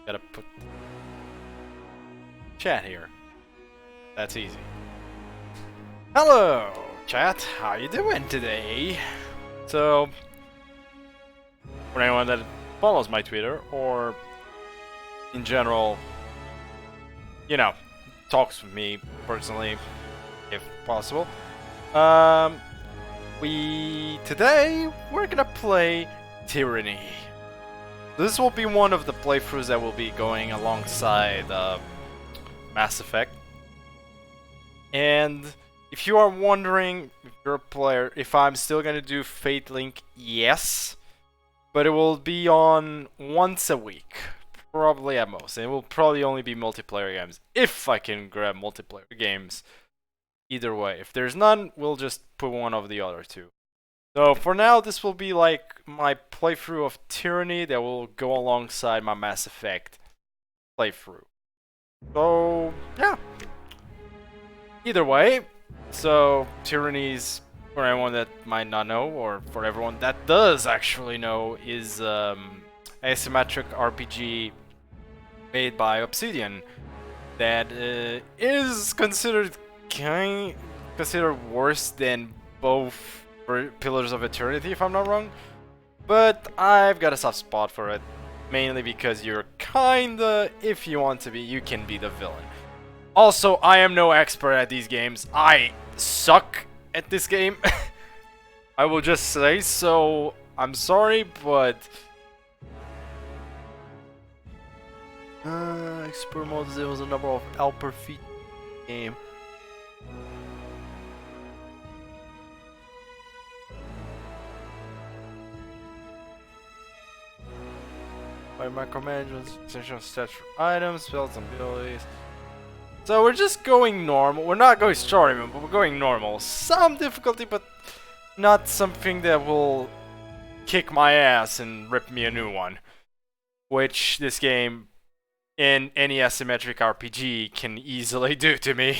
Gotta put chat here. That's easy. Hello, chat. How you doing today? So, for anyone that follows my Twitter or in general, you know, talks with me personally, if possible. Today we're gonna play Tyranny. This will be one of the playthroughs that will be going alongside Mass Effect. And if you are wondering, if you're a player, if I'm still gonna do Fate Link, yes, but it will be on once a week, probably at most. And it will probably only be multiplayer games if I can grab multiplayer games. Either way, if there's none, we'll just put one of the other two. So for now, this will be like my playthrough of Tyranny that will go alongside my Mass Effect playthrough. So yeah. Either way, so Tyranny's, for anyone that might not know, or for everyone that does actually know, is asymmetric RPG made by Obsidian that is considered worse than both Pillars of Eternity, if I'm not wrong. But I've got a soft spot for it, mainly because you're kinda, if you want to be, you can be the villain. Also, I am no expert at these games. I suck at this game. I will just say so. I'm sorry, but expert mode 0 was a number of Alper feet game. By micromanagement, essential stats for items, spells, and abilities. So we're just going normal. We're not going story mode, but we're going normal. Some difficulty, but not something that will kick my ass and rip me a new one. Which this game, in any asymmetric RPG, can easily do to me.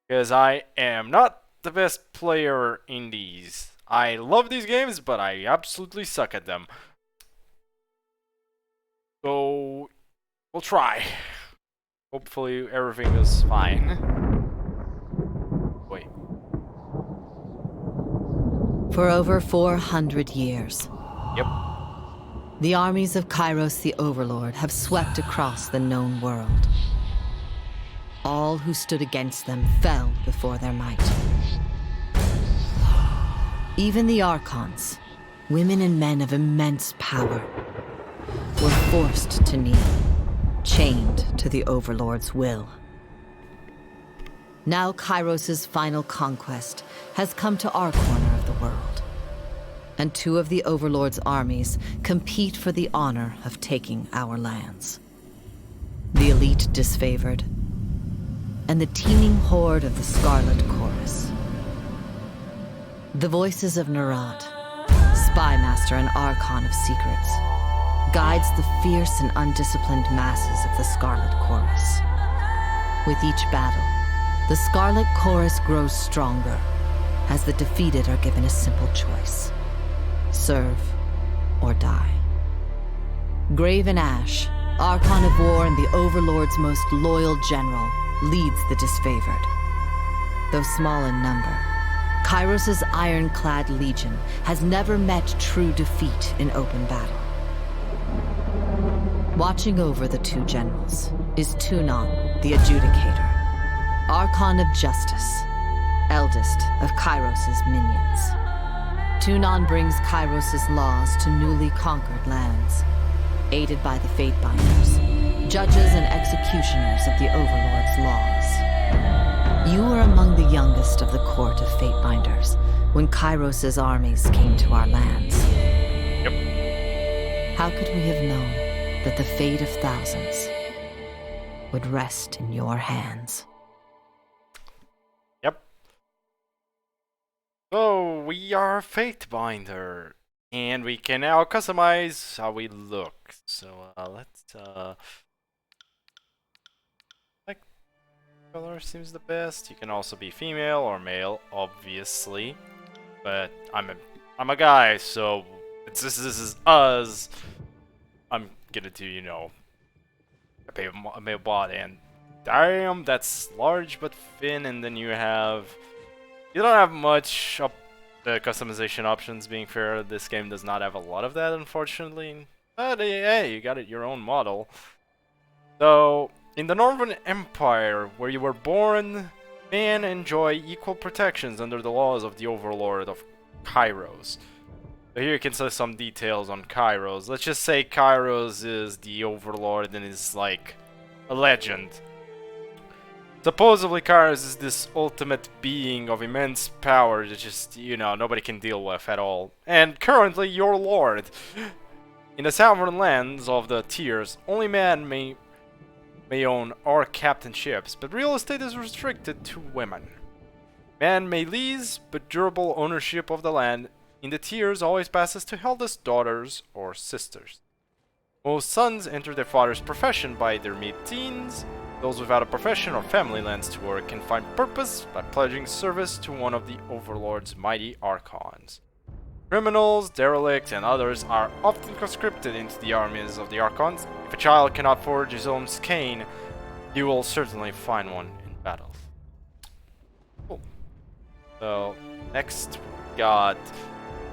Because I am not the best player in these. I love these games, but I absolutely suck at them. So, we'll try. Hopefully everything is fine. Wait. For over 400 years, Yep. the armies of Kairos the Overlord have swept across the known world. All who stood against them fell before their might. Even the Archons, women and men of immense power, were forced to kneel, chained to the Overlord's will. Now Kairos' final conquest has come to our corner of the world, and two of the Overlord's armies compete for the honor of taking our lands. The elite disfavored, and the teeming horde of the Scarlet Chorus. The voices of Nerat, spymaster and Archon of secrets, guides the fierce and undisciplined masses of the Scarlet Chorus. With each battle, the Scarlet Chorus grows stronger, as the defeated are given a simple choice: serve or die. Graven Ash, Archon of War and the Overlord's most loyal general, leads the disfavored. Though small in number, Kairos' ironclad legion has never met true defeat in open battle. Watching over the two generals is Tunon, the Adjudicator, Archon of Justice, eldest of Kairos' minions. Tunon brings Kairos' laws to newly conquered lands, aided by the Fatebinders, judges and executioners of the Overlord's laws. You were among the youngest of the court of Fatebinders when Kairos' armies came to our lands. Yep. How could we have known that the fate of thousands would rest in your hands? Yep. So we are Fatebinder, and we can now customize how we look. So let's like color seems the best. You can also be female or male, obviously, but I'm a guy, so this is us. I'm gonna do, you know, a male body, and damn, that's large but thin. And then you don't have much customization options. Being fair, this game does not have a lot of that, unfortunately. But hey, you got your own model. So, in the Northern Empire, where you were born, men enjoy equal protections under the laws of the Overlord of Kairos. So here you can see some details on Kairos. Let's just say Kairos is the Overlord and is like a legend. Supposedly Kairos is this ultimate being of immense power that just, nobody can deal with at all. And currently your lord. In the southern lands of the tiers, only men may own or captain ships, but real estate is restricted to women. Men may lease, but durable ownership of the land in the tiers always passes to eldest daughters or sisters. Most sons enter their father's profession by their mid-teens. Those without a profession or family lands to work can find purpose by pledging service to one of the Overlord's mighty archons. Criminals, derelicts, and others are often conscripted into the armies of the archons. If a child cannot forge his own skein, you will certainly find one in battle. Cool. So, next we got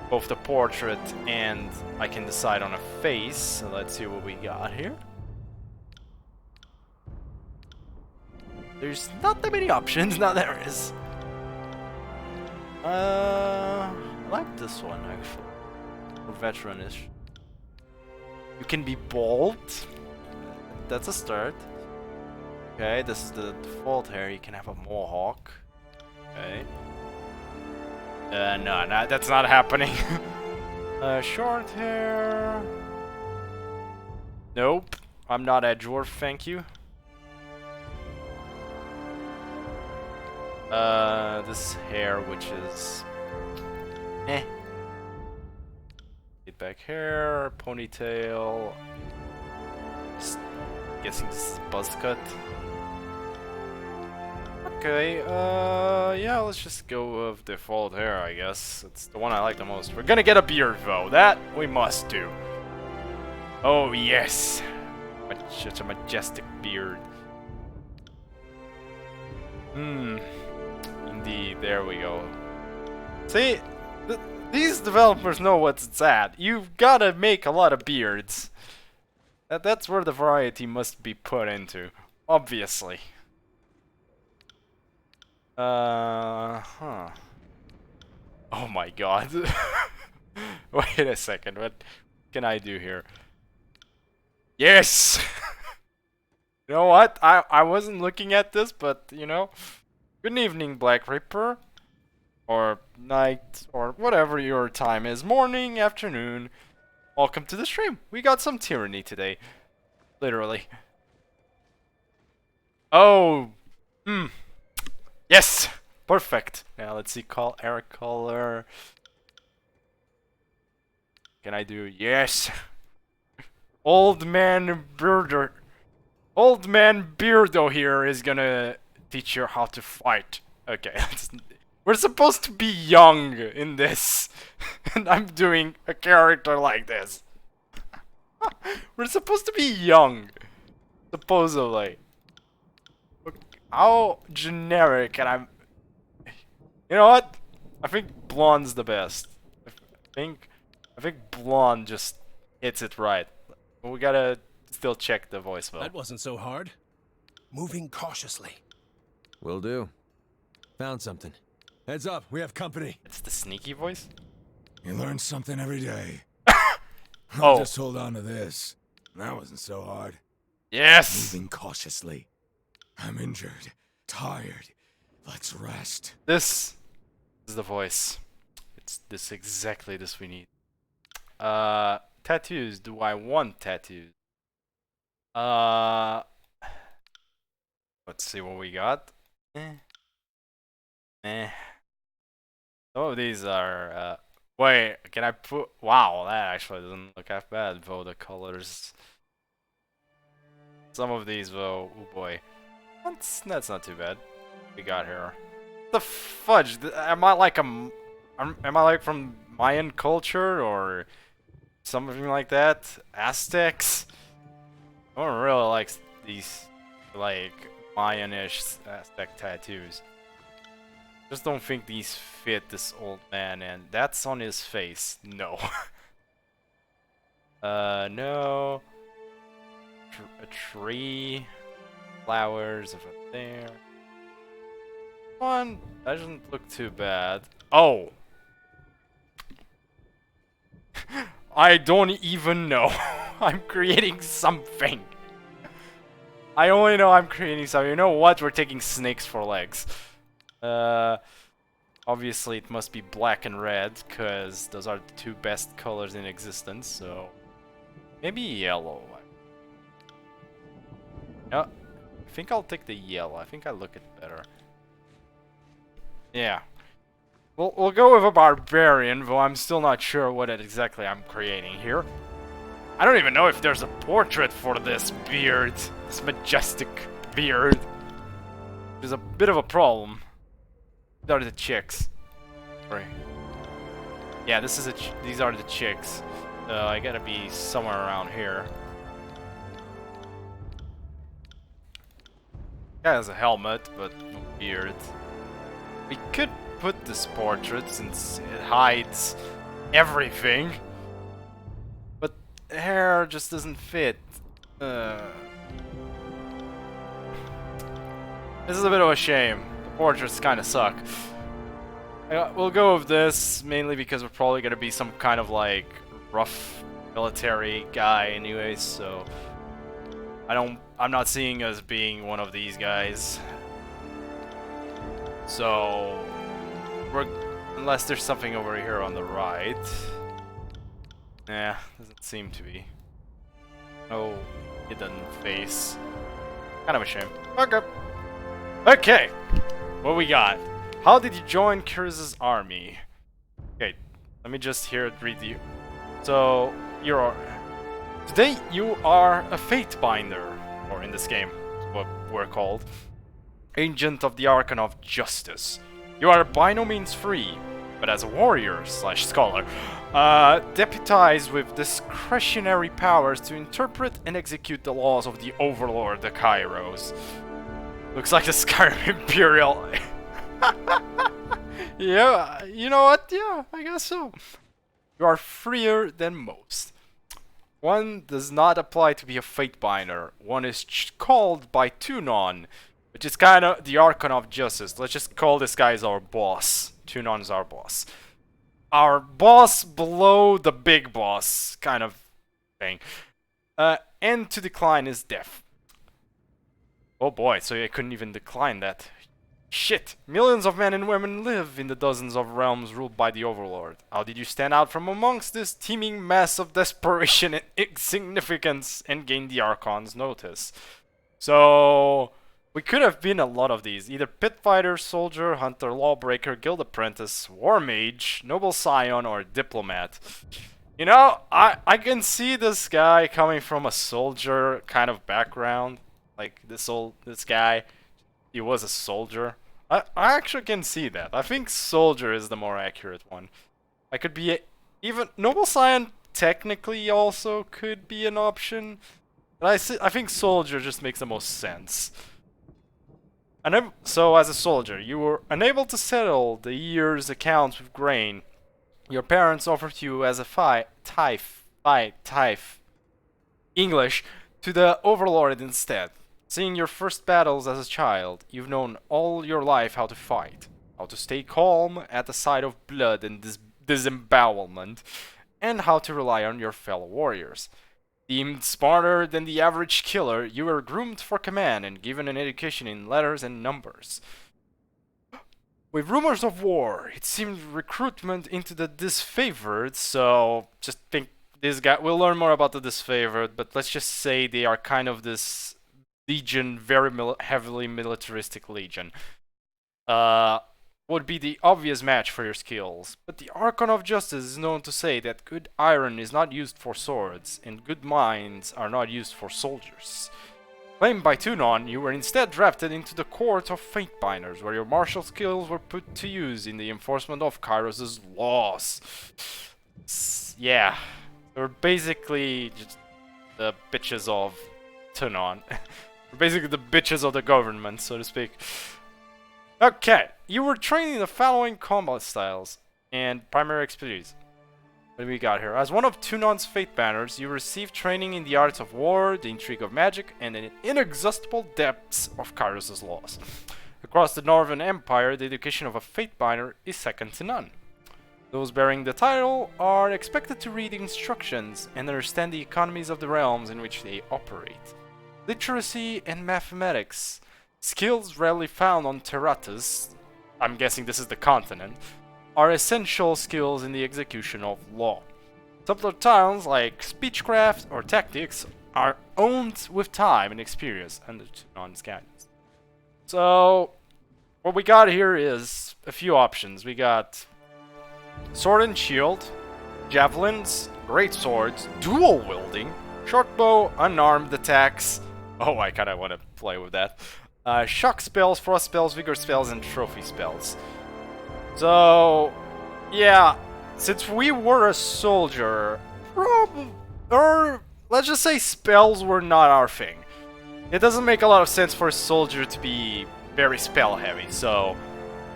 both the portrait and I can decide on a face. So let's see what we got here. There's not that many options. Now there is. I like this one actually. For veteranish. You can be bald. That's a start. Okay, this is the default hair. You can have a mohawk. Okay. No, that's not happening. Short hair. Nope. I'm not a dwarf, thank you. This hair, which is... Get back hair, ponytail. Just guessing this is buzz cut. Okay, yeah, let's just go with default hair, I guess. It's the one I like the most. We're gonna get a beard, though. That we must do. Oh, yes. Such a majestic beard. Indeed, there we go. See, these developers know what's it's at. You've gotta make a lot of beards. That's where the variety must be put into, obviously. Oh my god. Wait a second, what can I do here? Yes! You know what? I wasn't looking at this, but, good evening, Black Ripper. Or night, or whatever your time is. Morning, afternoon. Welcome to the stream. We got some Tyranny today. Literally. Oh! Yes! Perfect. Now let's see, air color. Can I do... Yes! Old man Beardo here is gonna teach you how to fight. Okay, we're supposed to be young in this. And I'm doing a character like this. We're supposed to be young. Supposedly. How generic, and I'm... You know what? I think blonde's the best. I think blonde just hits it right. We gotta still check the voice though. That wasn't so hard. Moving cautiously. Will do. Found something. Heads up, we have company. It's the sneaky voice? You learn something every day. Oh. Just hold on to this. That wasn't so hard. Yes! Moving cautiously. I'm injured. Tired. Let's rest. This is the voice. It's exactly this we need. Tattoos. Do I want tattoos? Let's see what we got. Some of these are, wait, can I put... Wow, that actually doesn't look half bad, though, the colors. Some of these, though, oh boy. That's not too bad. We got here. The fudge? Am I like am I like from Mayan culture or something like that? Aztecs? No one really likes these, like, Mayan-ish Aztec tattoos. Just don't think these fit this old man, and that's on his face. No. No. A tree. Flowers over there. One doesn't look too bad. Oh! I don't even know. I'm creating something. I only know I'm creating something. You know what? We're taking snakes for legs. Obviously it must be black and red, because those are the two best colors in existence, so... Maybe yellow. No, I think I'll take the yellow. I think I look it better. Yeah. We'll go with a barbarian, though I'm still not sure what exactly I'm creating here. I don't even know if there's a portrait for this beard. This majestic beard. There's a bit of a problem. These are the chicks. Sorry. Yeah, this is these are the chicks. So I gotta be somewhere around here. Guy has a helmet, but no beard. We could put this portrait since it hides everything. But the hair just doesn't fit. This is a bit of a shame. The portraits kinda suck. We'll go with this, mainly because we're probably gonna be some kind of like rough military guy anyways, so I'm not seeing us being one of these guys. So unless there's something over here on the right. Nah, doesn't seem to be. No hidden face. Kind of a shame. Okay. Okay. What we got? How did you join Kirz's army? Okay, let me just read you. So, today you are a Fatebinder, or in this game, what we're called, Agent of the Archon of Justice. You are by no means free, but as a warrior / scholar, deputized with discretionary powers to interpret and execute the laws of the Overlord, the Kairos. Looks like the Skyrim Imperial. Yeah, you know what? Yeah, I guess so. You are freer than most. One does not apply to be a Fatebinder. One is called by Tunon, which is kind of the Archon of Justice. Let's just call this guy as our boss. Tunon's our boss. Our boss below the big boss, kind of thing. And to decline is death. Oh boy, so I couldn't even decline that. Shit! Millions of men and women live in the dozens of realms ruled by the Overlord. How did you stand out from amongst this teeming mass of desperation and insignificance and gain the Archon's notice? So... we could have been a lot of these. Either pit fighter, soldier, hunter, lawbreaker, guild apprentice, war mage, noble scion, or diplomat. You know, I can see this guy coming from a soldier kind of background. Like, this guy... he was a soldier. I actually can see that. I think soldier is the more accurate one. I could be even noble scion technically also could be an option, but I think soldier just makes the most sense. And so as a soldier, you were unable to settle the year's accounts with grain. Your parents offered you as a tithe English to the Overlord instead. Seeing your first battles as a child, you've known all your life how to fight, how to stay calm at the sight of blood and disembowelment, and how to rely on your fellow warriors. Deemed smarter than the average killer, you were groomed for command and given an education in letters and numbers. With rumors of war, it seemed recruitment into the disfavored, so just think this guy, we'll learn more about the disfavored, but let's just say they are kind of this legion, very heavily militaristic legion. Would be the obvious match for your skills. But the Archon of Justice is known to say that good iron is not used for swords, and good minds are not used for soldiers. Claimed by Tunon, you were instead drafted into the court of Fatebinders, where your martial skills were put to use in the enforcement of Kairos' laws. Yeah, they were basically just the bitches of Tunon. We're basically the bitches of the government, so to speak. Okay, you were trained in the following combat styles and primary expertise. What do we got here? As one of Tunon's Fate Banners, you receive training in the arts of war, the intrigue of magic, and the inexhaustible depths of Kairos' laws. Across the Northern Empire, the education of a Fate Banner is second to none. Those bearing the title are expected to read instructions and understand the economies of the realms in which they operate. Literacy and mathematics, skills rarely found on Terratus, I'm guessing this is the continent, are essential skills in the execution of law. Subtler talents like speechcraft or tactics are owned with time and experience under Tunon's guidance. So, what we got here is a few options. We got sword and shield, javelins, great swords, dual wielding, short bow, unarmed attacks. Oh, I kind of want to play with that. Shock spells, frost spells, vigor spells, and trophy spells. So, yeah, since we were a soldier, or let's just say spells were not our thing. It doesn't make a lot of sense for a soldier to be very spell heavy, so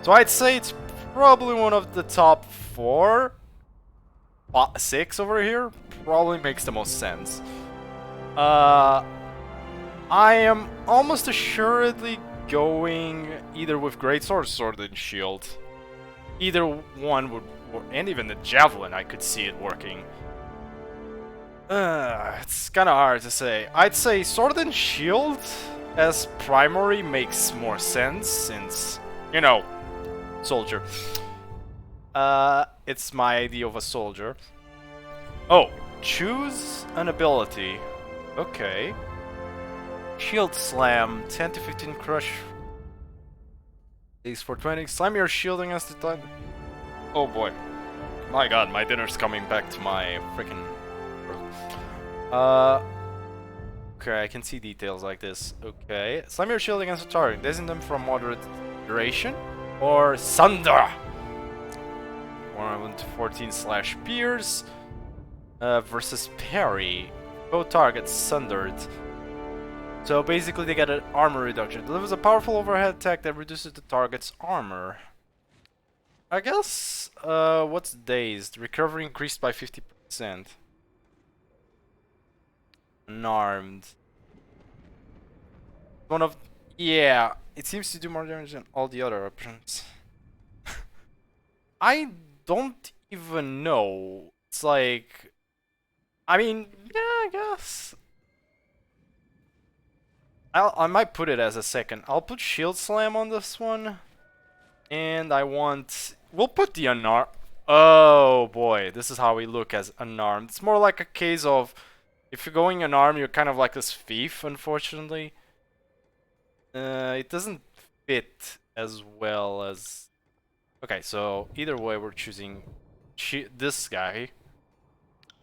I'd say it's probably one of the top 6 over here. Probably makes the most sense. I am almost assuredly going either with greatsword or sword and shield. Either one would work, and even the javelin, I could see it working. It's kind of hard to say. I'd say sword and shield as primary makes more sense since, you know, soldier. It's my idea of a soldier. Oh, choose an ability. Okay. Shield slam, 10 to 15 crush. Ace for 20. Slam your shield against the time. Oh boy. My god, my dinner's coming back to my freaking. Okay, I can see details like this. Okay. Slam your shield against a target. Design them from moderate duration. Or Sunder! 1 to 14 slash pierce. Versus parry. Both targets sundered. So basically they get an armor reduction. Delivers a powerful overhead attack that reduces the target's armor. I guess, what's dazed? Recovery increased by 50%. Unarmed. One of... Yeah, it seems to do more damage than all the other options. I don't even know. It's like... I mean, yeah, I guess. I might put it as a second. I'll put Shield Slam on this one. And I want... We'll put the unarmed... Oh boy, this is how we look as unarmed. It's more like a case of... If you're going unarmed, you're kind of like this thief, unfortunately. It doesn't fit as well as... Okay, so either way we're choosing this guy.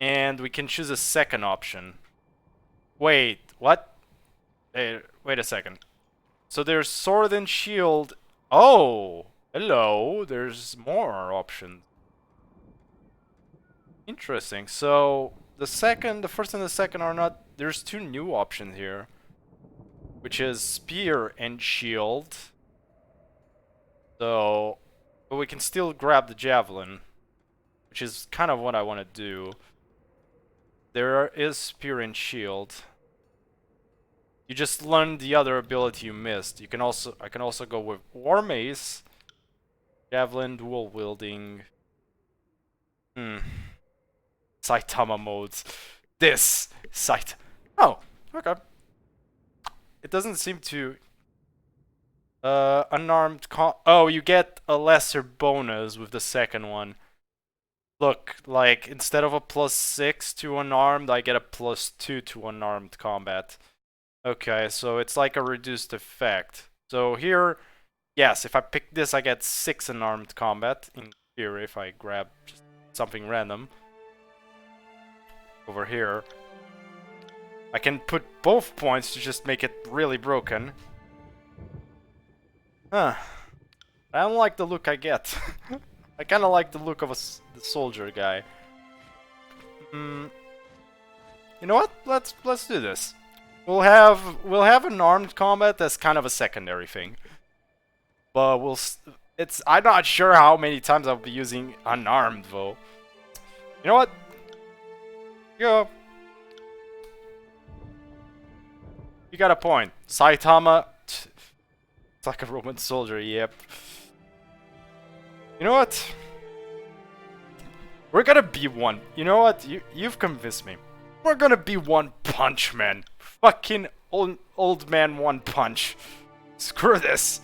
And we can choose a second option. Wait, what? Hey, wait a second. So there's sword and shield. Oh, hello. There's more options. Interesting. So the first and the second are not. There's 2 new options here, which is spear and shield. So, but we can still grab the javelin, which is kind of what I want to do. There is spear and shield. You just learned the other ability you missed. I can also go with War Mace, Javelin, dual wielding. Saitama modes. This Sait. Oh, okay. It doesn't seem to. Unarmed. Oh, you get a lesser bonus with the second one. Look, like instead of a +6 to unarmed, I get a +2 to unarmed combat. Okay, so it's like a reduced effect. So here, yes, if I pick this, I get 6 unarmed combat. In theory, if I grab just something random. Over here. I can put both points to just make it really broken. Huh. I don't like the look I get. I kind of like the look of the soldier guy. You know what? Let's do this. we'll have an armed combat that's kind of a secondary thing. But I'm not sure how many times I'll be using unarmed though. You know what? Go. You got a point. Saitama. It's like a Roman soldier, yep. You know what? We're gonna be one. You know what? You've convinced me. We're gonna be One Punch Man. Fucking old man One Punch. Screw this.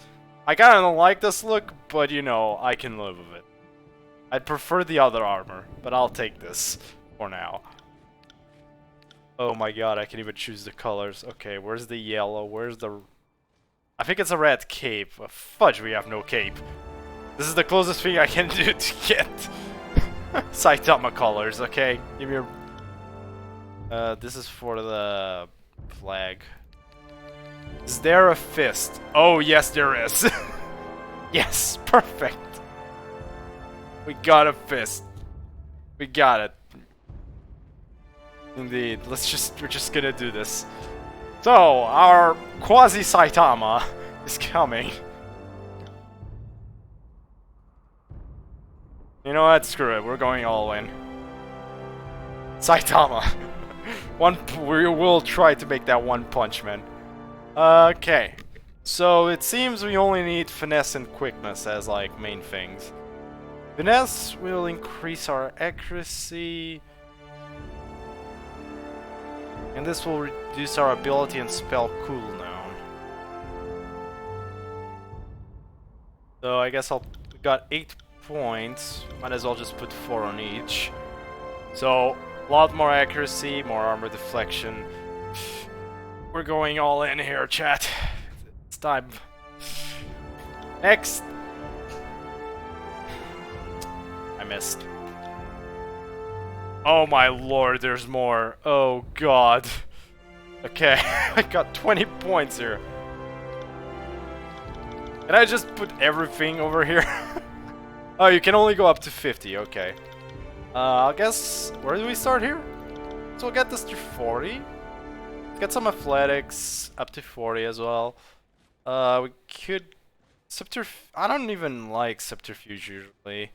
I kinda don't like this look, but you know, I can live with it. I'd prefer the other armor, but I'll take this for now. Oh my god, I can even choose the colors. Okay, where's the yellow? Where's the... I think it's a red cape. Fudge, we have no cape. This is the closest thing I can do to get Saitama colors, okay? Give me your... this is for the flag. Is there a fist? Oh, yes, there is. Yes, perfect. We got a fist. We got it. Indeed. We're just gonna do this. So, our quasi Saitama is coming. You know what? Screw it. We're going all in. Saitama. We will try to make that One Punch Man. Okay. So it seems we only need finesse and quickness as like main things. Finesse will increase our accuracy. And this will reduce our ability and spell cooldown. So I guess we got 8 points. Might as well just put 4 on each. So a lot more accuracy, more armor deflection. We're going all in here, chat. It's time. Next. I missed. Oh my lord, there's more. Oh god. Okay, I got 20 points here. Can I just put everything over here? Oh, you can only go up to 50, okay. I guess, where do we start here? So we'll get this to 40. Get some athletics, up to 40 as well. We could... I don't even like subterfuge usually.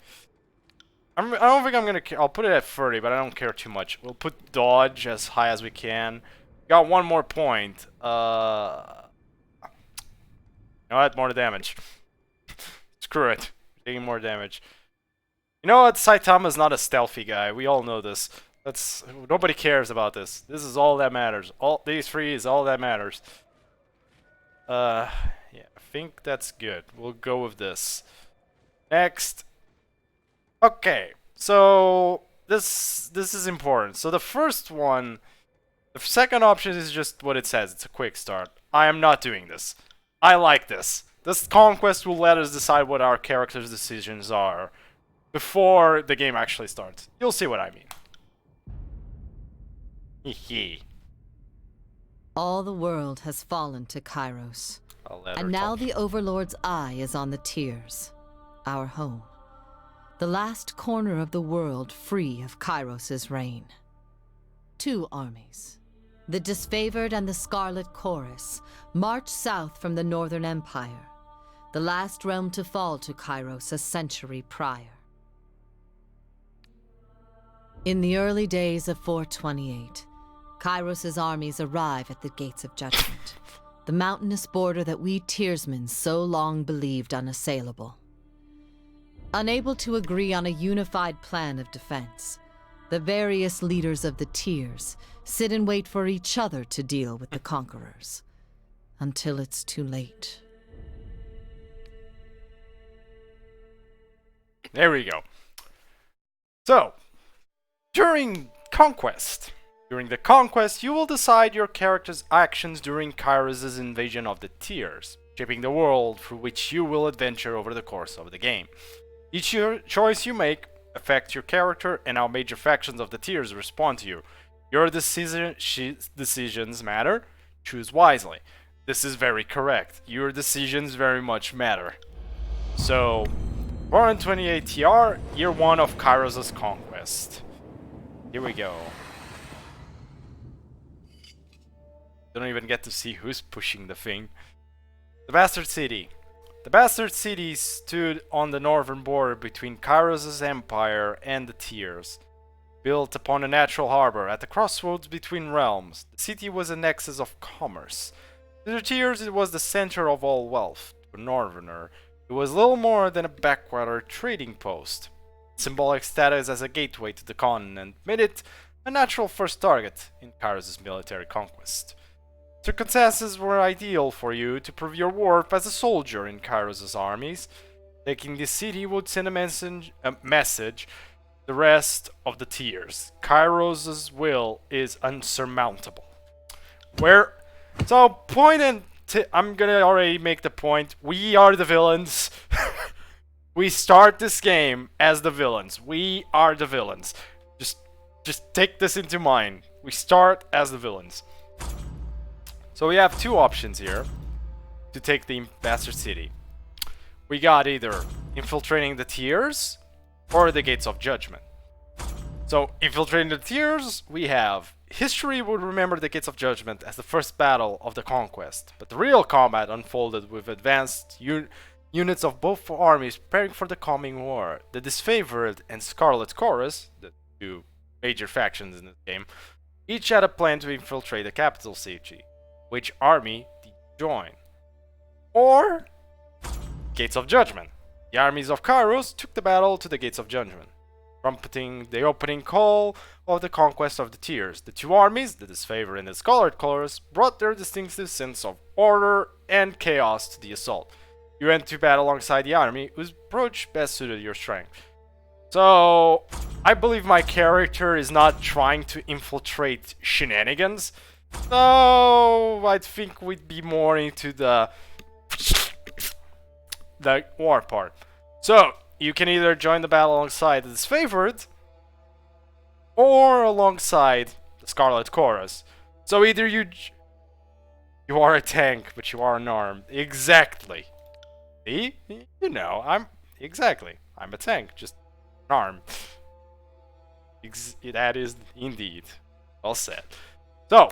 I don't think I'm gonna... I'll put it at 30, but I don't care too much. We'll put dodge as high as we can. Got one more point. You know what? More damage. Screw it. Taking more damage. You know what? Saitama's not a stealthy guy. We all know this. Nobody cares about this. This is all that matters. All these three is all that matters. Yeah, I think that's good. We'll go with this. Next. Okay, so this is important. So the first one, the second option is just what it says. It's a quick start. I am not doing this. I like this. This conquest will let us decide what our character's decisions are before the game actually starts. You'll see what I mean. Hehe. All the world has fallen to Kairos. And now the Overlord's eye is on the Tears, our home. The last corner of the world free of Kairos' reign. 2 armies, the Disfavored and the Scarlet Chorus, march south from the Northern Empire, the last realm to fall to Kairos a century prior. In the early days of 428, Kairos' armies arrive at the Gates of Judgment, the mountainous border that we Tearsmen so long believed unassailable. Unable to agree on a unified plan of defense, the various leaders of the Tears sit and wait for each other to deal with the conquerors, until it's too late. There we go. So, during the conquest, you will decide your character's actions during Kairos' invasion of the Tears, shaping the world through which you will adventure over the course of the game. Each choice you make affects your character and how major factions of the Tears respond to you. Your decisions matter. Choose wisely. This is very correct. Your decisions very much matter. So, 428 TR, Year 1 of Kairos' Conquest. Here we go. Don't even get to see who's pushing the thing. The Bastard City. The Bastard City stood on the northern border between Kairos' empire and the Tears. Built upon a natural harbor at the crossroads between realms, the city was a nexus of commerce. To the Tears, it was the center of all wealth. To a northerner, it was little more than a backwater trading post. Symbolic status as a gateway to the continent made it a natural first target in Kairos' military conquest. Circumstances were ideal for you to prove your worth as a soldier in Kairos' armies. Taking this city would send a message to the rest of the Tears. Kairos' will is unsurmountable. I'm gonna already make the point. We are the villains. We start this game as the villains. We are the villains. Just take this into mind. We start as the villains. So we have two options here to take the Bastard City. We got either infiltrating the Tears or the Gates of Judgment. So infiltrating the Tears, we have history would remember the Gates of Judgment as the first battle of the conquest, but the real combat unfolded with advanced units of both armies preparing for the coming war. The Disfavored and Scarlet Chorus, the two major factions in this game, each had a plan to infiltrate the capital city. Which army did you join? Or Gates of Judgment. The armies of Kairos took the battle to the Gates of Judgment, trumpeting the opening call of the conquest of the Tears. The two armies, the Disfavored and the Scarlet Chorus, brought their distinctive sense of order and chaos to the assault. You went to battle alongside the army whose approach best suited your strength. So, I believe my character is not trying to infiltrate shenanigans. So, I think we'd be more into the war part. So, you can either join the battle alongside the Disfavored or alongside the Scarlet Chorus. So either you are a tank, but you are unarmed. Exactly. See? You know, I'm a tank, just unarmed. That is indeed well said. So,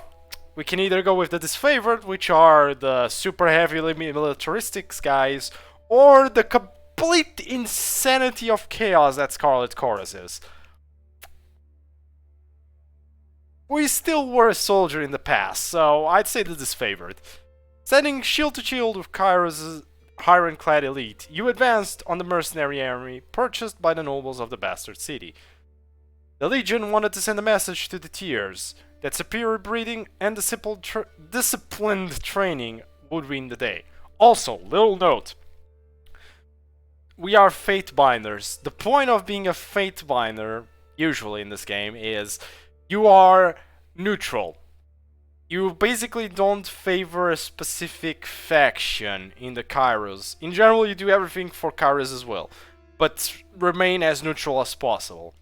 we can either go with the Disfavored, which are the super heavily militaristic guys, or the complete insanity of chaos that Scarlet Chorus is. We still were a soldier in the past, so I'd say the Disfavored. Standing shield to shield with Kairos' ironclad elite, you advanced on the mercenary army purchased by the nobles of the Bastard City. The Legion wanted to send a message to the Tears that superior breeding and disciplined training would win the day. Also, little note. We are fate binders. The point of being a fate binder, usually in this game, is you are neutral. You basically don't favor a specific faction in the Kairos. In general, you do everything for Kairos as well, but remain as neutral as possible.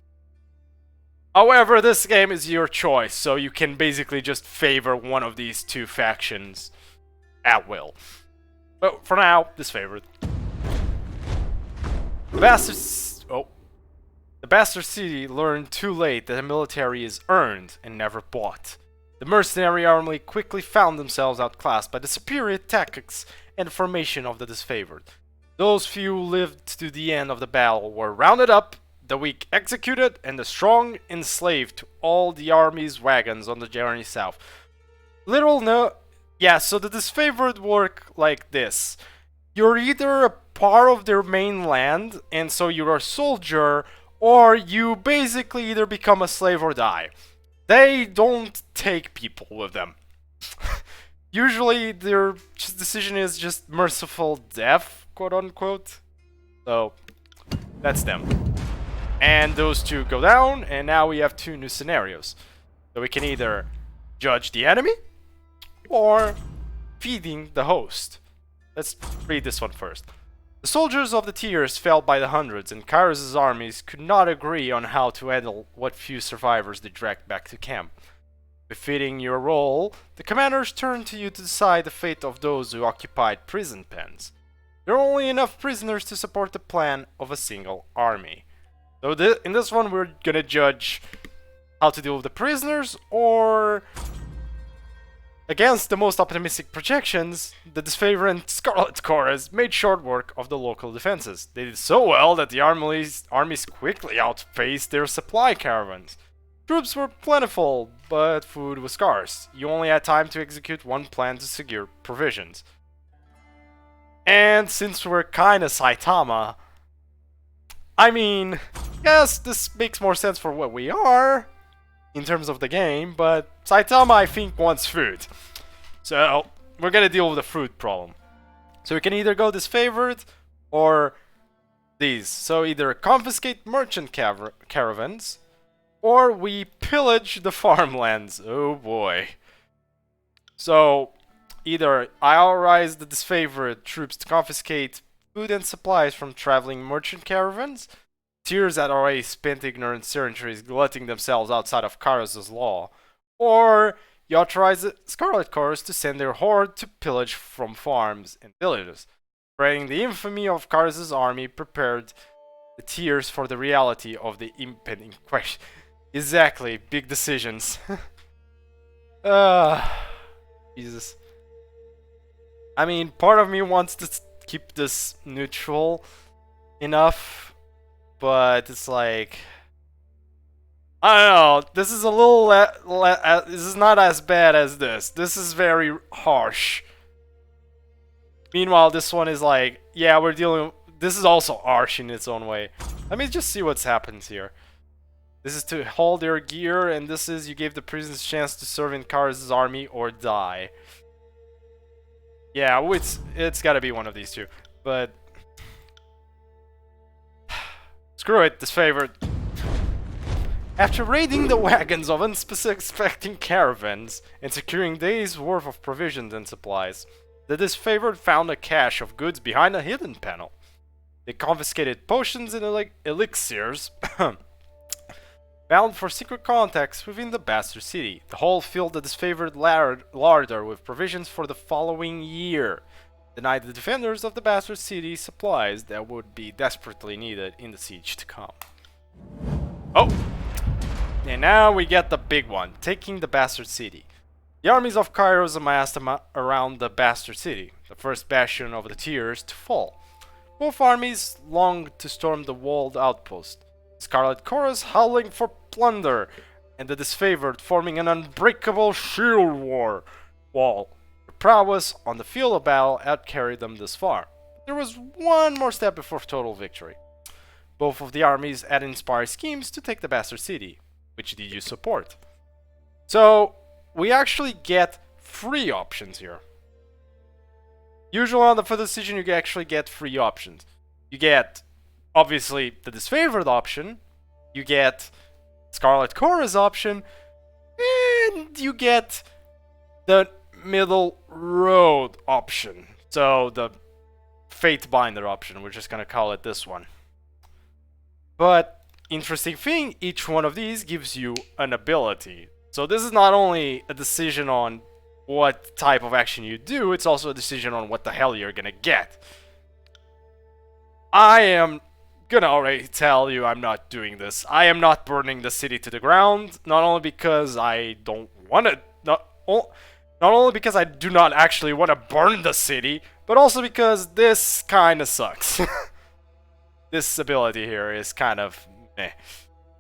However, this game is your choice, so you can basically just favor one of these two factions at will. But for now, Disfavored. The Bastard City learned too late that the military is earned and never bought. The mercenary army quickly found themselves outclassed by the superior tactics and formation of the Disfavored. Those few who lived to the end of the battle were rounded up, the weak executed, and the strong enslaved to all the army's wagons on the journey south. So the Disfavored work like this. You're either a part of their mainland, and so you're a soldier, or you basically either become a slave or die. They don't take people with them. Usually their decision is just merciful death, quote unquote. So, that's them. And those two go down, and now we have two new scenarios. So we can either judge the enemy, or feeding the host. Let's read this one first. The soldiers of the Tears fell by the hundreds, and Kairos' armies could not agree on how to handle what few survivors they dragged back to camp. Befitting your role, the commanders turned to you to decide the fate of those who occupied prison pens. There are only enough prisoners to support the plan of a single army. So in this one, we're gonna judge how to deal with the prisoners, or Against the most optimistic projections, the disfavored Scarlet Chorus made short work of the local defenses. They did so well that the armies quickly outpaced their supply caravans. Troops were plentiful, but food was scarce. You only had time to execute one plan to secure provisions. And since we're kinda Saitama, I mean, yes, this makes more sense for what we are in terms of the game, but Saitama, I think, wants food. So, we're gonna deal with the food problem. So we can either go disfavored or these. So either confiscate merchant caravans, or we pillage the farmlands. Oh boy. So, either I authorize the disfavored troops to confiscate food and supplies from traveling merchant caravans, tiers that already spent ignorant centuries glutting themselves outside of Kairos' law, or you authorize the Scarlet Chorus to send their horde to pillage from farms and villages, spreading the infamy of Kairos' army prepared the tiers for the reality of the impending question. Exactly, big decisions. Jesus. I mean, part of me wants to keep this neutral enough, but it's like, I don't know, this is a little this is not as bad as this. This is very harsh. Meanwhile, this one is like, yeah, we're dealing, this is also harsh in its own way. Let me just see what's happens here. This is to hold their gear, and this is you gave the prisoners a chance to serve in Kairos' army or die. Yeah, it's gotta be one of these two. But screw it, disfavored. After raiding the wagons of unsuspecting caravans and securing days' worth of provisions and supplies, the disfavored found a cache of goods behind a hidden panel. They confiscated potions and elixirs bound for secret contacts within the bastard city. The whole filled the disfavored larder with provisions for the following year, denied the defenders of the bastard city supplies that would be desperately needed in the siege to come. Oh! And now we get the big one, taking the bastard city. The armies of Kairos amassed around the bastard city, the first bastion of the tiers to fall. Both armies longed to storm the walled outpost. Scarlet Chorus howling for plunder, and the disfavored forming an unbreakable shield wall. Their prowess on the field of battle outcarried them this far. There was one more step before total victory. Both of the armies had inspired schemes to take the bastard city. Which did you support? So, we actually get 3 options here. Usually for the decision you actually get 3 options. You get obviously the disfavored option, you get Scarlet Chorus option, and you get the middle road option. So the Fatebinder option, we're just gonna call it this one. But interesting thing, each one of these gives you an ability. So this is not only a decision on what type of action you do, it's also a decision on what the hell you're gonna get. I am gonna already tell you I'm not doing this. I am not burning the city to the ground, not only because I don't want to, not only because I do not actually want to burn the city, but also because this kind of sucks. This ability here is kind of meh.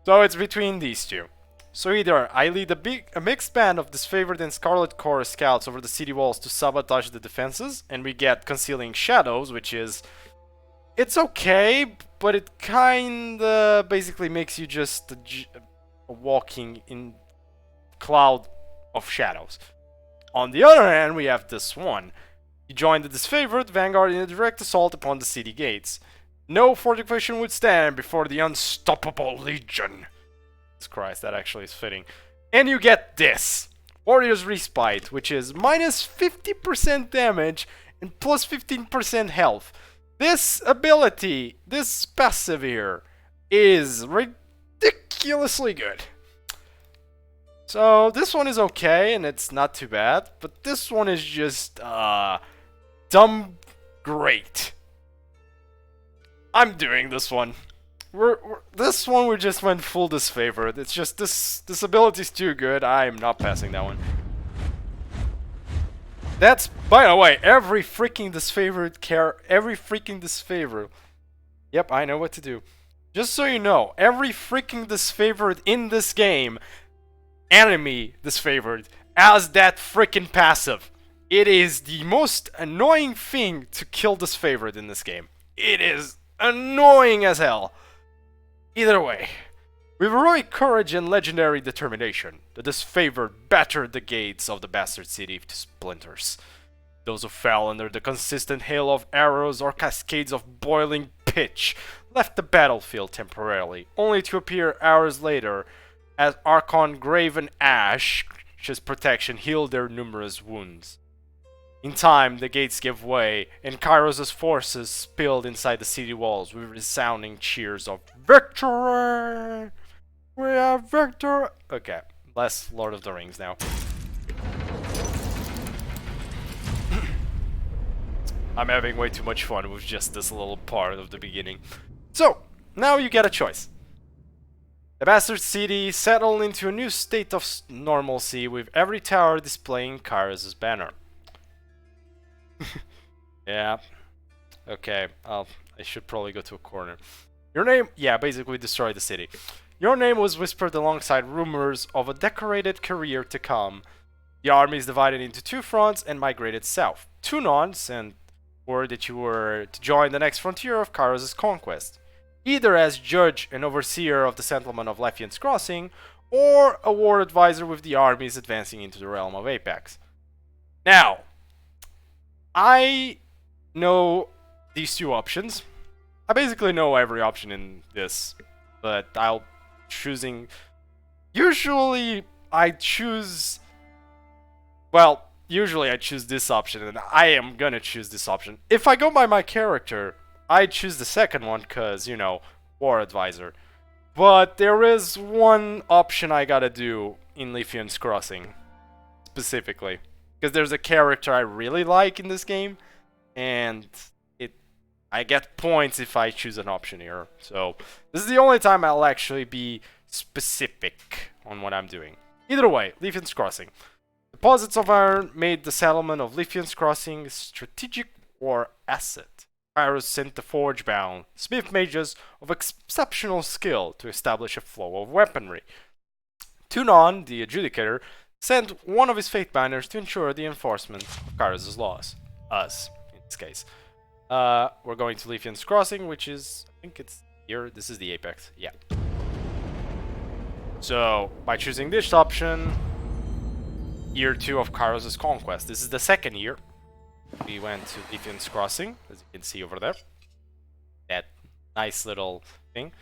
So it's between these two. So either I lead a mixed band of disfavored and Scarlet Chorus scouts over the city walls to sabotage the defenses, and we get Concealing Shadows, which is, it's okay, but it kinda basically makes you just a walking in cloud of shadows. On the other hand, we have this one. You join the disfavored vanguard in a direct assault upon the city gates. No fortification would stand before the unstoppable legion. Jesus Christ, that actually is fitting. And you get this. Warrior's Respite, which is minus 50% damage and plus 15% health. This ability, this passive here, is ridiculously good. So this one is okay, and it's not too bad, but this one is just, dumb great. I'm doing this one. This one we just went full disfavored. It's just, this ability is too good, I'm not passing that one. That's, by the way, every freaking disfavored. Yep, I know what to do. Just so you know, every freaking disfavored in this game, enemy disfavored, as that freaking passive. It is the most annoying thing to kill disfavored in this game. It is annoying as hell. Either way, with heroic courage and legendary determination, the disfavored battered the gates of the bastard city to splinters. Those who fell under the consistent hail of arrows or cascades of boiling pitch left the battlefield temporarily, only to appear hours later as Archon Graven Ash's protection healed their numerous wounds. In time, the gates gave way, and Kairos' forces spilled inside the city walls with resounding cheers of victory! We have victory! Okay, less Lord of the Rings now. I'm having way too much fun with just this little part of the beginning. So, now you get a choice. The bastard city settled into a new state of normalcy with every tower displaying Kairos' banner. Yeah. Okay, I should probably go to a corner. Your name... Yeah, basically destroy the city. Your name was whispered alongside rumors of a decorated career to come. The armies divided into two fronts and migrated south. Tunon sent word that you were to join the next frontier of Kairos' conquest. Either as judge and overseer of the settlement of Lefian's Crossing, or a war advisor with the armies advancing into the realm of Apex. Now, I know these two options. I basically know every option in this, but I'll choosing... Usually I choose... Well, usually I choose this option, and I am gonna choose this option. If I go by my character, I choose the second one, cause, you know, war advisor. But there is one option I gotta do in Lefian's Crossing, specifically. Because there's a character I really like in this game, and I get points if I choose an option here. So, this is the only time I'll actually be specific on what I'm doing. Either way, Lefian's Crossing. Deposits of iron made the settlement of Lefian's Crossing a strategic war asset. Kairos sent the forge-bound smith mages of exceptional skill to establish a flow of weaponry. Tunon, the adjudicator, sent one of his Faithbinders to ensure the enforcement of Kairos' laws. Us, in this case. We're going to Lefian's Crossing, which is... I think it's here. This is the Apex. Yeah. So, by choosing this option... Year 2 of Kairos' conquest. This is the second year. We went to Lefian's Crossing, as you can see over there. That nice little thing.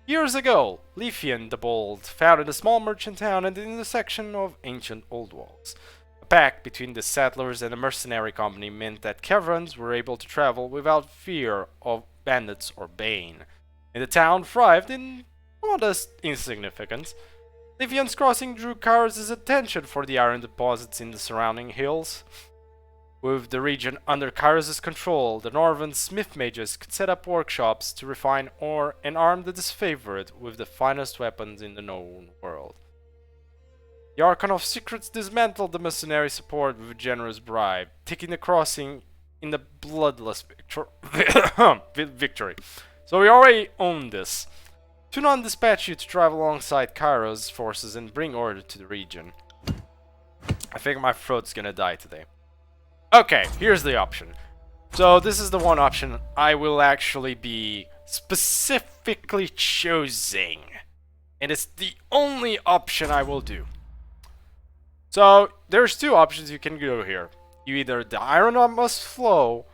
Years ago, Lefian the Bold founded a small merchant town at the intersection of ancient old walls. A pact between the settlers and a mercenary company meant that caravans were able to travel without fear of bandits or bane. And the town thrived in modest insignificance. Lefian's Crossing drew Kairos' attention for the iron deposits in the surrounding hills. With the region under Kairos' control, the Northern smith mages could set up workshops to refine ore and arm the disfavored with the finest weapons in the known world. The Archon of Secrets dismantled the mercenary support with a generous bribe, taking the crossing in the bloodless victory. So we already own this. Tunon dispatched you to drive alongside Kairos' forces and bring order to the region. I think my throat's gonna die today. Okay, here's the option. So this is the one option I will actually be specifically choosing. And it's the only option I will do. So there's two options you can go here. You either the Iron Must Flow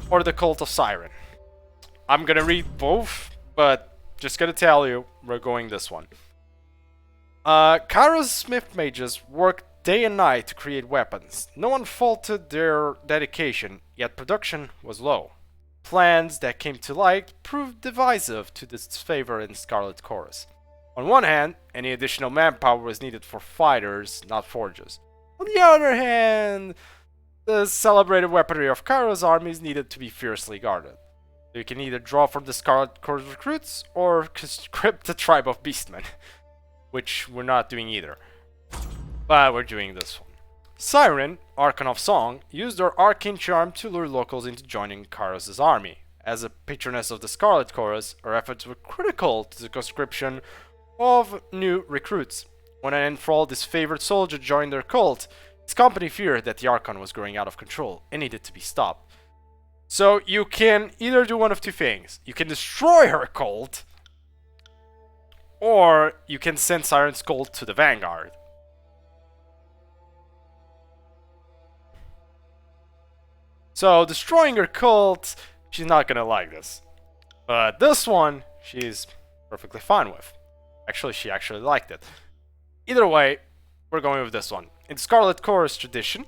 or the Cult of Siren. I'm gonna read both, but just gonna tell you, we're going this one. Kairos' smith mages worked day and night to create weapons. No one faulted their dedication, yet production was low. Plans that came to light proved divisive to disfavor in Scarlet Chorus. On one hand, any additional manpower was needed for fighters, not forges. On the other hand, the celebrated weaponry of Kairos' armies needed to be fiercely guarded. You can either draw from the Scarlet Chorus recruits or conscript the tribe of Beastmen, which we're not doing either. But we're doing this one. Siren, Archon of Song, used her arcane charm to lure locals into joining Kairos' army. As a patroness of the Scarlet Chorus, her efforts were critical to the conscription of new recruits. When an enthralled disfavored soldier joined their cult, his company feared that the Archon was growing out of control and needed to be stopped. So you can either do one of two things. You can destroy her cult, or you can send Siren's cult to the Vanguard. So destroying her cult, she's not gonna like this. But this one, she's perfectly fine with. Actually, she actually liked it. Either way, we're going with this one. In Scarlet Chorus tradition.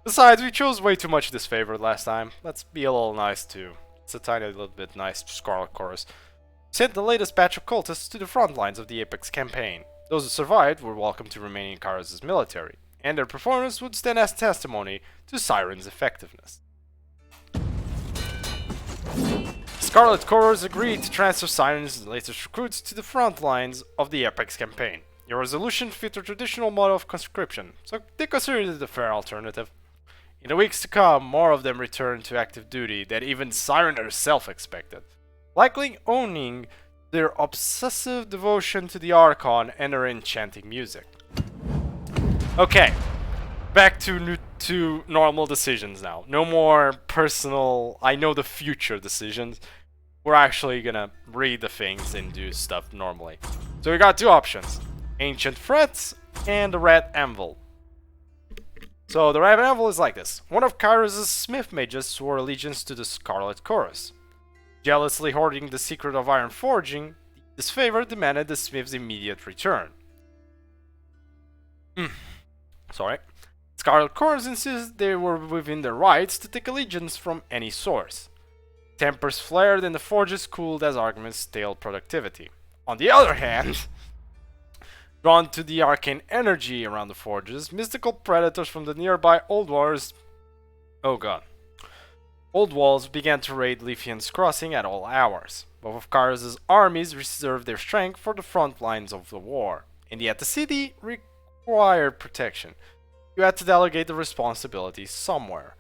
Besides, we chose way too much disfavored last time. Let's be a little nice too. It's a tiny little bit nice to Scarlet Chorus. Sent the latest batch of cultists to the front lines of the Apex campaign. Those who survived were welcome to remain in Kairos' military, and their performance would stand as testimony to Siren's effectiveness. Scarlet Chorus agreed to transfer Siren's latest recruits to the front lines of the Apex campaign. Your resolution fit a traditional model of conscription, so they considered it a fair alternative. In the weeks to come, more of them returned to active duty than even Siren herself expected, likely owning their obsessive devotion to the Archon and her enchanting music. Okay, back to normal decisions now. No more personal, I know the future decisions. We're actually gonna read the things and do stuff normally. So we got two options. Ancient Threats and the Red Anvil. So the Red Anvil is like this. One of Kairos' smith mages swore allegiance to the Scarlet Chorus. Jealously hoarding the secret of iron forging, this favor demanded the smith's immediate return. Sorry. Scarlet Chorus insisted they were within their rights to take allegiance from any source. Tempers flared and the forges cooled as arguments staled productivity. On the other hand, drawn to the arcane energy around the forges, mystical predators from the nearby Old Walls began to raid Leafion's Crossing at all hours. Both of Kairos' armies reserved their strength for the front lines of the war, and yet the city required protection. You had to delegate the responsibility somewhere.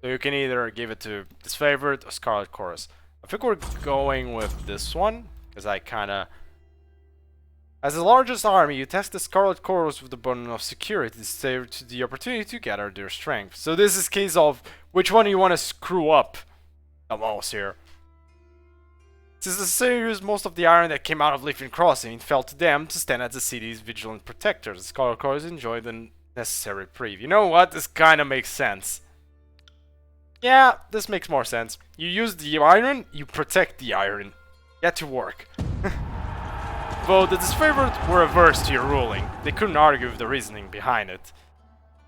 So you can either give it to Disfavored or Scarlet Chorus. I think we're going with this one, because I kinda... As the largest army, you test the Scarlet Chorus with the burden of security to the opportunity to gather their strength. So this is case of which one you want to screw up the most here. Since the city used most of the iron that came out of Leafin Crossing, it fell to them to stand as the city's vigilant protectors. The Scarlet Chorus enjoyed the necessary reprieve. You know what? This kinda makes sense. Yeah, this makes more sense. You use the iron, you protect the iron. Get to work. Though the disfavored were averse to your ruling, they couldn't argue with the reasoning behind it.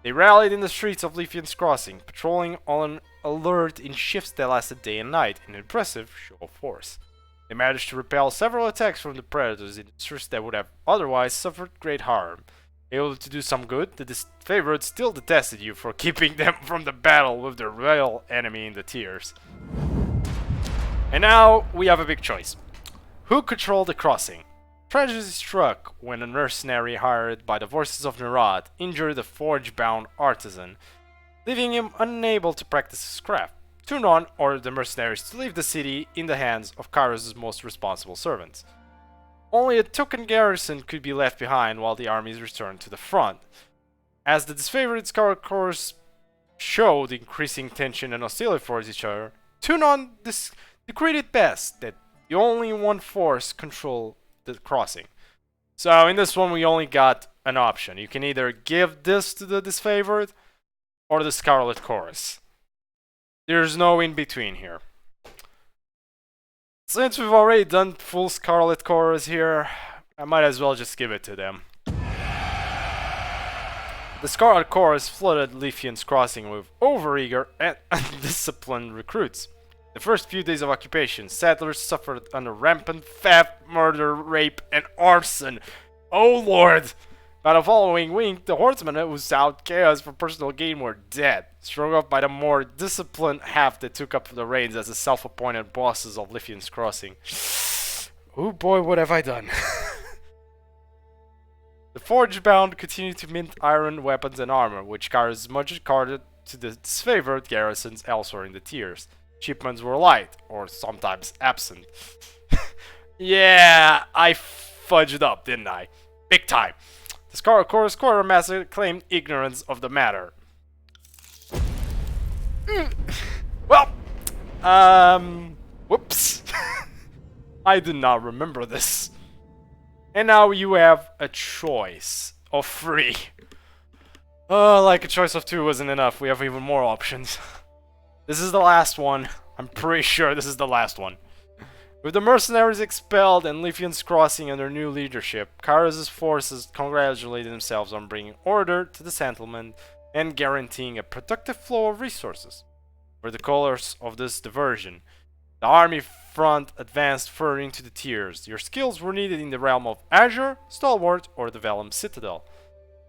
They rallied in the streets of Leafion's Crossing, patrolling on alert in shifts that lasted day and night, an impressive show of force. They managed to repel several attacks from the predators in districts that would have otherwise suffered great harm. Able to do some good, the disfavored still detested you for keeping them from the battle with their real enemy in the tiers. And now we have a big choice. Who controlled the crossing? Tragedy struck when a mercenary hired by the Voices of Nerad injured a forge-bound artisan, leaving him unable to practice his craft. Tunon ordered the mercenaries to leave the city in the hands of Kairos' most responsible servants. Only a token garrison could be left behind while the armies returned to the front. As the disfavored Scarlet Chorus showed increasing tension and hostility towards each other, Tunon decreed it best that the only one force control the crossing. So in this one we only got an option. You can either give this to the disfavored or the Scarlet Chorus. There's no in between here. Since we've already done full Scarlet Chorus here, I might as well just give it to them. The Scarlet Chorus flooded Leafion's Crossing with overeager and undisciplined recruits. The first few days of occupation, settlers suffered under rampant theft, murder, rape, and arson. Oh lord! By the following week, the horsemen who sought chaos for personal gain were dead, strung off by the more disciplined half that took up the reins as the self-appointed bosses of Leafion's Crossing. Oh boy, what have I done? The Forge-bound continue to mint iron weapons and armor, which carries much carded to the disfavored garrisons elsewhere in the tiers. Shipments were light, or sometimes absent. Yeah, I fudged up, didn't I? Big time. The Chorus Quartermaster claimed ignorance of the matter. Well, whoops. I did not remember this. And now you have a choice of 3. Like a choice of 2 wasn't enough, we have even more options. This is the last one. I'm pretty sure this is the last one. With the mercenaries expelled and Lithians crossing under new leadership, Kairos' forces congratulated themselves on bringing order to the settlement and guaranteeing a productive flow of resources. For the colors of this diversion, the army front advanced further into the tiers. Your skills were needed in the realm of Azure, Stalwart, or the Vellum Citadel.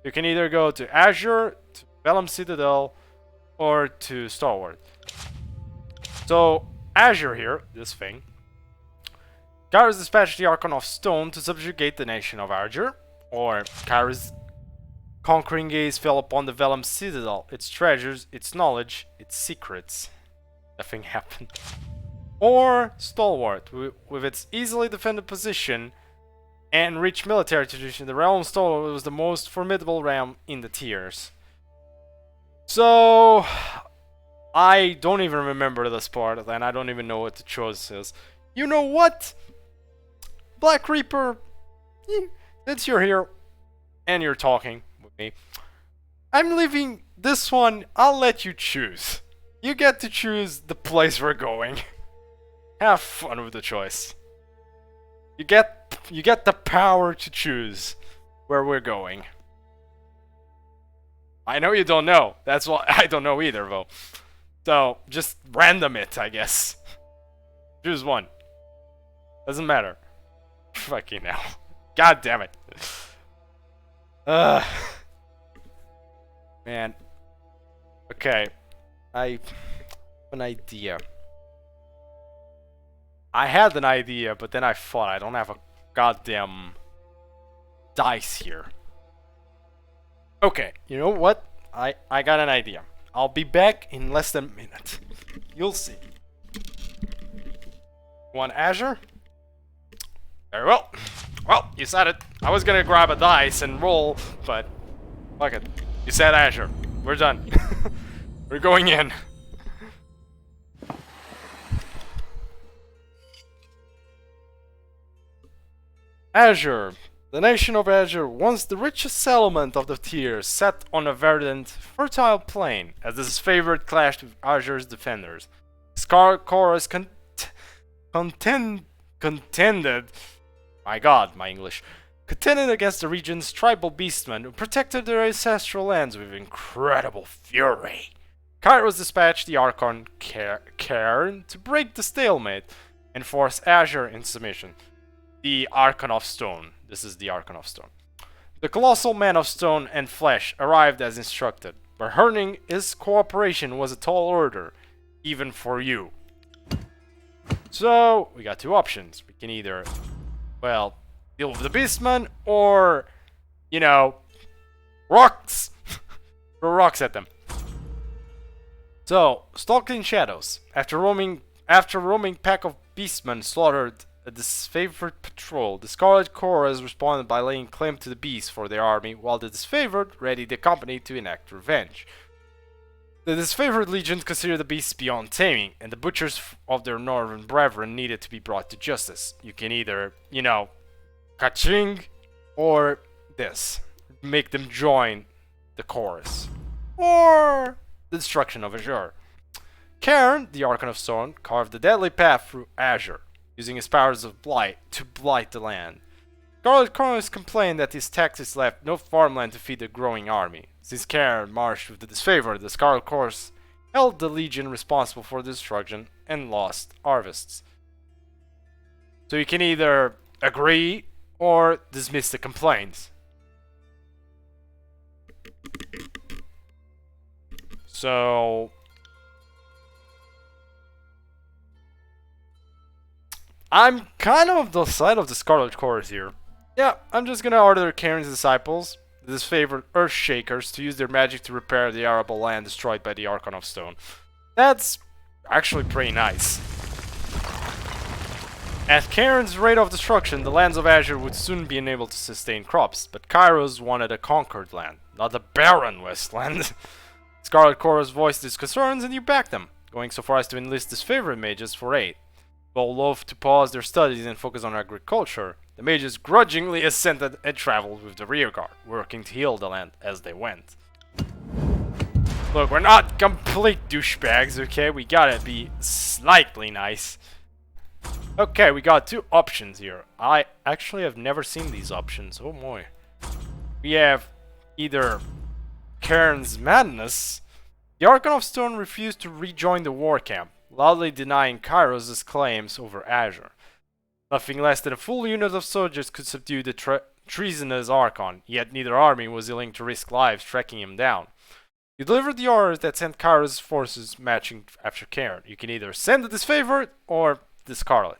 You can either go to Azure, to Vellum Citadel, or to Stalwart. So, Azure here, this thing. Kairos dispatched the Archon of Stone to subjugate the nation of Azure, or Kairos' conquering gaze fell upon the Vellum Citadel, its treasures, its knowledge, its secrets. Nothing happened. Or Stalwart, with its easily defended position and rich military tradition, the realm of Stalwart was the most formidable realm in the tiers. So, I don't even remember this part, and I don't even know what the choice is. You know what? Black Reaper, since you're here and you're talking with me, I'm leaving this one. I'll let you choose. You get to choose the place we're going. Have fun with the choice. You get the power to choose where we're going. I know you don't know. That's why I don't know either, though. So just random it, I guess. Choose one. Doesn't matter. Fucking hell. God damn it. Man. Okay. I have an idea. I had an idea, but then I thought I don't have a goddamn dice here. Okay, you know what? I got an idea. I'll be back in less than a minute. You'll see. Want Azure? Very well. Well, you said it. I was gonna grab a dice and roll, but fuck it. You said Azure. We're done. We're going in. Azure. The nation of Azure, once the richest settlement of the tiers, sat on a verdant, fertile plain, as this favored clashed with Azure's defenders. Scar Chorus contended, my god, my English, contended against the region's tribal beastmen who protected their ancestral lands with incredible fury. Kairos dispatched the Archon Cairn to break the stalemate and force Azure in submission. The Archon of Stone. This is the Archon of Stone. The colossal man of stone and flesh arrived as instructed, but earning his cooperation was a tall order, even for you. So, we got 2 options. We can either, well, deal with the beastmen, or, you know, rocks! Throw rocks at them. So, stalked in shadows. After roaming pack of beastmen slaughtered a disfavored patrol, the Scarlet Chorus responded by laying claim to the beast for their army, while the disfavored readied the company to enact revenge. The disfavored legions considered the beasts beyond taming, and the butchers of their northern brethren needed to be brought to justice. You can either, you know, ka-ching, or this. Make them join the chorus. Or the destruction of Azure. Cairn, the Archon of Stone, carved a deadly path through Azure, using his powers of blight to blight the land. Scarlet Chorus complained that his tactics left no farmland to feed the growing army. Since Cairn marched with the disfavored, the Scarlet Chorus held the legion responsible for the destruction and lost harvests. So you can either agree or dismiss the complaints. So I'm kind of the side of the Scarlet Chorus here. Yeah, I'm just gonna order Karen's disciples, his favorite Earthshakers, to use their magic to repair the arable land destroyed by the Archon of Stone. That's actually pretty nice. At Karen's rate of destruction, the lands of Azure would soon be unable to sustain crops, but Kairos wanted a conquered land, not a barren wasteland. Scarlet Chorus voiced his concerns and you backed them, going so far as to enlist his favorite mages for aid. Though loath to pause their studies and focus on agriculture, the mages grudgingly assented and traveled with the rearguard, working to heal the land as they went. Look, we're not complete douchebags, okay? We gotta be slightly nice. Okay, we got two options here. I actually have never seen these options. Oh boy. We have either Karen's Madness. The Archon of Stone refused to rejoin the war camp, loudly denying Kairos' claims over Azure. Nothing less than a full unit of soldiers could subdue the treasonous Archon, yet neither army was willing to risk lives tracking him down. You delivered the orders that sent Kairos' forces marching after Karen. You can either send the disfavored or the Scarlet,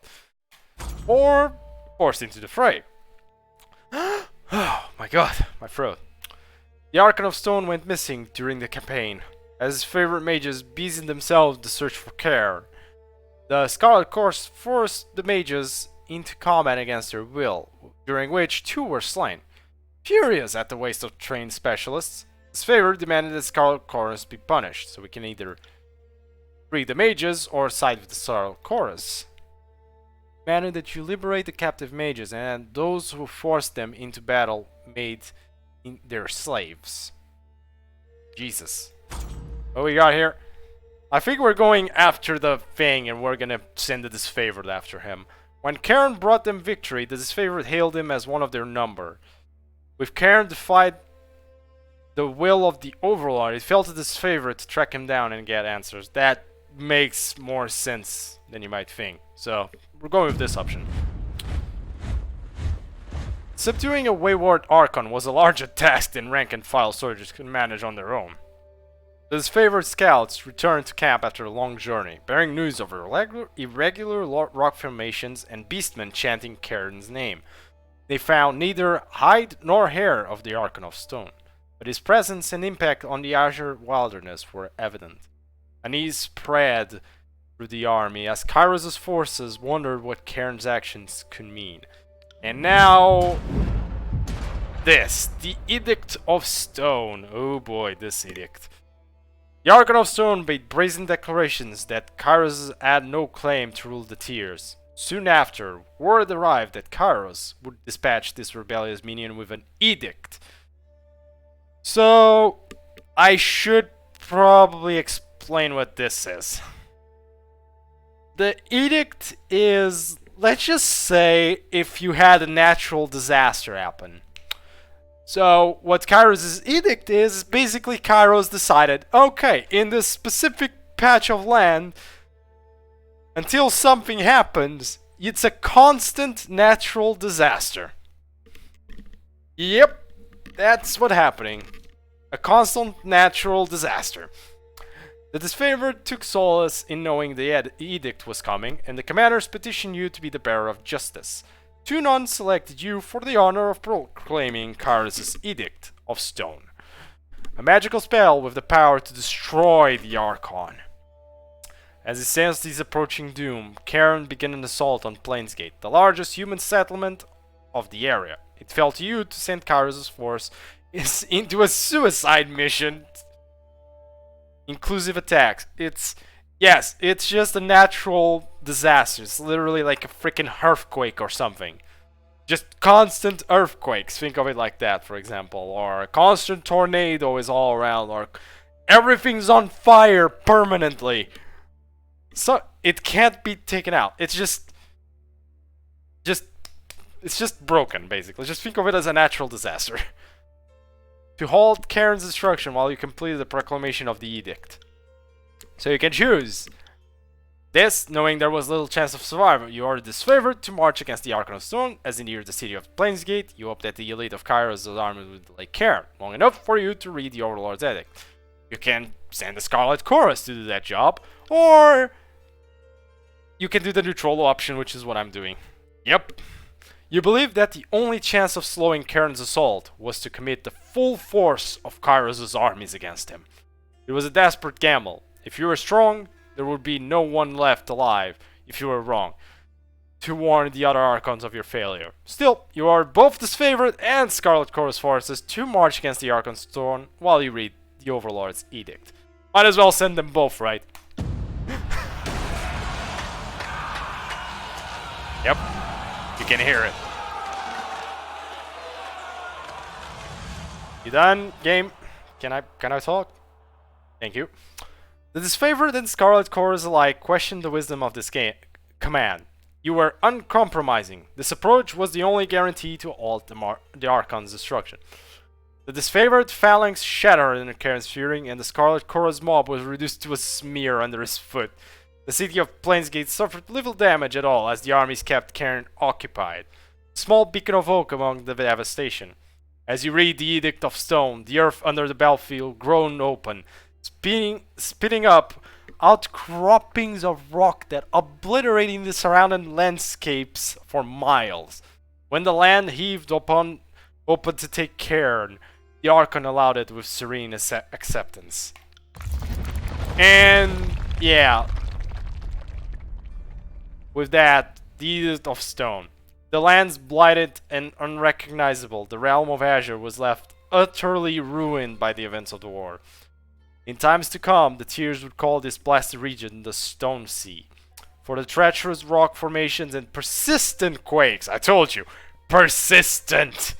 or forced into the fray. Oh my god, my throat. The Archon of Stone went missing during the campaign, as his favorite mages busied themselves to search for Karen. The Scarlet Corps forced the mages into combat against their will, during which 2 were slain. Furious at the waste of trained specialists, his favor demanded that Scarlet Chorus be punished, so we can either free the mages or side with the Scarlet Chorus. Demanded that you liberate the captive mages and those who forced them into battle made their slaves. Jesus. What we got here? I think we're going after the Fang and we're gonna send the disfavored after him. When Karen brought them victory, the disfavored hailed him as one of their number. With Karen defied the will of the Overlord, it fell to this favorite to track him down and get answers. That makes more sense than you might think. So, we're going with this option. Subduing a wayward Archon was a larger task than rank-and-file soldiers could manage on their own. The disfavored scouts returned to camp after a long journey, bearing news of irregular rock formations and beastmen chanting Karen's name. They found neither hide nor hair of the Archon of Stone, but his presence and impact on the Azure wilderness were evident. Unease spread through the army as Kairos' forces wondered what Karen's actions could mean. And now, this, the Edict of Stone. Oh boy, this edict. The Archon of Stone made brazen declarations that Kairos had no claim to rule the Tiers. Soon after, word arrived that Kairos would dispatch this rebellious minion with an edict. So, I should probably explain what this is. The edict is, let's just say, if you had a natural disaster happen. So, what Kairos' edict is, basically Kairos decided, okay, in this specific patch of land, until something happens, it's a constant natural disaster. Yep, that's what's happening. A constant natural disaster. The disfavored took solace in knowing the edict was coming, and the commanders petitioned you to be the bearer of justice. 2 nuns selected you for the honor of proclaiming Kairos' Edict of Stone, a magical spell with the power to destroy the Archon. As he sensed his approaching doom, Karen began an assault on Plainsgate, the largest human settlement of the area. It fell to you to send Kairos' force into a suicide mission. Inclusive attacks. It's just a natural disaster. It's literally like a freaking earthquake or something. Just constant earthquakes. Think of it like that, for example. Or a constant tornado is all around. Or everything's on fire permanently. So it can't be taken out. It's just broken, basically. Just think of it as a natural disaster. To halt Karen's destruction while you completed the proclamation of the edict. So you can choose this, knowing there was little chance of survival. You are disfavored to march against the Archon of Stone, as in near the city of Plainsgate. You hope that the elite of Kairos' army would delay Karen long enough for you to read the Overlord's edict. You can send the Scarlet Chorus to do that job, or you can do the neutral option, which is what I'm doing. Yep. You believed that the only chance of slowing Karen's assault was to commit the full force of Kairos' armies against him. It was a desperate gamble. If you were strong, there would be no one left alive. If you were wrong, to warn the other Archons of your failure. Still, you are both disfavored and Scarlet Chorus forces to march against the Archon's throne while you read the Overlord's edict. Might as well send them both, right? Yep, you can hear it. You done, game? Can I talk? Thank you. The disfavored and Scarlet Chorus alike questioned the wisdom of this command. You were uncompromising. This approach was the only guarantee to halt the Archon's destruction. The disfavored phalanx shattered in Karen's fury, and the Scarlet Chorus mob was reduced to a smear under his foot. The city of Plainsgate suffered little damage at all as the armies kept Karen occupied. A small beacon of hope among the devastation. As you read the Edict of Stone, the earth under the battlefield groaned open, spitting up outcroppings of rock that obliterating the surrounding landscapes for miles. When the land heaved open to take Cairn, the Archon allowed it with serene acceptance. And yeah, with that, the Edict of Stone. The lands blighted and unrecognizable, the realm of Azure was left utterly ruined by the events of the war. In times to come, the Tears would call this blasted region the Stone Sea. For the treacherous rock formations and persistent quakes, I told you, persistent,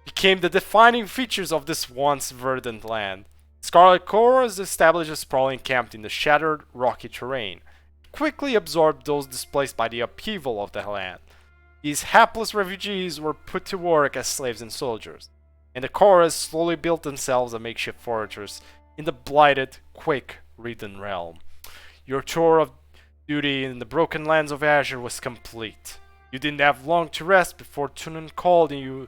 became the defining features of this once verdant land. Scarlet Chorus established a sprawling camp in the shattered, rocky terrain. It quickly absorbed those displaced by the upheaval of the land. These hapless refugees were put to work as slaves and soldiers, and the Chorus slowly built themselves a makeshift fortress in the blighted, quake-ridden realm. Your tour of duty in the broken lands of Azure was complete. You didn't have long to rest before Tunon called you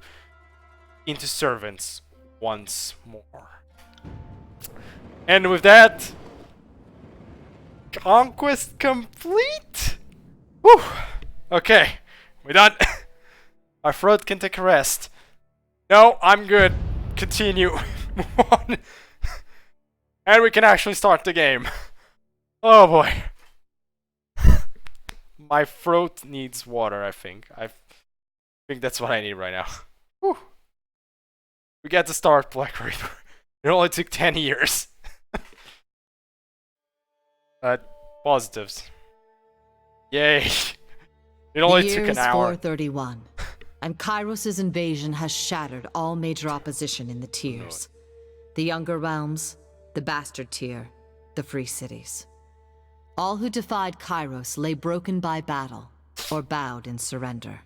into servants once more. And with that, conquest complete? Whew! Okay. We're done. Our throat can take a rest. No, I'm good. Continue. Move on. And we can actually start the game. Oh boy. My throat needs water, I think. I think that's what I need right now. Whew. We get to start Black Reaper. It only took 10 years. Positives. Yay. It only took an hour. 431, and Kairos' invasion has shattered all major opposition in the Tiers. The Younger Realms, the Bastard Tier, the Free Cities. All who defied Kairos lay broken by battle, or bowed in surrender.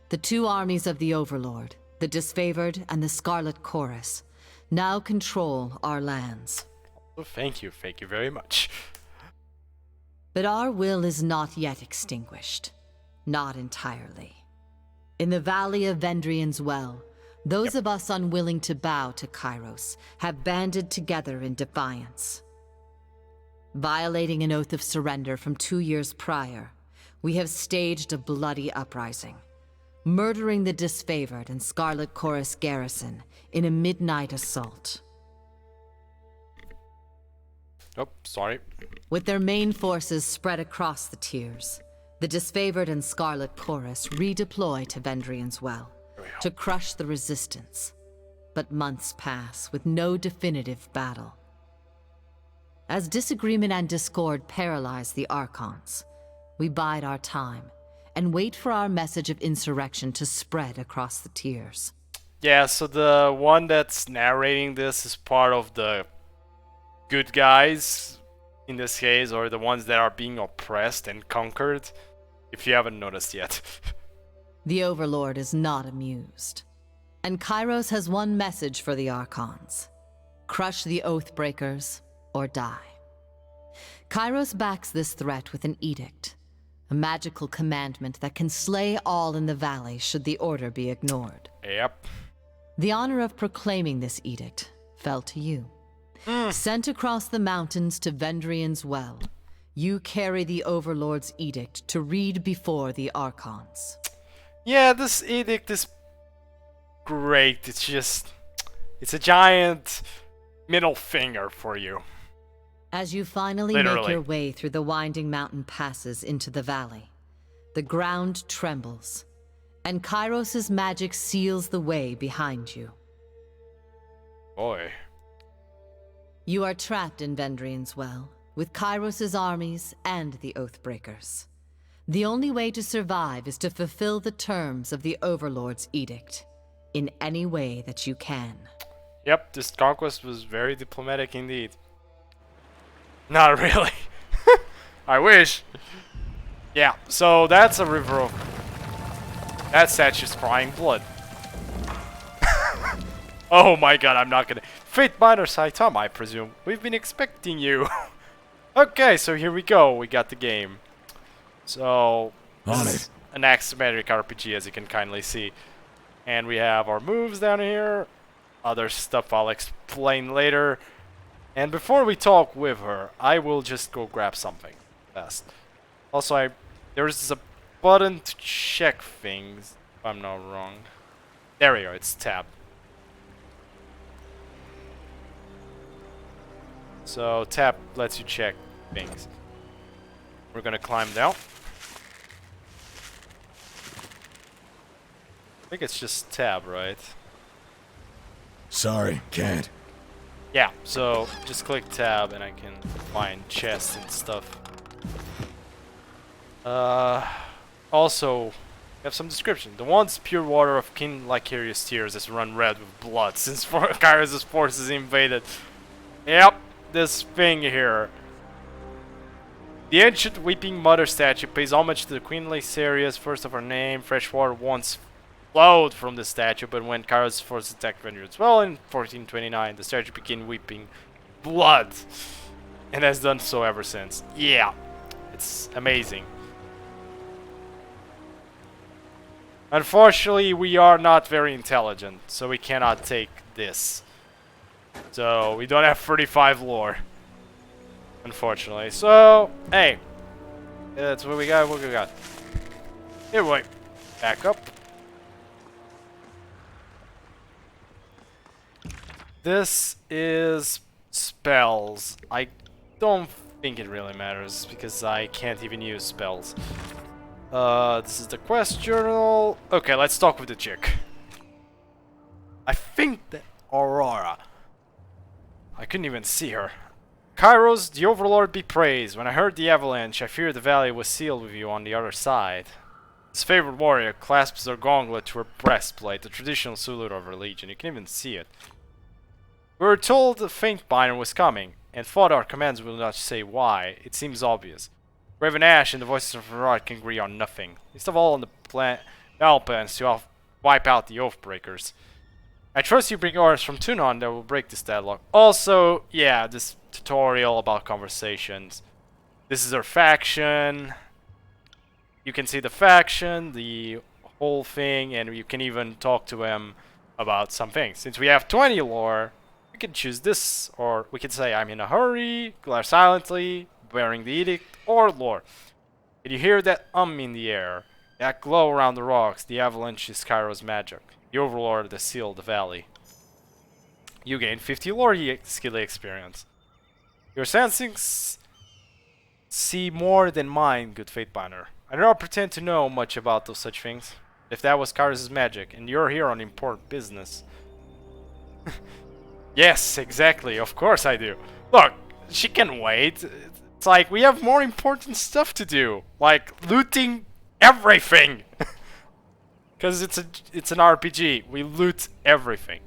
The two armies of the Overlord, the Disfavored and the Scarlet Chorus, now control our lands. Oh, thank you very much. But our will is not yet extinguished. Not entirely. In the Valley of Vendrian's Well, those of us unwilling to bow to Kairos have banded together in defiance. Violating an oath of surrender from 2 years prior, we have staged a bloody uprising, murdering the Disfavored and Scarlet Chorus garrison in a midnight assault. Oh, sorry. With their main forces spread across the Tiers, the Disfavored and Scarlet Chorus redeploy to Vendrian's Well to crush the resistance. But months pass with no definitive battle. As disagreement and discord paralyze the Archons, we bide our time and wait for our message of insurrection to spread across the Tiers. Yeah, so the one that's narrating this is part of the good guys in this case, or the ones that are being oppressed and conquered, if you haven't noticed yet. The Overlord is not amused. And Kairos has one message for the Archons. Crush the Oathbreakers, or die. Kairos backs this threat with an edict, a magical commandment that can slay all in the valley should the order be ignored. Yep. The honor of proclaiming this edict fell to you. Sent across the mountains to Vendrian's Well, you carry the Overlord's edict to read before the Archons. Yeah, this edict is great. It's just... It's a giant middle finger for you. As you finally Literally. make your way through the winding mountain passes into the valley, the ground trembles, and Kairos' magic seals the way behind you. Boy. You are trapped in Vendrian's Well, with Kairos' armies and the Oathbreakers. The only way to survive is to fulfill the terms of the Overlord's edict, in any way that you can. Yep, this conquest was very diplomatic indeed. Not really. I wish. Yeah, so that's a river of... That statue's crying blood. Oh my god, I'm not gonna... Fatebinder Saitama, I presume. We've been expecting you. Okay, so here we go. We got the game. So... On this is an axiomatic RPG, as you can kindly see. And we have our moves down here. Other stuff I'll explain later. And before we talk with her, I will just go grab something fast. Also, there's a button to check things, if I'm not wrong. There we go, it's tab. So tab lets you check things. We're gonna climb down. I think it's just tab, right? Sorry, can't. Yeah, so just click tab and I can find chests and stuff. Also, we have some description. The once pure water of King Lycarius' tears has run red with blood since Kairos' forces invaded. Yep, this thing here. The ancient Weeping Mother statue pays homage to the Queen Lycarius, first of her name. Fresh water once flowed from the statue, but when Kairos' forces attacked Vendrian's Well in 1429, the statue began weeping blood, and has done so ever since. Yeah, it's amazing. Unfortunately, we are not very intelligent, so we cannot take this. So, we don't have 35 lore. Unfortunately. So, hey. That's what we got, what we got. Here, wait. Back up. This is spells. I don't think it really matters, because I can't even use spells. This is the quest journal. Okay, let's talk with the chick. I think that Aurora. I couldn't even see her. Kairos, the Overlord be praised. When I heard the avalanche, I feared the valley was sealed with you on the other side. His favorite warrior clasps her gauntlet to her breastplate, the traditional salute of her legion. You can even see it. We were told the Fatebinder was coming, and thought our commands will not say why. It seems obvious. Raven Ash and the voices of Herod can agree on nothing. Least of all on the battle plans to wipe out the Oathbreakers. I trust you bring orders from Tunon that will break this deadlock. Also, yeah, this tutorial about conversations. This is our faction. You can see the faction, the whole thing, and you can even talk to him about some things. Since we have 20 lore, we can choose this, or we can say I'm in a hurry, glare silently, bearing the edict, or lore. Can you hear that in the air? That glow around the rocks, the avalanche is Kairos' magic. The Overlord that sealed the valley. You gain 50 lore skill experience. Your sensings see more than mine, good Fatebinder. I do not pretend to know much about those such things. If that was Kairos' magic, and you're here on important business. Yes, exactly, of course I do. Look, she can wait. It's like, we have more important stuff to do. Like, looting everything. Because it's an RPG. We loot everything.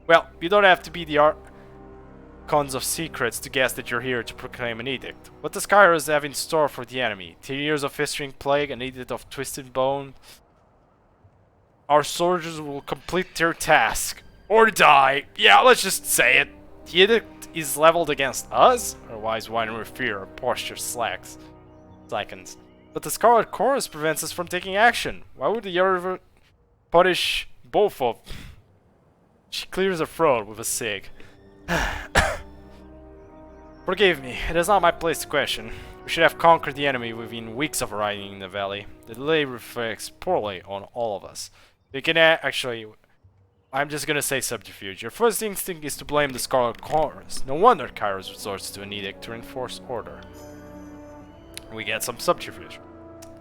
Well, you don't have to be the Archons of Secrets to guess that you're here to proclaim an edict. What does Kairos have in store for the enemy? 10 years of festering plague, an edict of twisted bone? Our soldiers will complete their task. Or die. Yeah, let's just say it. The edict is leveled against us? Otherwise, why no fear? Our posture slacks. Seconds. But the Scarlet Chorus prevents us from taking action. Why would the other punish both of them? She clears her throat with a sig. Forgive me, it is not my place to question. We should have conquered the enemy within weeks of arriving in the valley. The delay reflects poorly on all of us. We can actually... I'm just gonna say subterfuge. Your first instinct is to blame the Scarlet Chorus. No wonder Kairos resorts to an edict to enforce order. We get some subterfuge.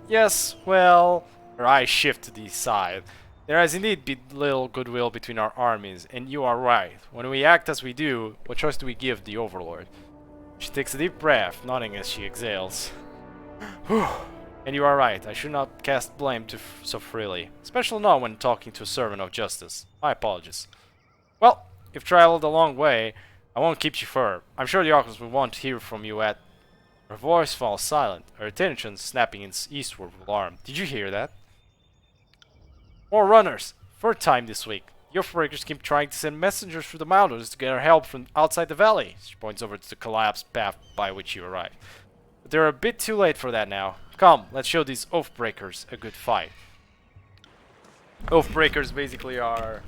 Yes, well... Her eyes shift to the side. There has indeed been little goodwill between our armies, and you are right. When we act as we do, what choice do we give the Overlord? She takes a deep breath, nodding as she exhales. And you are right, I should not cast blame so freely, especially not when talking to a servant of justice. My apologies. Well, you've traveled a long way. I won't keep you further. I'm sure the Oculus will want to hear from you at... Her voice falls silent, her attention snapping eastward with alarm. Did you hear that? More runners! Third time this week. The Oathbreakers keep trying to send messengers through the mountains to get our help from outside the valley. She points over to the collapsed path by which you arrived. But they're a bit too late for that now. Come, let's show these Oathbreakers a good fight. Oathbreakers basically are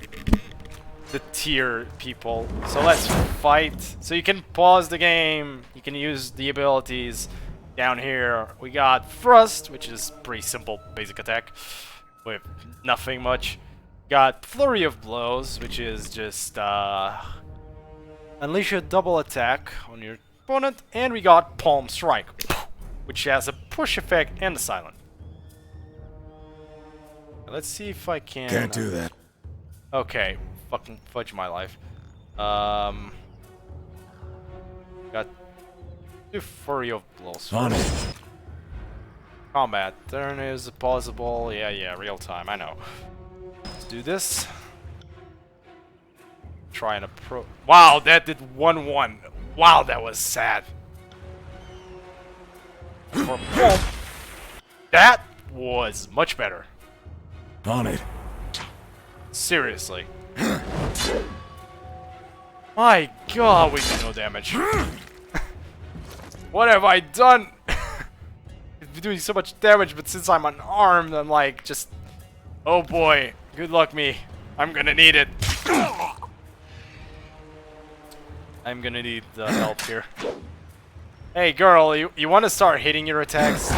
the tier people. So let's fight. So you can pause the game. You can use the abilities. Down here we got Thrust, which is pretty simple basic attack with nothing much. Got Flurry of Blows, which is just unleash a double attack on your opponent, and we got Palm Strike, which has a push effect and a silent. Let's see if I can... Can't do that. Okay, fucking fudge my life. Got two Flurry of Blows. On it. Combat. Turn is possible. Yeah, real time, I know. Let's do this. Try and approach. Wow, that did 1-1. Wow, that was sad. That was much better. On it. Seriously. My god, we do no damage. What have I done? It's doing so much damage, but since I'm unarmed, I'm like, just... Oh boy, good luck me. I'm gonna need it. I'm gonna need the help here. Hey girl, you wanna start hitting your attacks?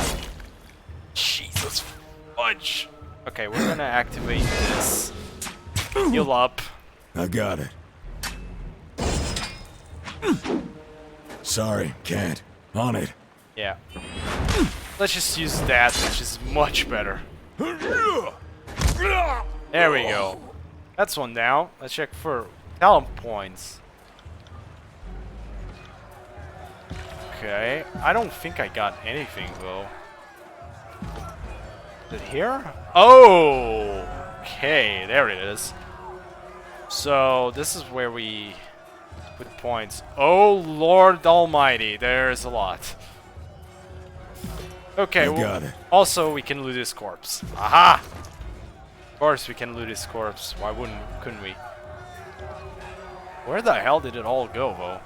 Jesus fudge. Okay, we're gonna activate this. Heal up. I got it. Sorry, can't. On it. Yeah. Let's just use that, which is much better. There we go. That's one down. Let's check for talent points. Okay. I don't think I got anything though. Is it here? Oh! Okay, there it is. So, this is where we put points. Oh Lord Almighty, there's a lot. Okay, well, got it. Also we can loot his corpse. Aha! Of course we can loot his corpse. Why couldn't we? Where the hell did it all go, though?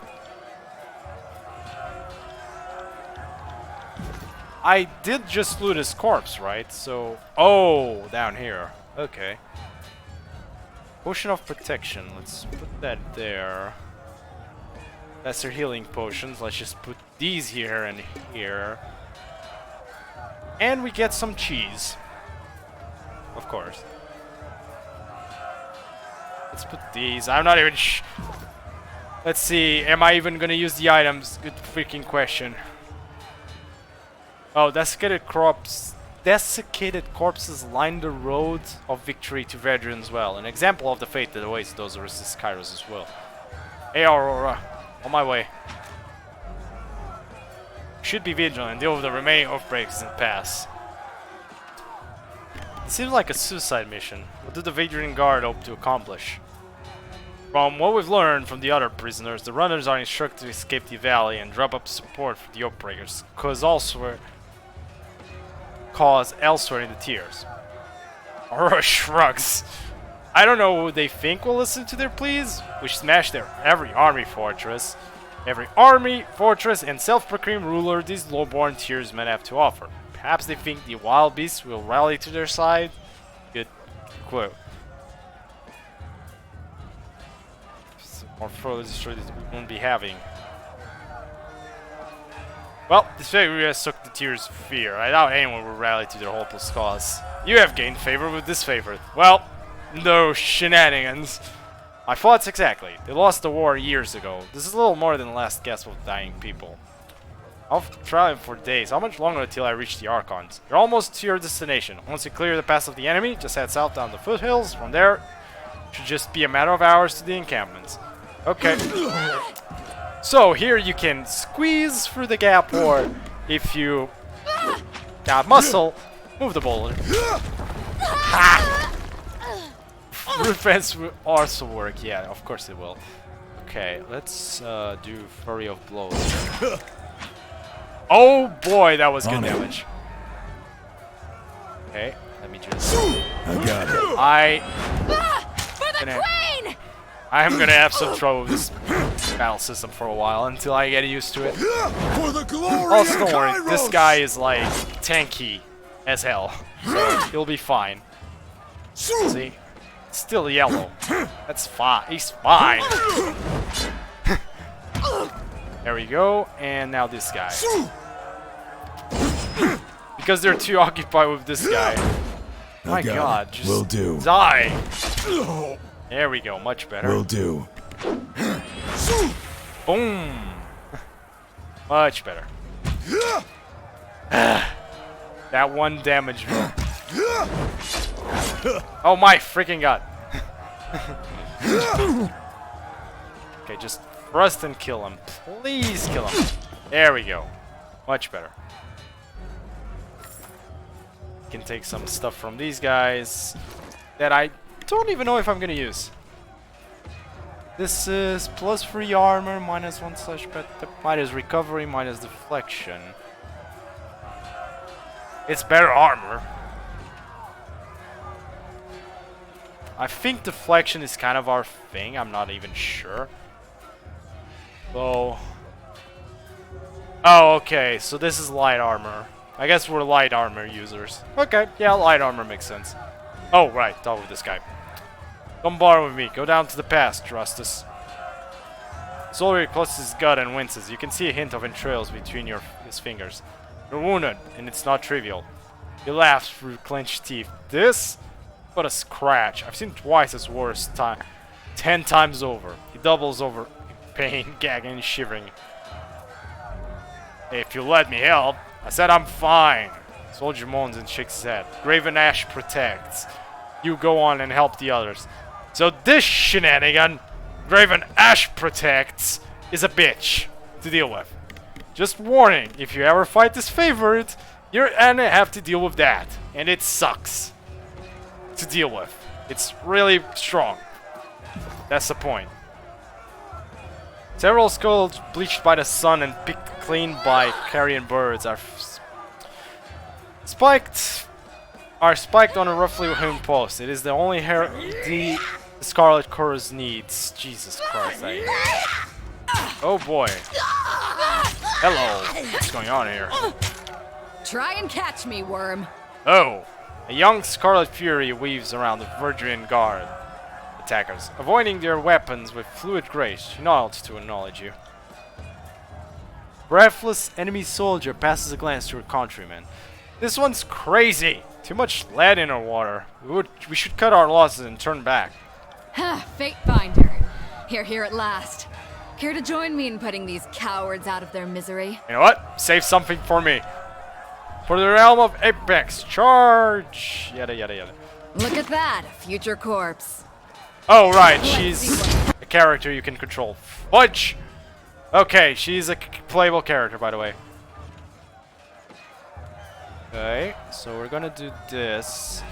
I did just loot his corpse, right? So... Oh, down here. Okay. Potion of Protection. Let's put that there. That's their healing potions. Let's just put these here and here. And we get some cheese. Of course. Let's put these. I'm not even Let's see. Am I even gonna use the items? Good freaking question. Oh, desiccated corpses line the road of victory to veterans well. An example of the fate that awaits those who resist Kairos as well. Hey Aurora, on my way. Should be vigilant and deal with the remaining Oathbreakers in the pass. It seems like a suicide mission. What do the Vadrian Guard hope to accomplish? From what we've learned from the other prisoners, the runners are instructed to escape the valley and drop up support for the Oathbreakers, cause elsewhere in the tiers. Aurora shrugs. I don't know who they think will listen to their pleas. We smash every army fortress. Every army, fortress, and self-proclaimed ruler these low-born tiersmen have to offer. Perhaps they think the wild beasts will rally to their side? Good quote. Some more further destroyed we won't be having. Well, this favor has sucked the tears of fear. I doubt anyone will rally to their hopeless cause. You have gained favor with this favor. Well, no shenanigans. My thoughts exactly. They lost the war years ago. This is a little more than the last gasp of dying people. I've traveled for days. How much longer until I reach the Archons? You're almost to your destination. Once you clear the path of the enemy, just head south down the foothills. From there, it should just be a matter of hours to the encampments. Okay. So here you can squeeze through the gap, or if you got muscle, move the boulder. Ha! Defense will also work. Yeah, of course it will. Okay, let's do Flurry of Blows. Oh boy, that was good damage. Okay, let me just. I got it. For the Queen! I am gonna have some trouble with this battle system for a while until I get used to it. For the glory Also, of don't worry, Kairos! this guy is like tanky as hell, so he'll be fine. See, still yellow. That's fine. He's fine. There we go, and now this guy. Because they're too occupied with this guy. My got God, it. just Will do. die. There we go, much better. Will do. Boom. Much better. That one damage roll. Oh my freaking God. Okay, just thrust and kill him. Please kill him. There we go. Much better. Can take some stuff from these guys that I don't even know if I'm gonna use. This is plus 3 armor, minus 1 slash minus recovery, minus deflection. It's better armor. I think deflection is kind of our thing, I'm not even sure. So... Oh, okay, so this is light armor. I guess we're light armor users. Okay, yeah, light armor makes sense. Oh, right, talk with this guy. Come bar with me, go down to the pass, Drustus. Soldier clutches his gut and winces. You can see a hint of entrails between his fingers. You're wounded, and it's not trivial. He laughs through clenched teeth. This? But a scratch. I've seen twice as worse 10 times over. He doubles over in pain, gagging and shivering. Hey, if you let me help. I said I'm fine. Soldier moans and shakes his head. Graven Ash protects. You go on and help the others. So this shenanigan, Graven Ash protects, is a bitch to deal with. Just warning, if you ever fight this favorite, you're gonna have to deal with that. And it sucks to deal with. It's really strong. That's the point. Several skulls bleached by the sun and picked clean by carrion birds are spiked on a roughly hewn post. It is the only hair the Scarlet Chorus needs. Jesus Christ. Oh boy. Hello. What's going on here? Try and catch me, worm. Oh. A young Scarlet Fury weaves around the Virgin Guard attackers, avoiding their weapons with fluid grace. She nods to acknowledge you. Breathless enemy soldier passes a glance to her countryman. This one's crazy. Too much lead in her water. We should cut our losses and turn back. Fate finder. Here at last. Care to join me in putting these cowards out of their misery? You know what? Save something for me. For the realm of Apex, charge! Yada yada yada. Look at that, a future corpse. Oh right, she's a character you can control. Fudge! Okay, she's a playable character, by the way. Okay, so we're gonna do this.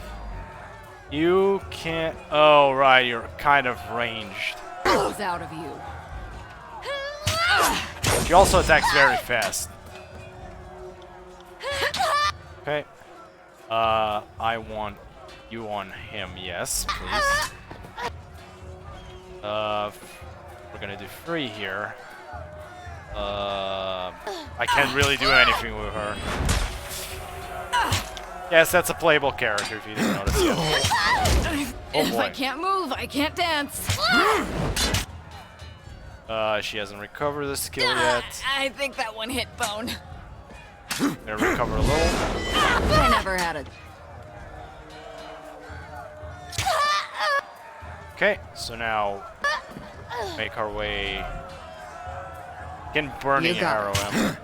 You can't... Oh right, you're kind of ranged. Goes out of you. She also attacks very fast. Okay. I want you on him, yes, please. We're gonna do 3 here. I can't really do anything with her. Yes, that's a playable character if you didn't notice yet. Oh If I boy. can't move, I can't dance. She hasn't recovered the skill yet. I think that one hit bone. Gonna recover a little. I never had a... Okay, so now make our way. Again, burning You got arrow ammo.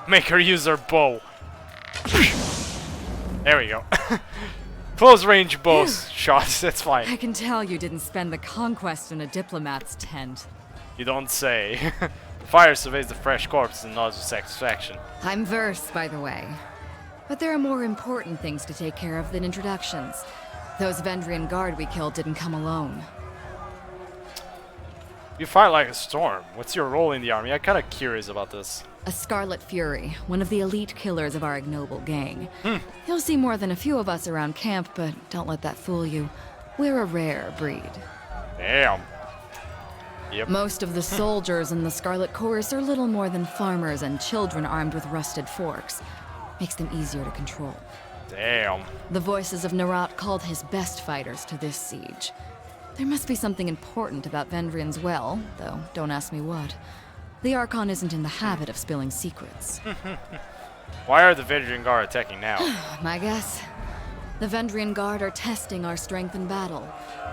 Make her use her bow. There we go. Close range bow shots, that's I fine. can tell you didn't spend the conquest in a diplomat's tent. You don't say. Fire surveys the fresh corpse and nods with satisfaction. I'm versed, by the way. But there are more important things to take care of than introductions. Those Vendrian guard we killed didn't come alone. You fight like a storm. What's your role in the army? I'm kinda curious about this. A Scarlet Fury, one of the elite killers of our ignoble gang. You'll see more than a few of us around camp, but don't let that fool you. We're a rare breed. Damn. Yep. Most of the soldiers in the Scarlet Chorus are little more than farmers and children armed with rusted forks. Makes them easier to control. Damn. The voices of Narat called his best fighters to this siege. There must be something important about Vendrian's well, though don't ask me what. The Archon isn't in the habit of spilling secrets. Why are the Vendrian Guard attacking now? My guess? The Vendrian Guard are testing our strength in battle,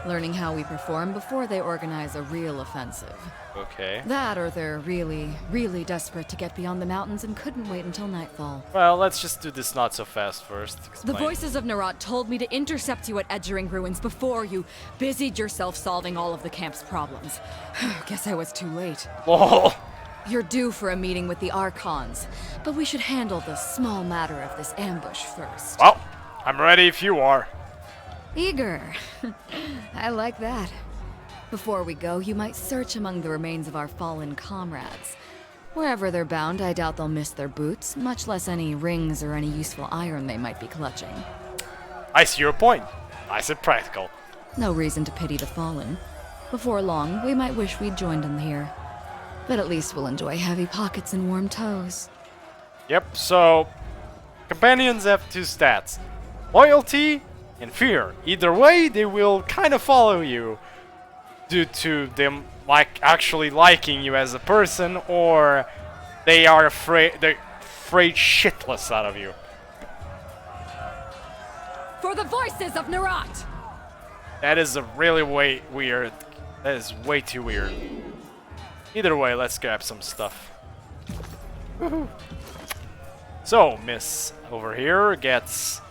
learning how we perform before they organize a real offensive. Okay. That or they're really, really desperate to get beyond the mountains and couldn't wait until nightfall. Well, let's just do this not so fast first. The Explain. voices of Narat told me to intercept you at Edgering Ruins before you busied yourself solving all of the camp's problems. Guess I was too late. LOL. You're due for a meeting with the Archons, but we should handle the small matter of this ambush first. Well, I'm ready if you are. Eager. I like that. Before we go, you might search among the remains of our fallen comrades. Wherever they're bound, I doubt they'll miss their boots, much less any rings or any useful iron they might be clutching. I see your point. Nice and practical. No reason to pity the fallen. Before long, we might wish we'd joined them here. But at least we'll enjoy heavy pockets and warm toes. Yep, so companions have two stats. Loyalty and fear. Either way, they will kind of follow you due to them actually liking you as a person, or they're afraid shitless out of you. For the voices of Narat! That is a really weird. That is way too weird. Either way, let's grab some stuff. So, Miss over here gets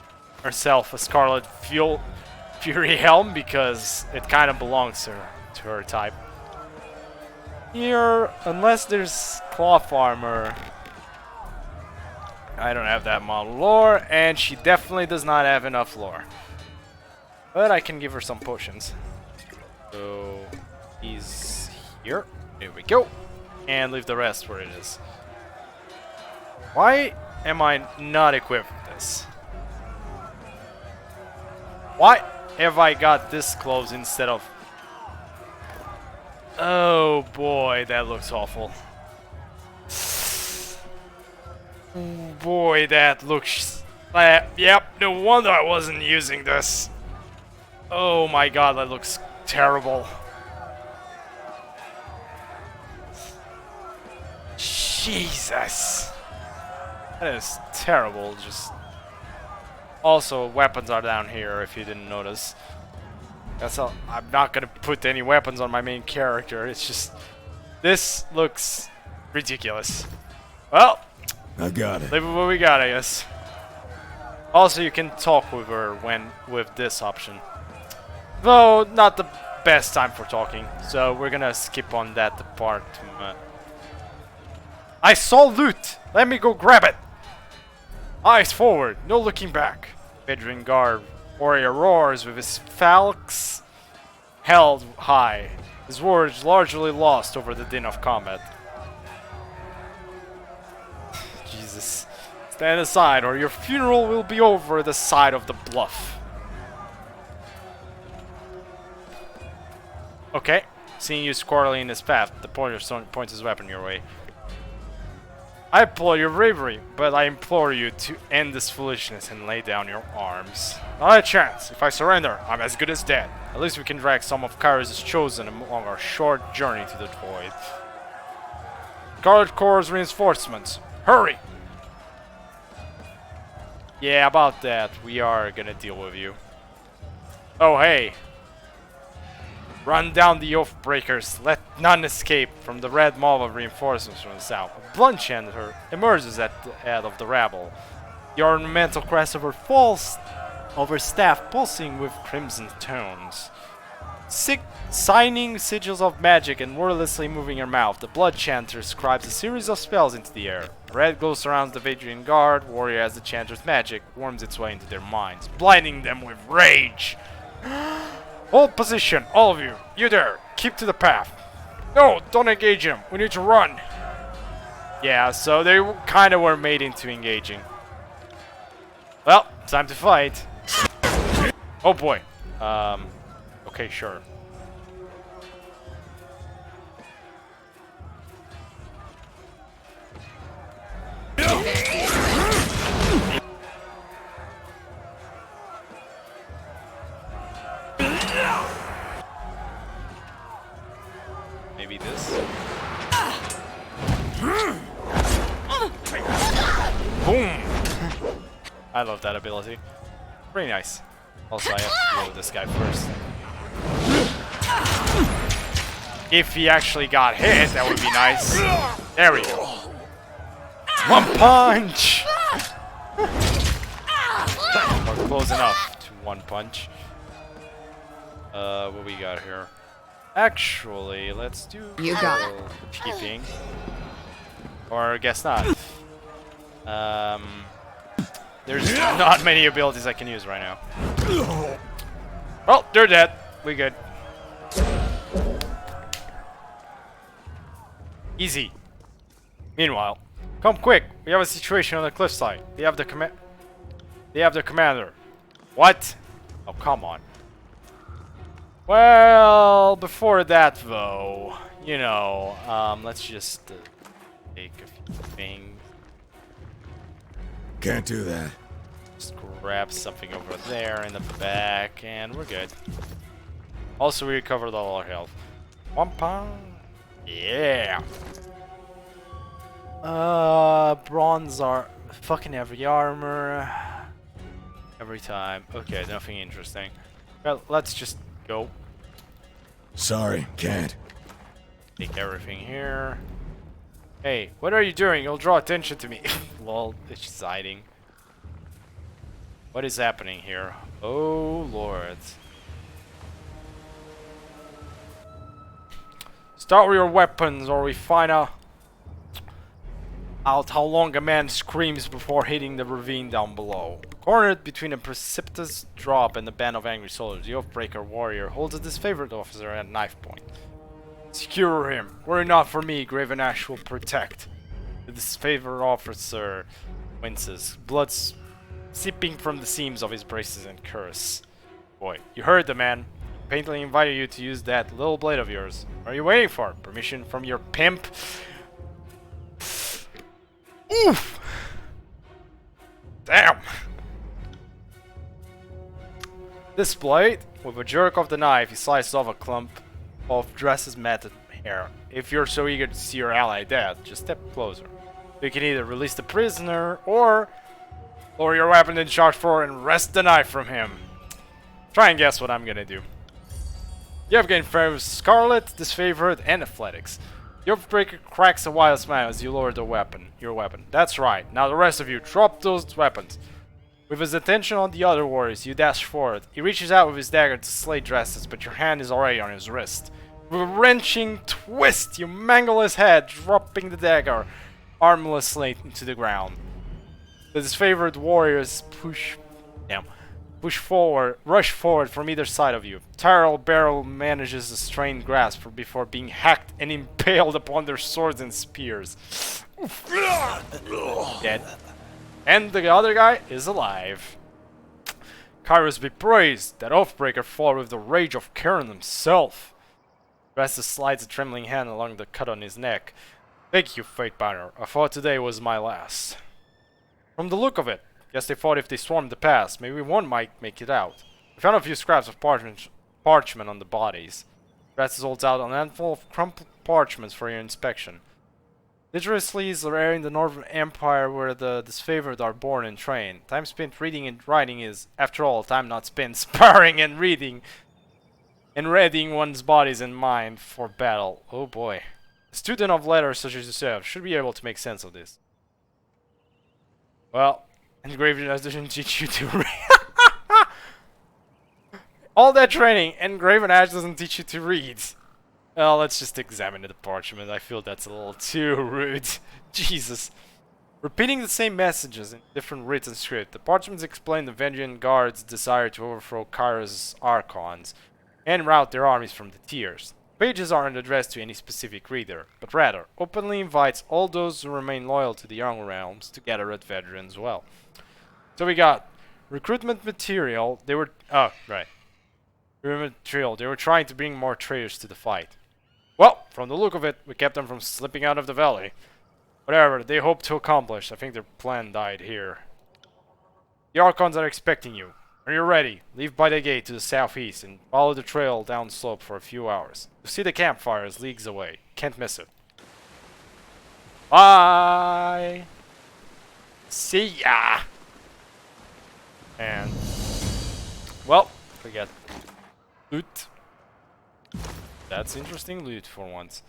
herself a Scarlet Fury helm because it kind of belongs to her type. Here, unless there's cloth armor, I don't have that model lore, and she definitely does not have enough lore. But I can give her some potions. So, he's here. Here we go. And leave the rest where it is. Why am I not equipped with this? Why have I got this close instead of... Oh boy, that looks awful. Oh boy, that looks... yep, no wonder I wasn't using this. Oh my god, that looks terrible. Jesus. That is terrible, just... Also, weapons are down here, if you didn't notice. That's all. I'm not gonna put any weapons on my main character, it's just... This looks ridiculous. Well, I got it. leave it what we got, I guess. Also, you can talk with her with this option. Though, not the best time for talking, so we're gonna skip on that part. I saw loot! Let me go grab it! Eyes forward, no looking back. Bedouin guard warrior roars with his falx held high. His words largely lost over the din of combat. Jesus. Stand aside or your funeral will be over the side of the bluff. Okay. Seeing you squarely in his path, the pointer points his weapon your way. I applaud your bravery, but I implore you to end this foolishness and lay down your arms. Not a chance. If I surrender, I'm as good as dead. At least we can drag some of Kairos' chosen along our short journey to the void. Scarlet Corps reinforcements. Hurry! Yeah, about that. We are gonna deal with you. Oh, hey. Run down the Oathbreakers. Let none escape from the red mob of reinforcements from the south. A blunt chanter emerges at the head of the rabble. The ornamental crest of her falls over staff pulsing with crimson tones. Signing sigils of magic and wordlessly moving her mouth, the blood chanter scribes a series of spells into the air. A red glow surrounds the Vadrian guard warrior as the chanter's magic worms its way into their minds, blinding them with rage. Hold position, all of you. You there, keep to the path. No, don't engage him. We need to run. Yeah, so they kind of were made into engaging. Well, time to fight. Oh boy. Okay, sure. Maybe this. Boom! I love that ability. Pretty nice. Also, I have to deal with this guy first. If he actually got hit, that would be nice. There we go. One punch! Or close enough to one punch. What we got here? Actually, let's do You got a little keeping. Or I guess not. There's not many abilities I can use right now. Well, they're dead. We good. Easy. Meanwhile, come quick. We have a situation on the cliffside. They have the commander. What? Oh, come on. Well, before that though, you know, let's just take a few things. Can't do that. Just grab something over there in the back, and we're good. Also, we recovered all our health. One pound. Yeah. Bronze are fucking heavy armor. Every time. Okay, nothing interesting. Well, let's just go. Sorry, can't. Take everything here. Hey, what are you doing? You'll draw attention to me. Lol, it's just hiding. What is happening here? Oh lord. Start with your weapons or we find out how long a man screams before hitting the ravine down below. Cornered between a precipitous drop and a band of angry soldiers, the Oathbreaker warrior holds a disfavored officer at knife point. Secure him. Worry not for me, Graven Ash will protect. The disfavored officer winces, blood seeping from the seams of his braces and curse. Boy, you heard the man. Painfully invited you to use that little blade of yours. What are you waiting for? Permission from your pimp? Oof! Damn! This blade, with a jerk of the knife, he slices off a clump of Dress's matted hair. If you're so eager to see your ally dead, just step closer. You can either release the prisoner, or lower your weapon and charge forward and wrest the knife from him. Try and guess what I'm gonna do. You have gained favor with Scarlet, Disfavored, and Athletics. The Oathbreaker cracks a wild smile as you lower your weapon. That's right. Now the rest of you, drop those weapons. With his attention on the other warriors, you dash forward. He reaches out with his dagger to slay Dresses, but your hand is already on his wrist. With a wrenching twist, you mangle his head, dropping the dagger armlessly into the ground. The disfavored warriors rush forward from either side of you. Tyrell Barrel manages a strained grasp before being hacked and impaled upon their swords and spears. Dead. And the other guy is alive. Kairos be praised, that Oathbreaker fought with the rage of Karen himself. Rastus slides a trembling hand along the cut on his neck. Thank you, Fatebinder. I thought today was my last. From the look of it, guess they thought if they swarmed the pass, maybe one might make it out. We found a few scraps of parchment on the bodies. Rastus holds out a handful of crumpled parchments for your inspection. Literacy is rare in the Northern Empire where the disfavored are born and trained. Time spent reading and writing is, after all, time not spent sparring and reading and readying one's bodies and mind for battle. Oh boy. A student of letters such as yourself should be able to make sense of this. Well, engraving doesn't teach you to read. All that training, engraving doesn't teach you to read. Well, let's just examine the parchment. I feel that's a little too rude. Jesus. Repeating the same messages in different written script, the parchments explain the Vengean Guard's desire to overthrow Kyra's Archons and rout their armies from the tiers. Pages aren't addressed to any specific reader, but rather openly invites all those who remain loyal to the Young Realms to gather at Vedran as well. So we got recruitment material. They were recruitment material. They were trying to bring more traitors to the fight. Well, from the look of it, we kept them from slipping out of the valley. Whatever they hoped to accomplish, I think their plan died here. The Archons are expecting you. When you're ready, leave by the gate to the southeast and follow the trail down slope for a few hours. You'll see the campfires leagues away. Can't miss it. Bye! See ya! And... well, we got loot. That's interesting loot for once.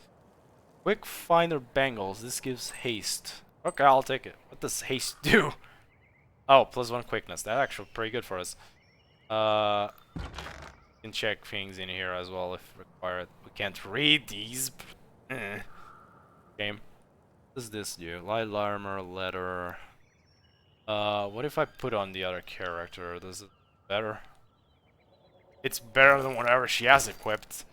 Quick Finder Bangles. This gives haste. Okay, I'll take it. What does haste do? Oh, +1 quickness. That's actually pretty good for us. We can check things in here as well if required. We can't read these. Game. What does this do? Light armor, letter. What if I put on the other character? Does it better? It's better than whatever she has equipped.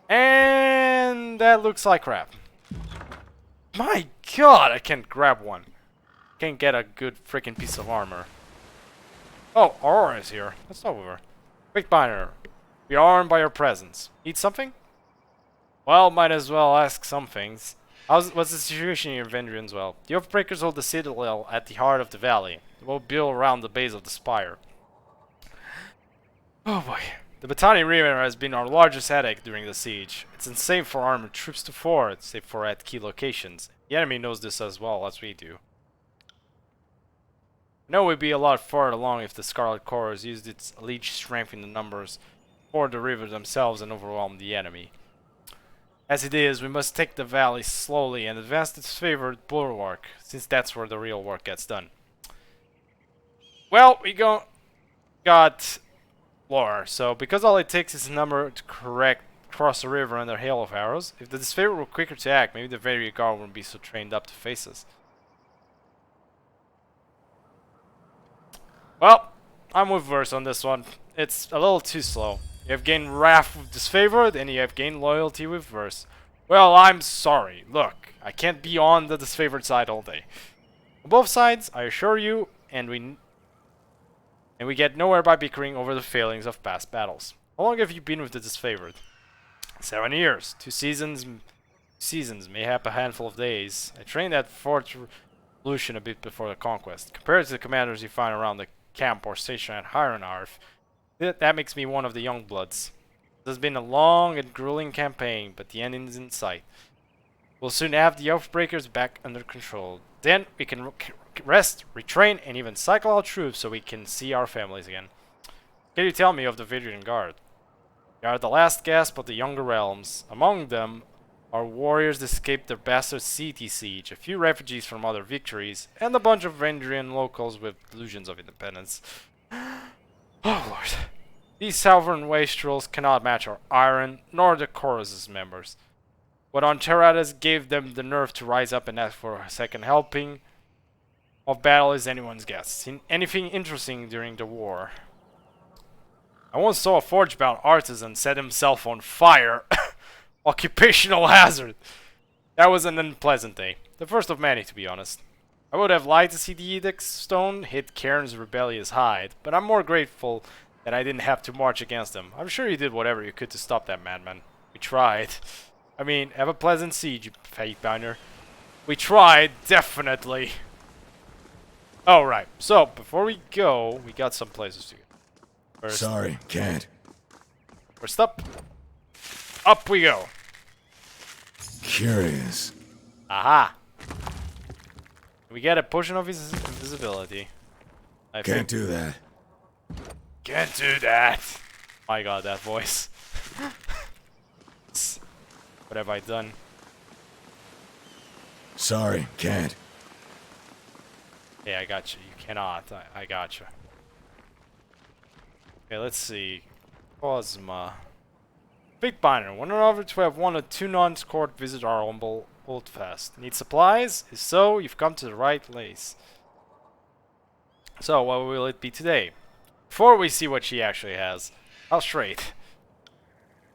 And that looks like crap. My god, I can't grab one. Can't get a good freaking piece of armor. Oh, Aurora is here. Let's talk with her. Quick binder. We are armed by your presence. Need something? Well, might as well ask some things. What's the situation in Vendrian as well? The Oathbreakers hold the citadel at the heart of the valley. They will build around the base of the spire. Oh boy. The Battani River has been our largest headache during the siege. It's unsafe for armored troops to ford, save for at key locations. The enemy knows this as well as we do. I know we'd be a lot farther along if the Scarlet Corps used its alleged strength in the numbers for the river themselves and overwhelm the enemy. As it is, we must take the valley slowly and advance its favored bulwark, since that's where the real work gets done. Well, we got lore, so because all it takes is a number to cross the river under hail of arrows, if the disfavored were quicker to act, maybe the very guard wouldn't be so trained up to face us. Well, I'm with Verse on this one. It's a little too slow. You have gained wrath with disfavored, and you have gained loyalty with Verse. Well, I'm sorry. Look, I can't be on the disfavored side all day. On both sides, I assure you, and we get nowhere by bickering over the failings of past battles. How long have you been with the disfavored? 7 years. 2 seasons, mayhap a handful of days. I trained at Fort Revolution a bit before the conquest. Compared to the commanders you find around the camp or station at Hironarf, that makes me one of the young bloods. It has been a long and grueling campaign, but the end is in sight. We'll soon have the Oathbreakers back under control. Then we can rest, retrain, and even cycle our troops so we can see our families again. Can you tell me of the Vedran Guard? They are the last gasp of the Younger Realms. Among them are warriors that escaped the bastard city siege, a few refugees from other victories, and a bunch of Vendrian locals with delusions of independence. Oh lord. These Southern Wastrels cannot match our iron, nor the chorus's members. What on Terradas gave them the nerve to rise up and ask for a second helping of battle is anyone's guess. Seen anything interesting during the war? I once saw a forge-bound artisan set himself on fire. Occupational hazard. That was an unpleasant day. The first of many, to be honest. I would have liked to see the Edict Stone hit Cairn's rebellious hide, but I'm more grateful that I didn't have to march against him. I'm sure you did whatever you could to stop that madman. We tried. I mean, have a pleasant siege, you Faithbinder. We tried, definitely. Alright, so, before we go, we got some places to go. First, Sorry, can't. First up we go. Curious. Aha! We get a potion of his invisibility. I Can't do that. Can't do that! My god, that voice. What have I done? Sorry, can't. Yeah, I got you. You cannot. I got you. Okay, let's see. Cosma. Big Binder. Wonder over to have one or two nuns court visit our humble old fest. Need supplies? If so, you've come to the right place. So, what will it be today? Before we see what she actually has, I'll straight.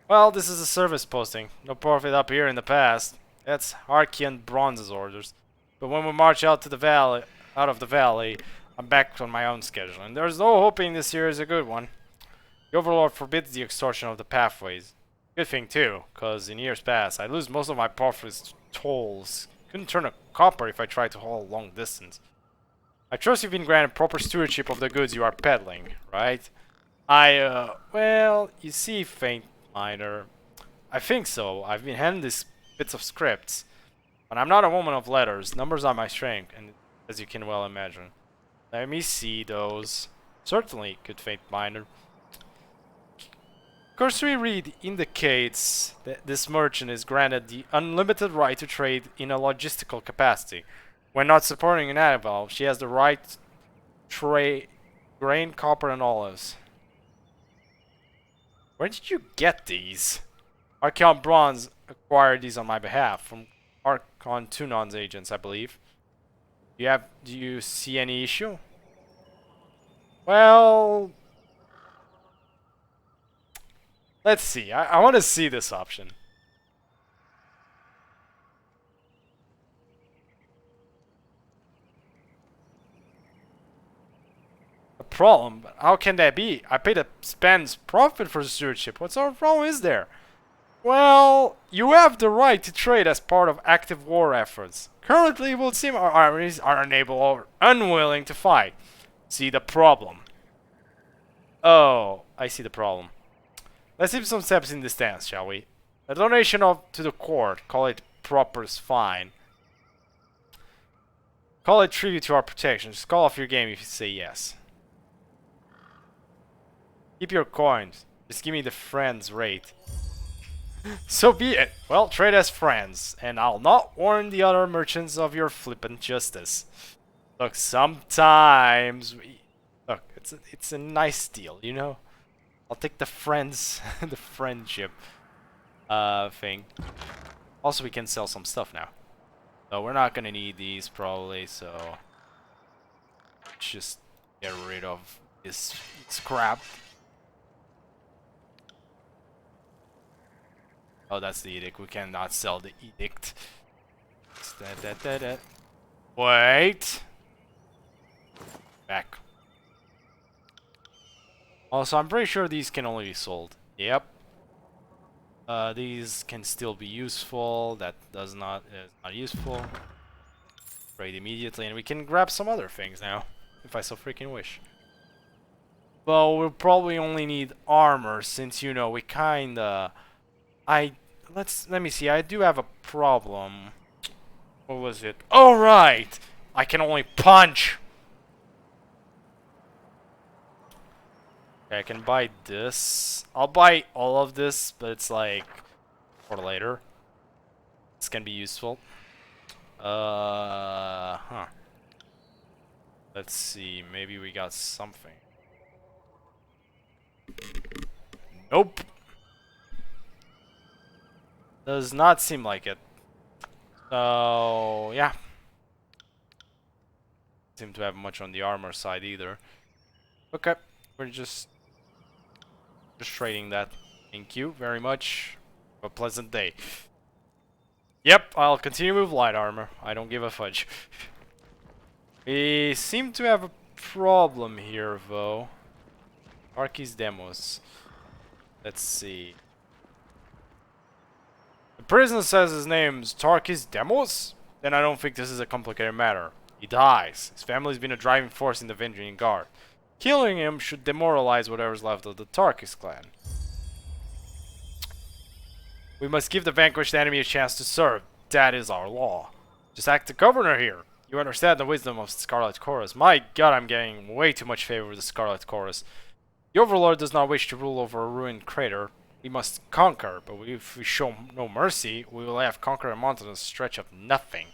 Well, this is a service posting. No profit up here in the past. That's Archean Bronze's orders. But when we march out to the valley, I'm back on my own schedule, and there's no hoping this year is a good one. The Overlord forbids the extortion of the pathways. Good thing too, cause in years past I lose most of my profits to tolls. Couldn't turn a copper if I tried to haul a long distance. I trust you've been granted proper stewardship of the goods you are peddling, right? Well, you see, Faint Miner, I think so. I've been handed these bits of scripts, but I'm not a woman of letters. Numbers are my strength, and as you can well imagine. Let me see those. Certainly, good Faint Miner. Cursory read indicates that this merchant is granted the unlimited right to trade in a logistical capacity. When not supporting an Annabelle, she has the right to trade grain, copper, and olives. Where did you get these? Archeon Bronze acquired these on my behalf from Archon Tunon's agents, I believe. Do you see any issue? Well, let's see. I want to see this option. A problem? But how can that be? I paid a spend's profit for stewardship. What sort of problem is there? Well, you have the right to trade as part of active war efforts. Currently, it would seem our armies are unable or unwilling to fight. See the problem? Oh, I see the problem. Let's take some steps in this stance, shall we? A donation to the court, call it proper's fine. Call it tribute to our protection. Just call off your game if you say yes. Keep your coins. Just give me the friends rate. So be it. Well, trade as friends, and I'll not warn the other merchants of your flippant justice. Look, sometimes look, it's a nice deal, you know. I'll take the friends, the friendship thing. Also, we can sell some stuff now. So we're not gonna need these probably. So let's just get rid of this scrap. Oh, that's the edict. We cannot sell the edict. Wait. Back. Also, I'm pretty sure these can only be sold. Yep. These can still be useful. That is not useful. Trade immediately, and we can grab some other things now, if I so freaking wish. Well, we'll probably only need armor, since you know we kinda. Let me see. I do have a problem. What was it? Oh right! I can only punch. Okay, I can buy this. I'll buy all of this, but it's like for later. This can be useful. Huh. Let's see. Maybe we got something. Nope. Does not seem like it. So yeah. Seem to have much on the armor side either. Okay, we're just trading that. Thank you very much. Have a pleasant day. Yep, I'll continue with light armor. I don't give a fudge. We seem to have a problem here though. Arky's demos. Let's see. The prisoner says his name's Tarkis Demos? Then I don't think this is a complicated matter. He dies. His family's been a driving force in the Vendrian Guard. Killing him should demoralize whatever's left of the Tarkis clan. We must give the vanquished enemy a chance to serve. That is our law. Just act the governor here. You understand the wisdom of Scarlet Chorus. My god, I'm getting way too much favor with the Scarlet Chorus. The Overlord does not wish to rule over a ruined crater. We must conquer, but if we show no mercy, we will have conquered a mountainous stretch of nothing.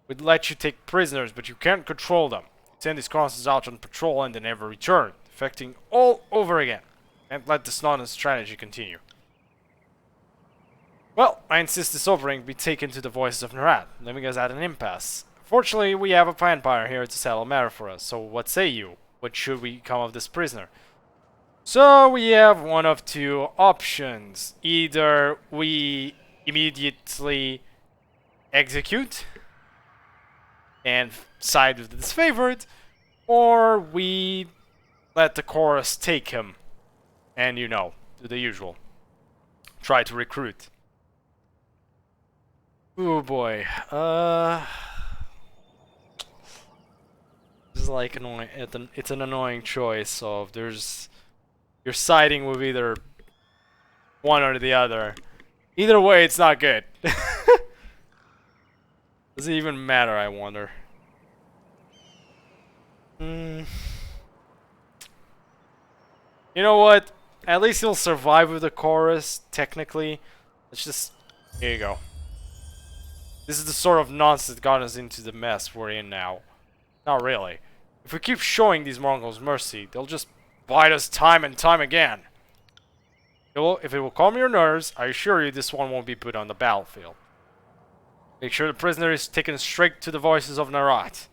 We'd let you take prisoners, but you can't control them. Send these crosses out on patrol and they never return, affecting all over again. Can't let this nonsense strategy continue. Well, I insist this offering be taken to the voices of Narad, leaving us at an impasse. Fortunately, we have a vampire here to settle the matter for us, so what say you? What should we become of this prisoner? So we have one of two options. Either we immediately execute and side with the disfavored, or we let the chorus take him and, you know, do the usual. Try to recruit. Oh boy. This is like annoying. It's an annoying choice of you're siding with either one or the other. Either way, it's not good. Does it even matter, I wonder? You know what? At least he'll survive with the chorus, technically. Let's just... Here you go. This is the sort of nonsense that got us into the mess we're in now. Not really. If we keep showing these Mongols mercy, they'll just bite us time and time again. If it will calm your nerves, I assure you this one won't be put on the battlefield. Make sure the prisoner is taken straight to the voices of Narat.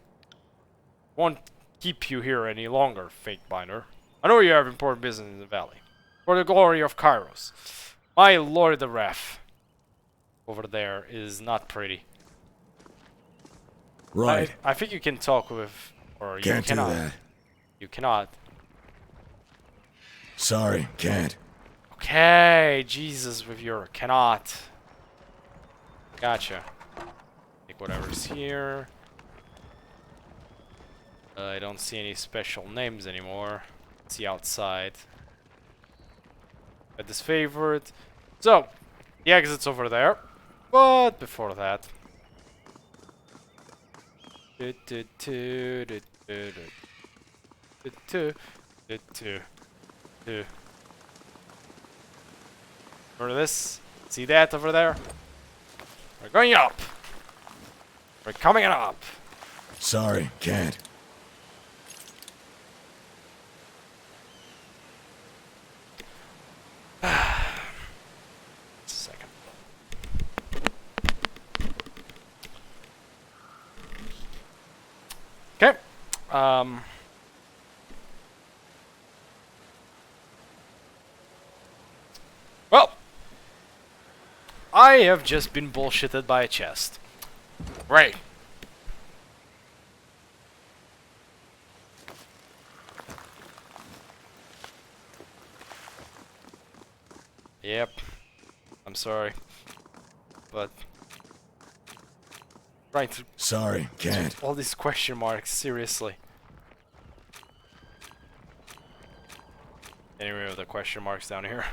Won't keep you here any longer, Fate Binder. I know you have important business in the valley. For the glory of Kairos. My lord the ref. Over there is not pretty. Right. I think you can talk with... Or you Can't do cannot. that. You cannot. Sorry, can't. Okay, Jesus with your cannot. Gotcha. Take whatever's here. I don't see any special names anymore. Let's see outside. Got this favorite. So, the exit's over there. But before that. Remember this? See that over there? We're going up. We're coming up. Sorry, can't. Second. Okay. Well, I have just been bullshitted by a chest. Right. Yep. I'm sorry. But trying to Sorry, can't. all these question marks, seriously. Anyway, with the question marks down here.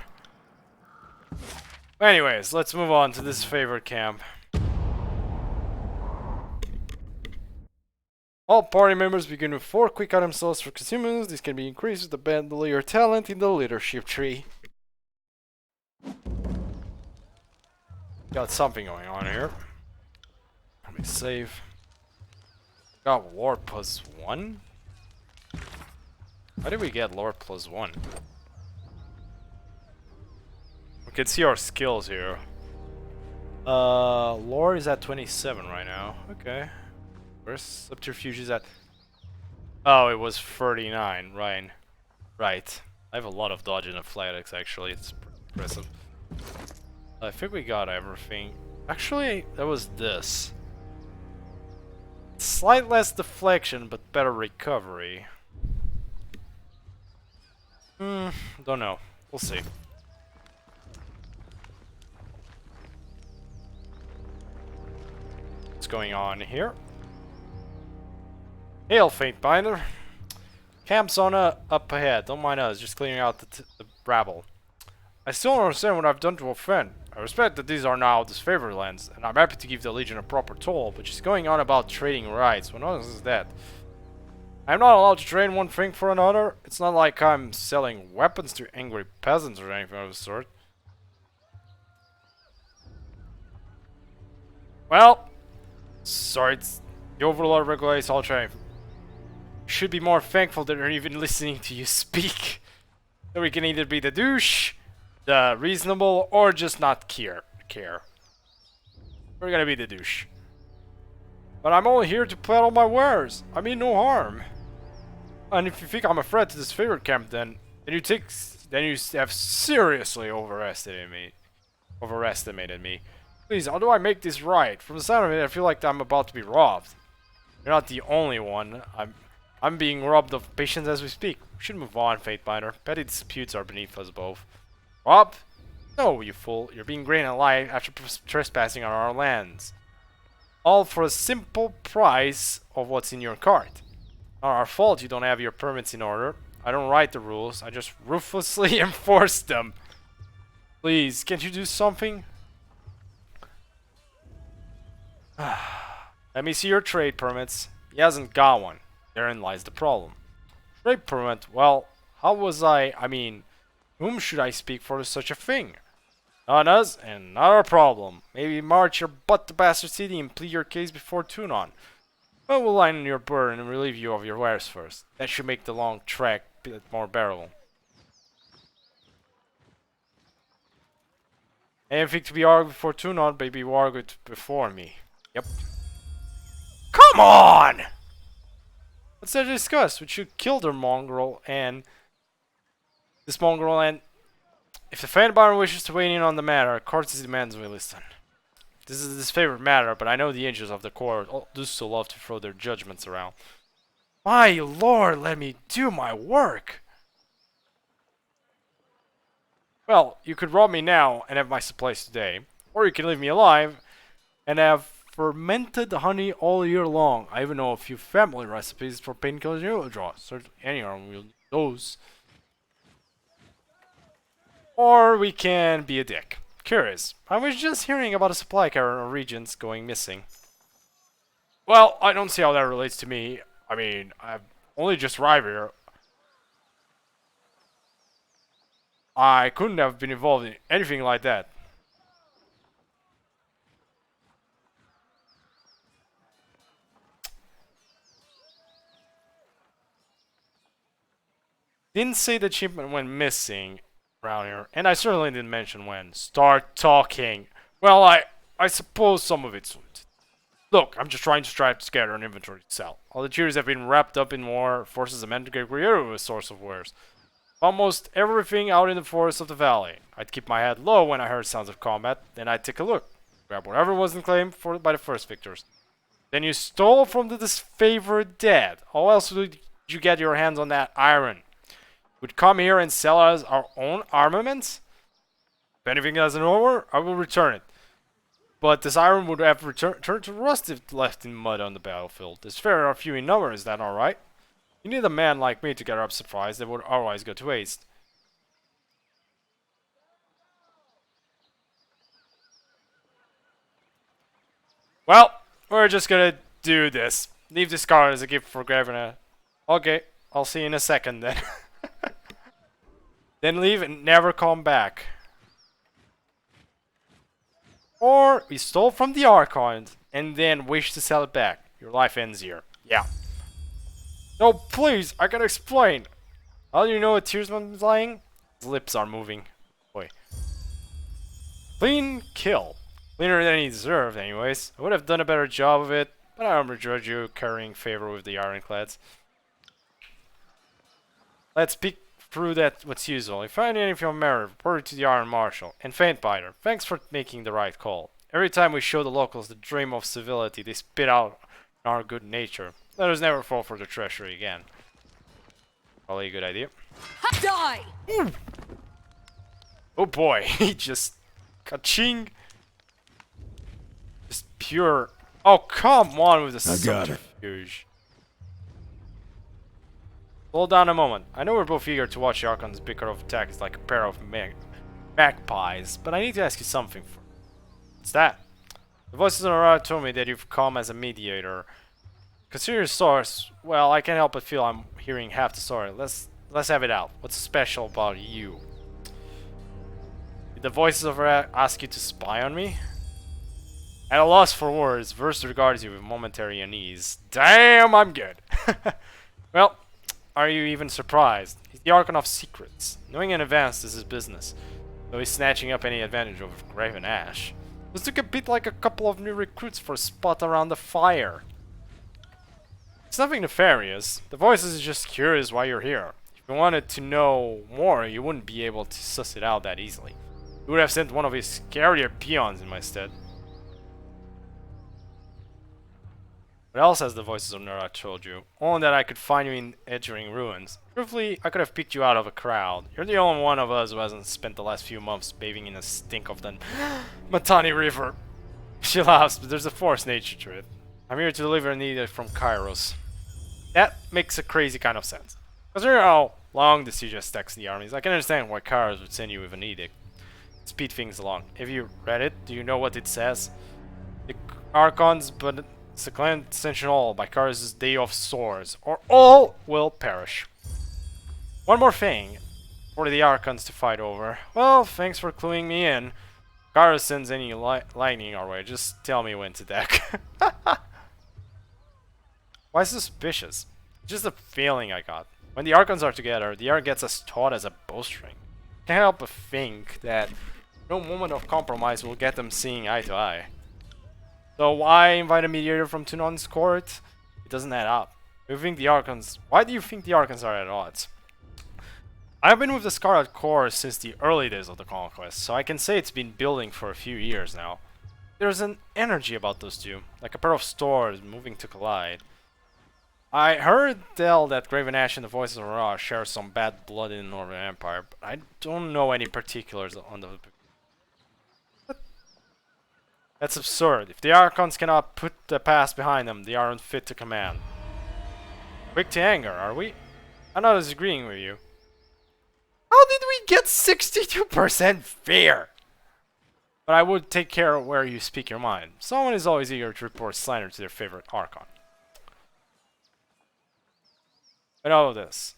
Anyways, let's move on to this favorite camp. All party members begin with 4 quick item slots for consumers. These can be increased with the bandolier talent in the leadership tree. Got something going on here. Let me save. Got Lord +1? How did we get Lord +1? We can see our skills here. Lore is at 27 right now. Okay. Where's Subterfuge is at... Oh, it was 39. Right. Right. I have a lot of dodge and athletics actually. It's pretty impressive. I think we got everything. Actually, that was this. Slight less deflection, but better recovery. Don't know. We'll see. What's going on here? Hail, Faint Binder. Camp's on up ahead. Don't mind us, just clearing out the rabble. I still don't understand what I've done to offend. I respect that these are now disfavored lands, and I'm happy to give the Legion a proper toll, but she's going on about trading rights. What else is that? I'm not allowed to trade one thing for another. It's not like I'm selling weapons to angry peasants or anything of the sort. Well, sorry, it's the Overlord regulates all trade. You should be more thankful that they're even listening to you speak. So we can either be the douche, the reasonable, or just not care. We're gonna be the douche. But I'm only here to peddle my wares. I mean no harm. And if you think I'm a threat to this favorite camp, then you have seriously overestimated me. Please, how do I make this right? From the sound of it, I feel like I'm about to be robbed. You're not the only one. I'm being robbed of patience as we speak. We should move on, Fatebinder. Petty disputes are beneath us both. Robbed? No, you fool. You're being great and alive after trespassing on our lands. All for a simple price of what's in your cart. Not our fault you don't have your permits in order. I don't write the rules. I just ruthlessly enforce them. Please, can't you do something? Let me see your trade permits. He hasn't got one. Therein lies the problem. Trade permit? Well, how was I mean, whom should I speak for such a thing? Not us, and not our problem. Maybe march your butt to Bastard City and plead your case before Tunon. But we'll lighten your burden and relieve you of your wares first. That should make the long trek a bit more bearable. Anything to be argued before Tunon, maybe argued before me. Yep. Come on! What's there to discuss? We should kill their mongrel and... this mongrel and... if the Fatebinder wishes to weigh in on the matter, courtesy demands we listen. This is his favorite matter, but I know the angels of the court do so love to throw their judgments around. My lord, let me do my work! Well, you could rob me now and have my supplies today. Or you can leave me alive and have fermented honey all year long. I even know a few family recipes for painkillers you will draw. Certainly anyone will need those. Or we can be a dick. Curious. I was just hearing about a supply car in regions going missing. Well, I don't see how that relates to me. I mean, I've only just arrived here. I couldn't have been involved in anything like that. Didn't say the achievement went missing around here, and I certainly didn't mention when. Start talking. Well, I suppose some of it's... Look, I'm just trying to strive to scatter an inventory to sell. All the cheers have been wrapped up in war, forces are meant to get rid of a source of wares. Almost everything out in the forest of the valley. I'd keep my head low when I heard sounds of combat, then I'd take a look. Grab whatever wasn't claimed for by the first victors. Then you stole from the disfavored dead. How else would you get your hands on that iron? Would come here and sell us our own armaments? If anything doesn't over, I will return it. But this iron would have turned to rust if left in mud on the battlefield. This fair are few in number, is that alright? You need a man like me to gather up supplies that would otherwise go to waste. Well, we're just gonna do this. Leave this card as a gift for Gravina. Okay, I'll see you in a second then. Then leave and never come back. Or we stole from the Archons and then wish to sell it back. Your life ends here. Yeah. No, please, I gotta explain. How do you know a Tearsman is lying? His lips are moving. Boy. Clean kill. Cleaner than he deserved, anyways. I would have done a better job of it, but I don't begrudge you carrying favor with the Ironclads. Let's peek through that what's usual. If I find anything on merit, report it to the Iron Marshal. And Fatebinder, thanks for making the right call. Every time we show the locals the dream of civility, they spit out our good nature. Let us never fall for the treachery again. Probably a good idea. Die! Oh boy, he just... Ka-ching! Just pure... Oh, come on with the subterfuge. Hold on a moment. I know we're both eager to watch the Archons bicker of attacks like a pair of magpies, but I need to ask you something first. What's that? The voices on the radar told me that you've come as a mediator. Consider your source. Well, I can't help but feel I'm hearing half the story. Let's have it out. What's special about you? Did the voices over ask you to spy on me? At a loss for words, Verse regards you with momentary unease. Damn, I'm good. Well, are you even surprised? He's the Archon of Secrets. Knowing in advance is his business. So he's snatching up any advantage over Graven Ash. This took a bit like a couple of new recruits for a spot around the fire. It's nothing nefarious. The voices is just curious why you're here. If you wanted to know more, you wouldn't be able to suss it out that easily. You would have sent one of his scarier peons in my stead. What else has the voices of Nura told you? Only that I could find you in Edgering Ruins. Truthfully, I could have picked you out of a crowd. You're the only one of us who hasn't spent the last few months bathing in the stink of the Matani River. She laughs, but there's a forced nature to it. I'm here to deliver an edict from Kairos. That makes a crazy kind of sense. Considering how long the siege has stacks the armies, I can understand why Kairos would send you with an edict. Speed things along. Have you read it? Do you know what it says? The Archons, but it's a clan extension all by Kairos' Day of Swords, or all will perish. One more thing for the Archons to fight over. Well, thanks for cluing me in. Kairos sends any lightning our way. Just tell me when to deck. Why suspicious? Just a feeling I got. When the Archons are together, the air gets as taut as a bowstring. Can't help but think that no moment of compromise will get them seeing eye to eye. So why invite a mediator from Tunon's court? It doesn't add up. Why do you think the Archons are at odds? I've been with the Scarlet Corps since the early days of the Conquest, so I can say it's been building for a few years now. There's an energy about those two, like a pair of stars moving to collide. I heard tell that Graven Ash and the Voices of Ra share some bad blood in the Northern Empire, but I don't know any particulars on the... That's absurd. If the Archons cannot put the past behind them, they are unfit to command. Quick to anger, are we? I'm not disagreeing with you. How did we get 62% fear? But I would take care of where you speak your mind. Someone is always eager to report slander to their favorite Archon. But all of this,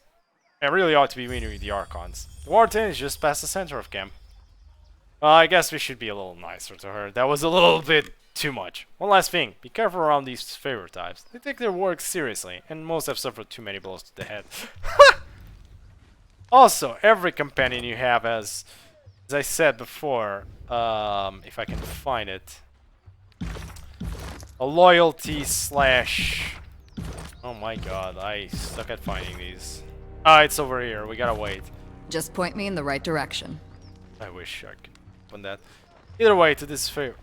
I really ought to be meeting with the Archons. The Warden is just past the center of camp. Well, I guess we should be a little nicer to her. That was a little bit too much. One last thing, be careful around these favorite types. They take their work seriously, and most have suffered too many blows to the head. Also, every companion you have has, as I said before, if I can find it, a loyalty slash... Oh my god, I suck at finding these. Ah, it's over here, we gotta wait. Just point me in the right direction. I wish I could open that. Either way, to this favor.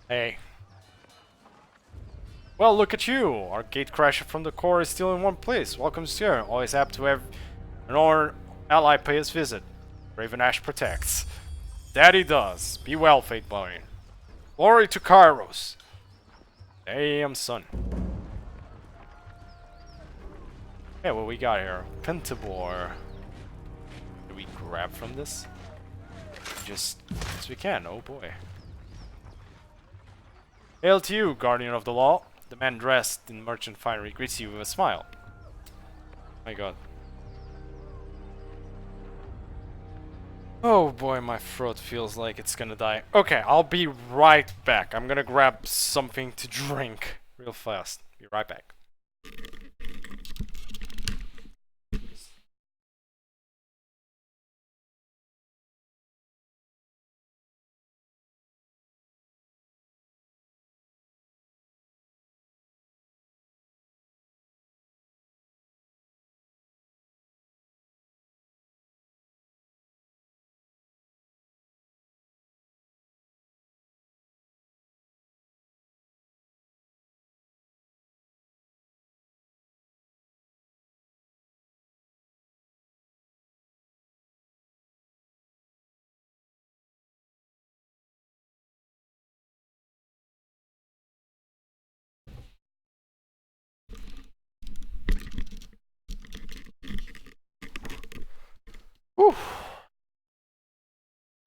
Hey. Well, look at you! Our gatecrasher from the core is still in one place. Welcome, sir. Always happy to have an honored ally pay his visit. Raven Ash protects. That he does. Be well, Fate Bone. Glory to Kairos. Damn, son. Okay, what we got here? Pentabor. Do we grab from this? Just as we can, oh boy. Hail to you, guardian of the law. The man dressed in merchant finery greets you with a smile. My god. Oh boy, my throat feels like it's gonna die. Okay, I'll be right back. I'm gonna grab something to drink real fast. Be right back.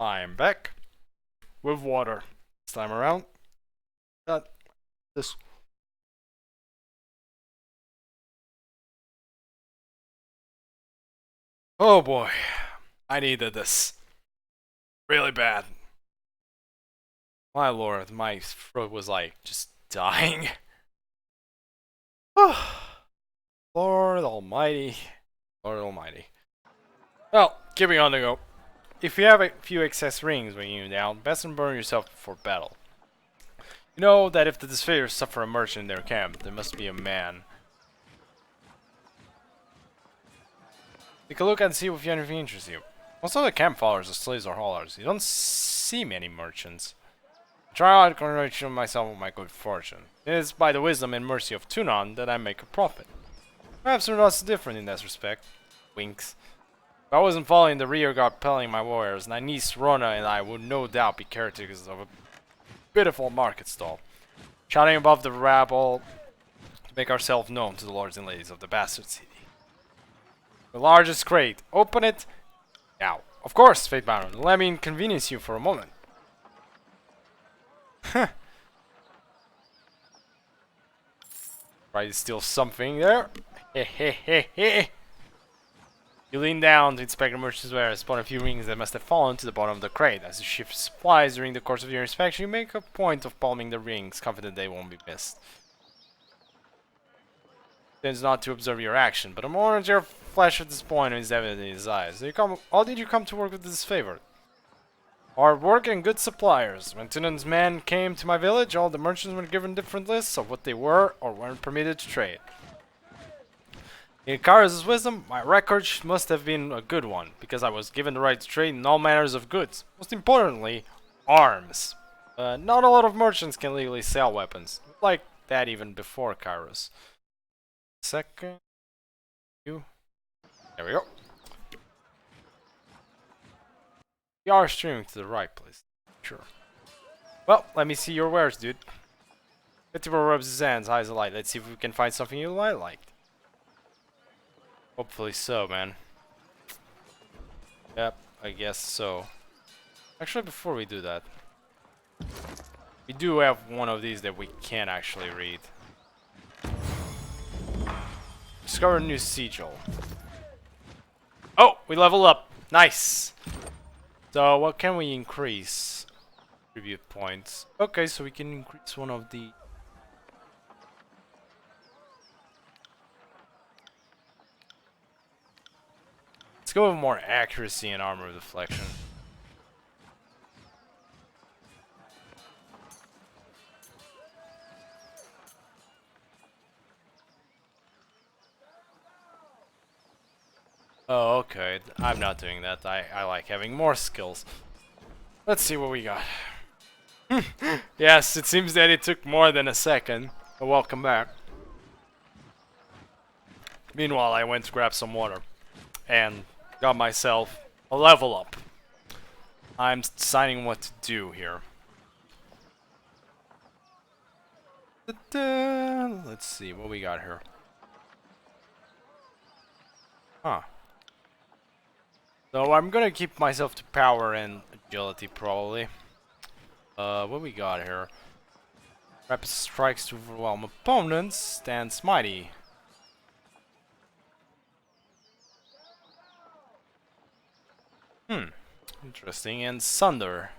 I am back with water this time around. Got this. Oh boy, I needed this really bad. My lord, my throat was like just dying. Lord Almighty, Lord Almighty. Well, keeping on the go. If you have a few excess rings when you're down, best burn yourself before battle. You know that if the disfigures suffer a merchant in their camp, there must be a man. Take a look and see if anything interests you. Most of the camp followers are slaves or haulers. You don't see many merchants. I try out congratulate myself on my good fortune. It is by the wisdom and mercy of Tunon that I make a profit. Perhaps we're not so different in that respect. Winks. If I wasn't following the rear guard pelling my warriors, my niece Rona and I would no doubt be caretakers of a pitiful market stall, shouting above the rabble to make ourselves known to the lords and ladies of the bastard city. The largest crate. Open it now. Of course, Fate Baron. Let me inconvenience you for a moment. Try to steal something there. Hehehehe. You lean down to inspect the merchant's wares, spot a few rings that must have fallen to the bottom of the crate. As you shift supplies during the course of your inspection, you make a point of palming the rings, confident they won't be missed. Tends not to observe your action, but a momentary flash at this point is evident in his eyes. How did you come to work with this favor? Hard work and good suppliers. When Tunan's men came to my village, all the merchants were given different lists of what they were or weren't permitted to trade. In Kara's wisdom, my record must have been a good one, because I was given the right to trade in all manners of goods. Most importantly, arms. Not a lot of merchants can legally sell weapons, like that even before Kairos. Second, you. There we go. We are streaming to the right place. Sure. Well, let me see your wares, dude. Festival rubs his hands, eyes alight. Let's see if we can find something you like. Hopefully so, man. Yep, I guess so. Actually, before we do that, we do have one of these that we can't actually read. Discover a new sigil. Oh, we level up. Nice. So, what can we increase? Tribute points. Okay, so we can increase one of the... Let's go with more accuracy and armor deflection. Oh, okay. I'm not doing that. I like having more skills. Let's see what we got. Yes, it seems that it took more than a second. But welcome back. Meanwhile, I went to grab some water. And got myself a level up. I'm deciding what to do here. Let's see what we got here. Huh. So I'm gonna keep myself to power and agility probably. What we got here? Rapid strikes to overwhelm opponents. Stands mighty. Interesting. And Sunder.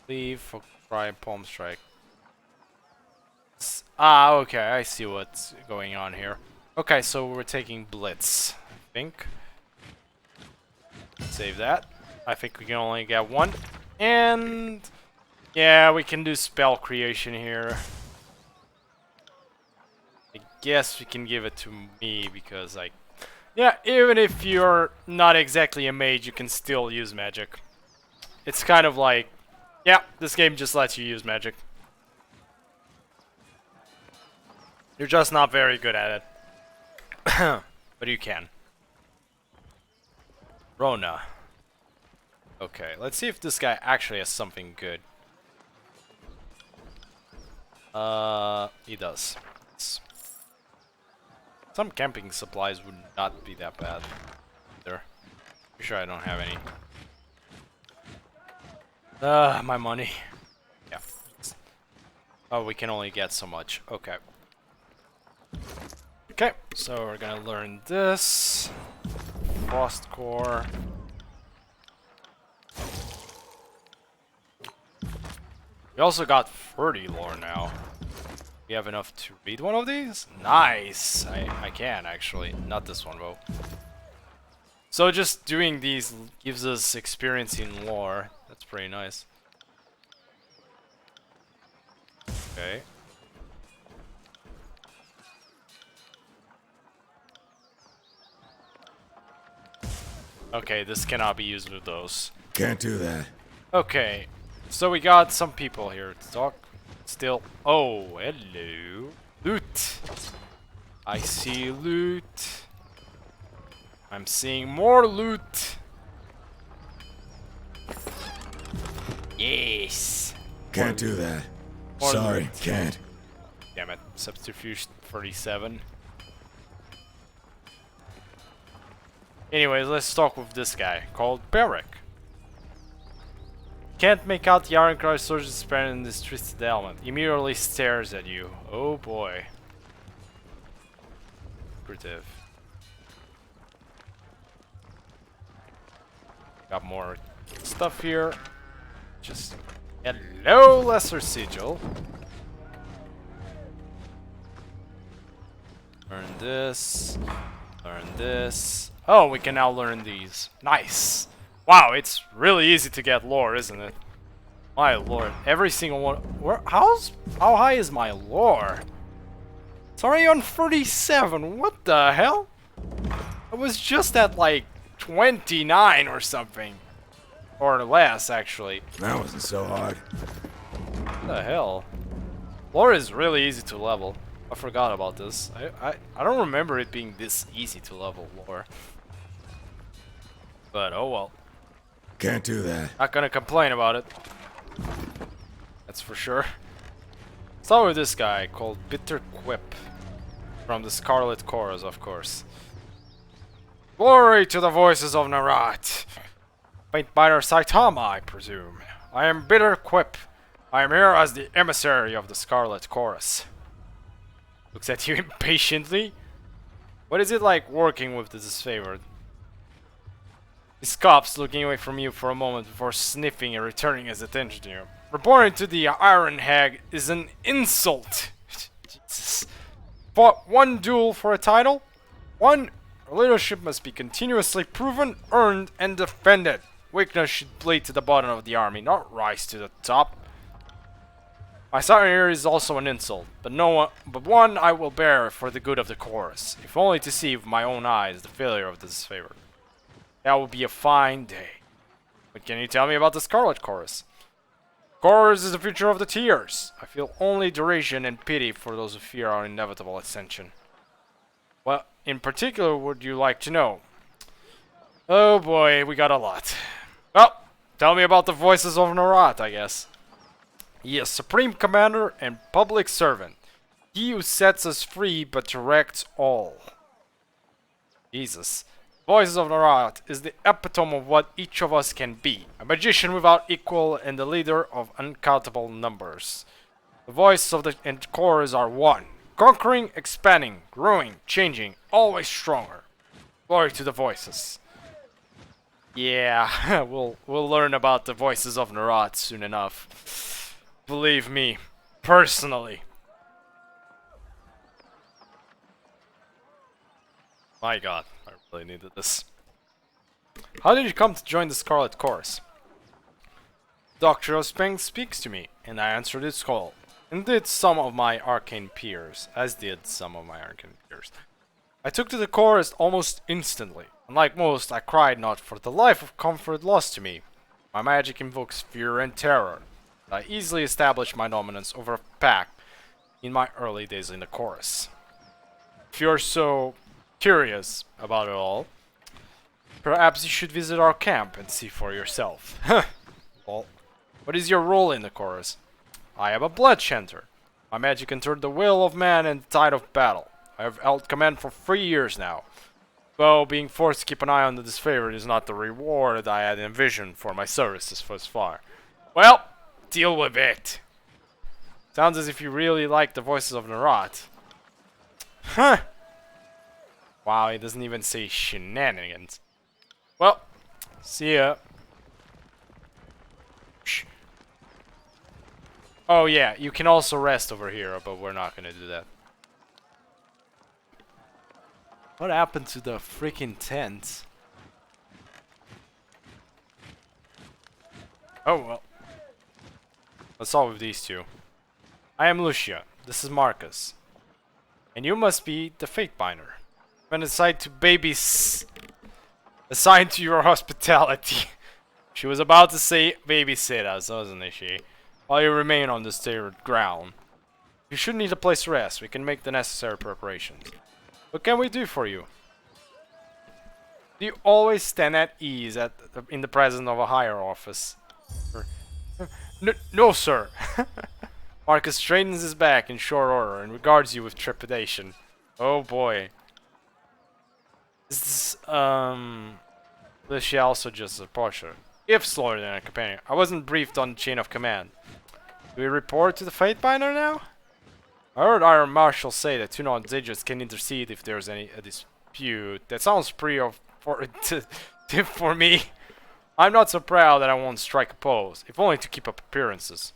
Leave for try palm strike. Okay, I see what's going on here. Okay, so we're taking Blitz, I think. Save that. I think we can only get one. And yeah, we can do spell creation here. I guess we can give it to me because yeah, even if you're not exactly a mage, you can still use magic. It's kind of like, yeah, this game just lets you use magic. You're just not very good at it. But you can. Rona. Okay, let's see if this guy actually has something good. He does. Some camping supplies would not be that bad. There. Pretty sure I don't have any. My money. Yeah. Oh, we can only get so much. Okay. Okay, so we're gonna learn this. Frost core. We also got 30 lore now. We have enough to read one of these? Nice! I can actually. Not this one though. So just doing these gives us experience in lore. That's pretty nice. Okay. Okay, this cannot be used with those. Can't do that. Okay, so we got some people here to talk. Still. Oh, hello. Loot. I see loot. I'm seeing more loot. Yes. Can't do that. More Sorry, loot. can't. Damn it. Subterfuge 37. Anyways, let's talk with this guy called Barrack. Can't make out the Ironclad soldier's spread in this twisted element. Immediately stares at you. Oh boy. Secretive. Got more stuff here. Just hello, Lesser Sigil. Learn this. Learn this. Oh, we can now learn these. Nice. Wow, it's really easy to get lore, isn't it? My lord, every single one. How high is my lore? It's already on 37. What the hell? I was just at like 29 or something, or less actually. That wasn't so hard. What the hell? Lore is really easy to level. I forgot about this. I don't remember it being this easy to level lore. But oh well. Can't do that. Not gonna complain about it. That's for sure. Start with this guy called Bitter Quip. From the Scarlet Chorus, of course. Glory to the voices of Narat. Paintbiter Saitama, I presume. I am Bitter Quip. I am here as the emissary of the Scarlet Chorus. Looks at you impatiently. What is it like working with the disfavored? He scoffs, looking away from you for a moment before sniffing and returning his attention to you. Reporting to the Iron Hag is an insult. Jesus. Fought one duel for a title? One, leadership must be continuously proven, earned, and defended. Weakness should bleed to the bottom of the army, not rise to the top. My silence here is also an insult, but one I will bear for the good of the chorus, if only to see with my own eyes the failure of the disfavored. That will be a fine day. What can you tell me about the Scarlet Chorus? Chorus is the future of the tears. I feel only derision and pity for those who fear our inevitable ascension. What in particular would you like to know? Oh boy, we got a lot. Well, tell me about the voices of Narat, I guess. He is Supreme Commander and Public Servant. He who sets us free but directs all. Jesus. Voices of Narat is the epitome of what each of us can be. A magician without equal and the leader of uncountable numbers. The voices of the chorus are one. Conquering, expanding, growing, changing, always stronger. Glory to the voices. Yeah, we'll learn about the voices of Narat soon enough. Believe me, personally. My god, I really needed this. How did you come to join the Scarlet Chorus? Dr. Ospeng speaks to me, and I answered his call. And did some of my arcane peers, I took to the chorus almost instantly. Unlike most, I cried not for the life of comfort lost to me. My magic invokes fear and terror. I easily established my dominance over a pack in my early days in the chorus. If you're so curious about it all, perhaps you should visit our camp and see for yourself. Well, what is your role in the chorus? I am a bloodshed. My magic entered the will of man and the tide of battle. I have held command for 3 years now. Though being forced to keep an eye on the disfavored is not the reward I had envisioned for my services thus far. Well, deal with it. Sounds as if you really like the voices of Narat. Huh. Wow, he doesn't even say shenanigans. Well, see ya. Shh. Oh yeah, you can also rest over here, but we're not gonna do that. What happened to the freaking tent? Oh well. Let's solve with these two. I am Lucia. This is Marcus. And you must be the Fatebinder. Been assigned to assigned to your hospitality. She was about to say babysit us, wasn't she? While you remain on this sacred ground. You should need a place to rest. We can make the necessary preparations. What can we do for you? Do you always stand at ease in the presence of a higher office? No, sir. Marcus straightens his back in short order and regards you with trepidation. Oh boy. Is she also just a portrait? If slower than a companion. I wasn't briefed on the chain of command. Do we report to the Fatebinder now? I heard Iron Marshal say that two non-digits can intercede if there's any dispute. That sounds pretty for me. I'm not so proud that I won't strike a pose, if only to keep up appearances.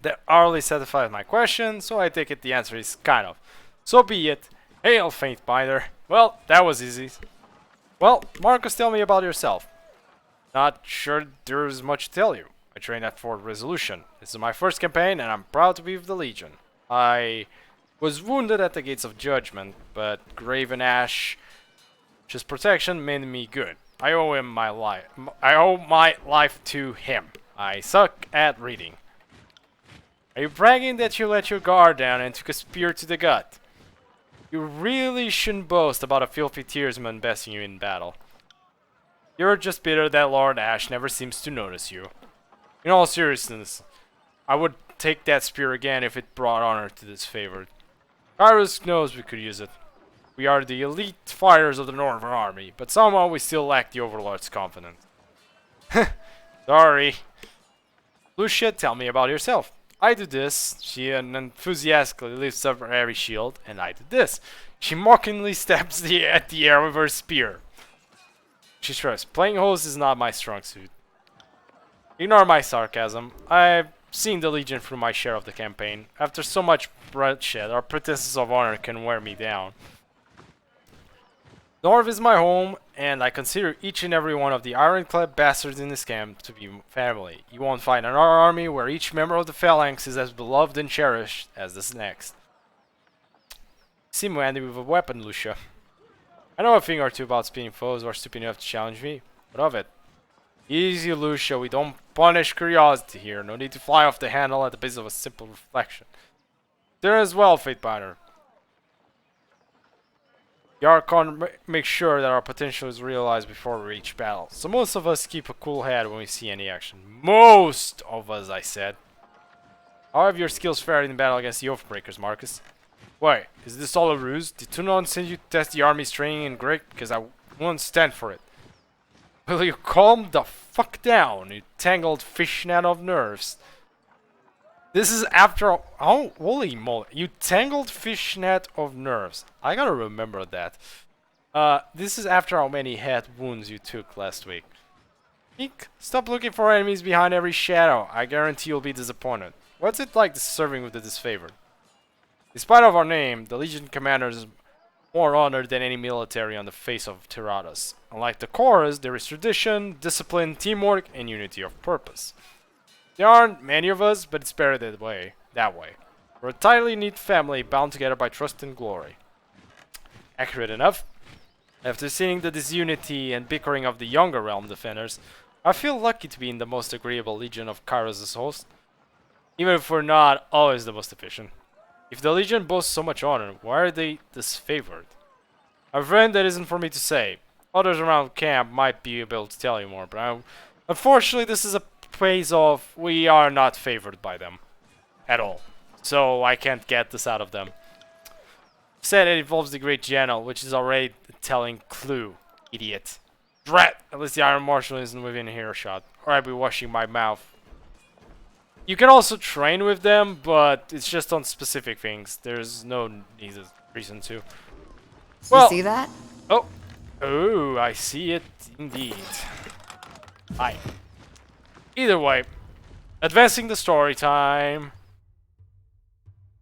That hardly satisfies my question, so I take it the answer is kind of. So be it. Hail, Fatebinder. Well, that was easy. Well, Marcus, tell me about yourself. Not sure there's much to tell you. I trained at Fort Resolution. This is my first campaign, and I'm proud to be with the Legion. I was wounded at the Gates of Judgment, but Graven Ash's protection made me good. I owe him my life. I owe my life to him. I suck at reading. Are you bragging that you let your guard down and took a spear to the gut? You really shouldn't boast about a filthy tearsman besting you in battle. You're just bitter that Lord Ash never seems to notice you. In all seriousness, I would take that spear again if it brought honor to this favored. Kairos knows we could use it. We are the elite fighters of the Northern Army, but somehow we still lack the Overlord's confidence. Sorry. Lucia, tell me about yourself. I do this. She enthusiastically lifts up her airy shield, and I do this. She mockingly stabs at the air with her spear. She shrugs. Playing host is not my strong suit. Ignore my sarcasm. I've seen the Legion through my share of the campaign. After so much bloodshed, our pretenses of honor can wear me down. North is my home, and I consider each and every one of the ironclad bastards in this camp to be family. You won't find another army where each member of the phalanx is as beloved and cherished as this next. You seem handy with a weapon, Lucia. I know a thing or two about speeding foes who are stupid enough to challenge me. What of it? Easy, Lucia. We don't punish curiosity here. No need to fly off the handle at the base of a simple reflection. There as well, Fatebinder. The Archon makes sure that our potential is realized before we reach battle. So most of us keep a cool head when we see any action. Most of us, I said. How have your skills fared in battle against the Oathbreakers, Marcus? Wait, is this all a ruse? Did Tunon send you to test the army's training in Greek? Because I won't stand for it. Will you calm the fuck down, you tangled fishnet of nerves? This is after... Oh, holy moly. You tangled fishnet of nerves. I gotta remember that. This is after how many head wounds you took last week. Eek, stop looking for enemies behind every shadow. I guarantee you'll be disappointed. What's it like serving with the disfavored? In spite of our name, the Legion Commander is more honored than any military on the face of Tyranus. Unlike the chorus, there is tradition, discipline, teamwork, and unity of purpose. There aren't many of us, but it's better that way. We're a tightly knit family bound together by trust and glory. Accurate enough. After seeing the disunity and bickering of the younger realm defenders, I feel lucky to be in the most agreeable legion of Kairos' host, even if we're not always the most efficient. If the legion boasts so much honor, why are they disfavored? A friend, that isn't for me to say. Others around camp might be able to tell you more, but unfortunately this is a phase of we are not favored by them at all, so I can't get this out of them. Said it involves the Great General, which is already a telling clue. Idiot. Drat! At least the Iron Marshal isn't within earshot, or I'd be washing my mouth You can also train with them, but it's just on specific things. There's no needed reason to. You Well, see that? oh, oh, I see it indeed. Aye. Either way, advancing the story time,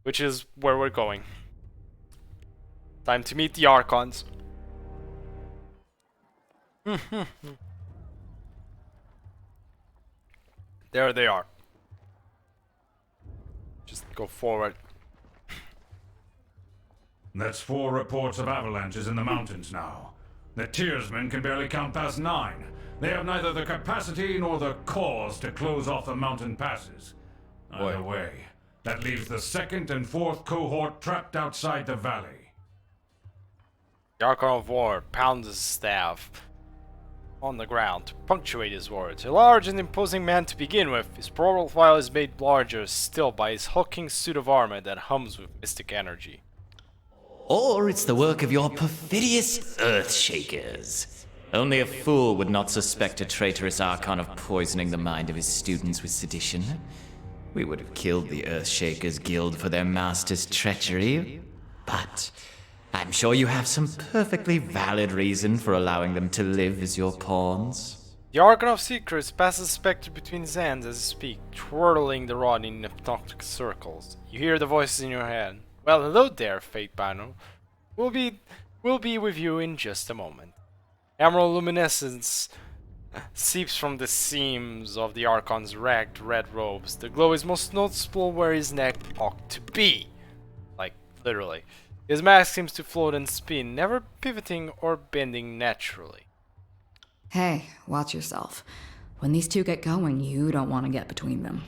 which is where we're going. Time to meet the Archons. There they are. Just go forward. That's 4 reports of avalanches in the mountains now. The Tearsmen can barely count past 9. They have neither the capacity nor the cause to close off the mountain passes. Either way, that leaves the 2nd and 4th cohort trapped outside the valley. The Archon of War pounds his staff on the ground to punctuate his words. A large and imposing man to begin with, his profile is made larger still by his hulking suit of armor that hums with mystic energy. Or it's the work of your perfidious Earthshakers. Only a fool would not suspect a traitorous Archon of poisoning the mind of his students with sedition. We would have killed the Earthshakers Guild for their master's treachery, but I'm sure you have some perfectly valid reason for allowing them to live as your pawns. The Archon of Secrets passes the spectre between his hands as he speaks, twirling the rod in hypnotic circles. You hear the voices in your head. Well, hello there, Fate Banner. We'll be with you in just a moment. Emerald luminescence seeps from the seams of the Archon's ragged red robes. The glow is most noticeable where his neck ought to be. Like, literally. His mask seems to float and spin, never pivoting or bending naturally. Hey, watch yourself. When these two get going, you don't want to get between them.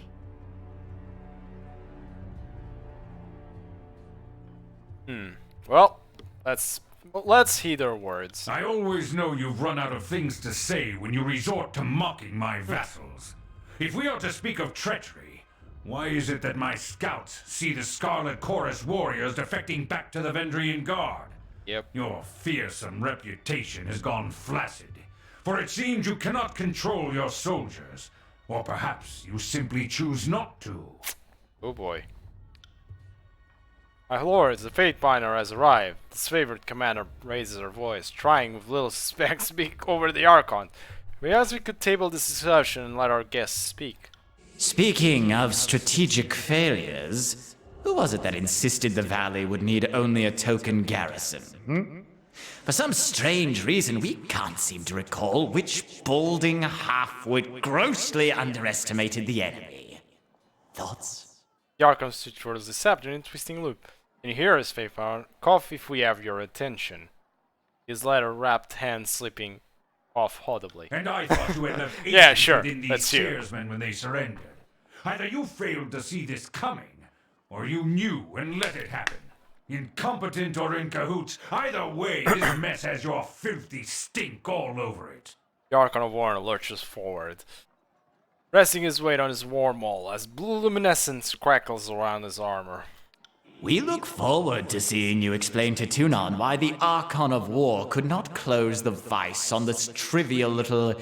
Well, let's heed their words. I always know you've run out of things to say when you resort to mocking my vassals. If we are to speak of treachery, why is it that my scouts see the Scarlet Chorus warriors defecting back to the Vendrian Guard? Yep. Your fearsome reputation has gone flaccid, for it seems you cannot control your soldiers, or perhaps you simply choose not to. Oh boy. My lords, the Fate Binder has arrived. This favorite commander raises her voice, trying with little suspect to speak over the Archon. We asked we could table this discussion and let our guests speak. Speaking of strategic failures, who was it that insisted the valley would need only a token garrison? For some strange reason, we can't seem to recall which balding halfwit grossly underestimated the enemy. Thoughts? The Archon stood towards the scepter in a twisting loop. Can you hear us, Fate Binder? Cough if we have your attention. His leather-wrapped hand slipping off audibly. And I thought you had left Yeah, agents sure. within these Let's hear it. Tearsmen when they surrendered. Either you failed to see this coming, or you knew and let it happen. Incompetent or in cahoots, either way, this mess has your filthy stink all over it. The Archon of War lurches forward, resting his weight on his war maul as blue luminescence crackles around his armor. We look forward to seeing you explain to Tunon why the Archon of War could not close the vice on this trivial little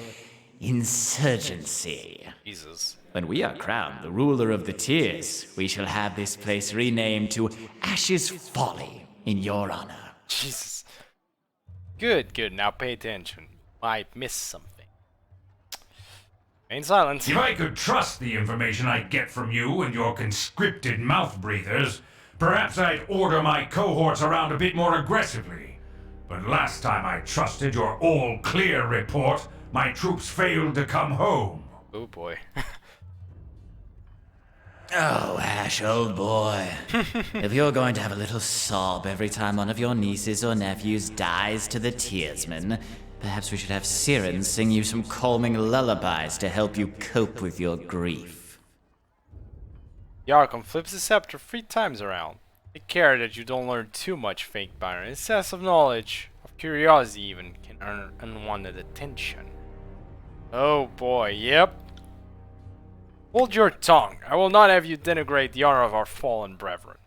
insurgency. Jesus. When we are crowned the ruler of the Tears, we shall have this place renamed to Ash's Folly in your honor. Jesus. Good, good. Now pay attention. Might miss something. Remain silent. If I could trust the information I get from you and your conscripted mouth breathers, perhaps I'd order my cohorts around a bit more aggressively. But last time I trusted your all-clear report, my troops failed to come home. Oh boy. Oh, Ash, old boy. If you're going to have a little sob every time one of your nieces or nephews dies to the Tearsmen, perhaps we should have Siren sing you some calming lullabies to help you cope with your grief. The Archon flips the scepter 3 times around. Take care that you don't learn too much, Fate Binder. Excess of knowledge, of curiosity even, can earn unwanted attention. Oh boy, yep. Hold your tongue. I will not have you denigrate the honor of our fallen brethren.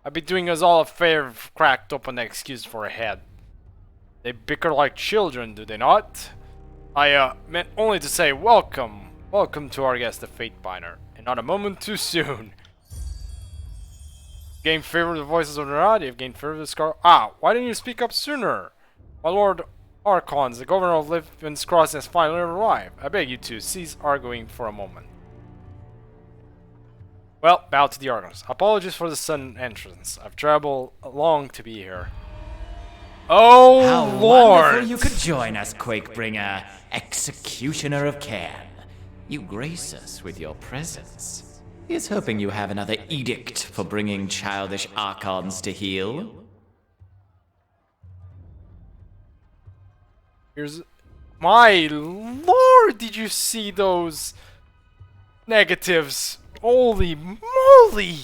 I'd be doing us all a favor if cracked open an excuse for a head. They bicker like children, do they not? I meant only to say welcome. Welcome to our guest, the Fate Binder. and not a moment too soon. Gain favor with the voices of Nerad, you've gained favor with the Scar. Ah, why didn't you speak up sooner? My Lord Archons, the governor of Livens Cross has finally arrived. I beg you to cease arguing for a moment. Well, bow to the Archons. Apologies for the sudden entrance. I've traveled long to be here. Oh, How Lord! wonderful you could join us, Quakebringer, Executioner of Cairn. You grace us with your presence. Here's hoping you have another edict for bringing childish Archons to heel. Here's... My Lord, did you see those negatives? Holy moly!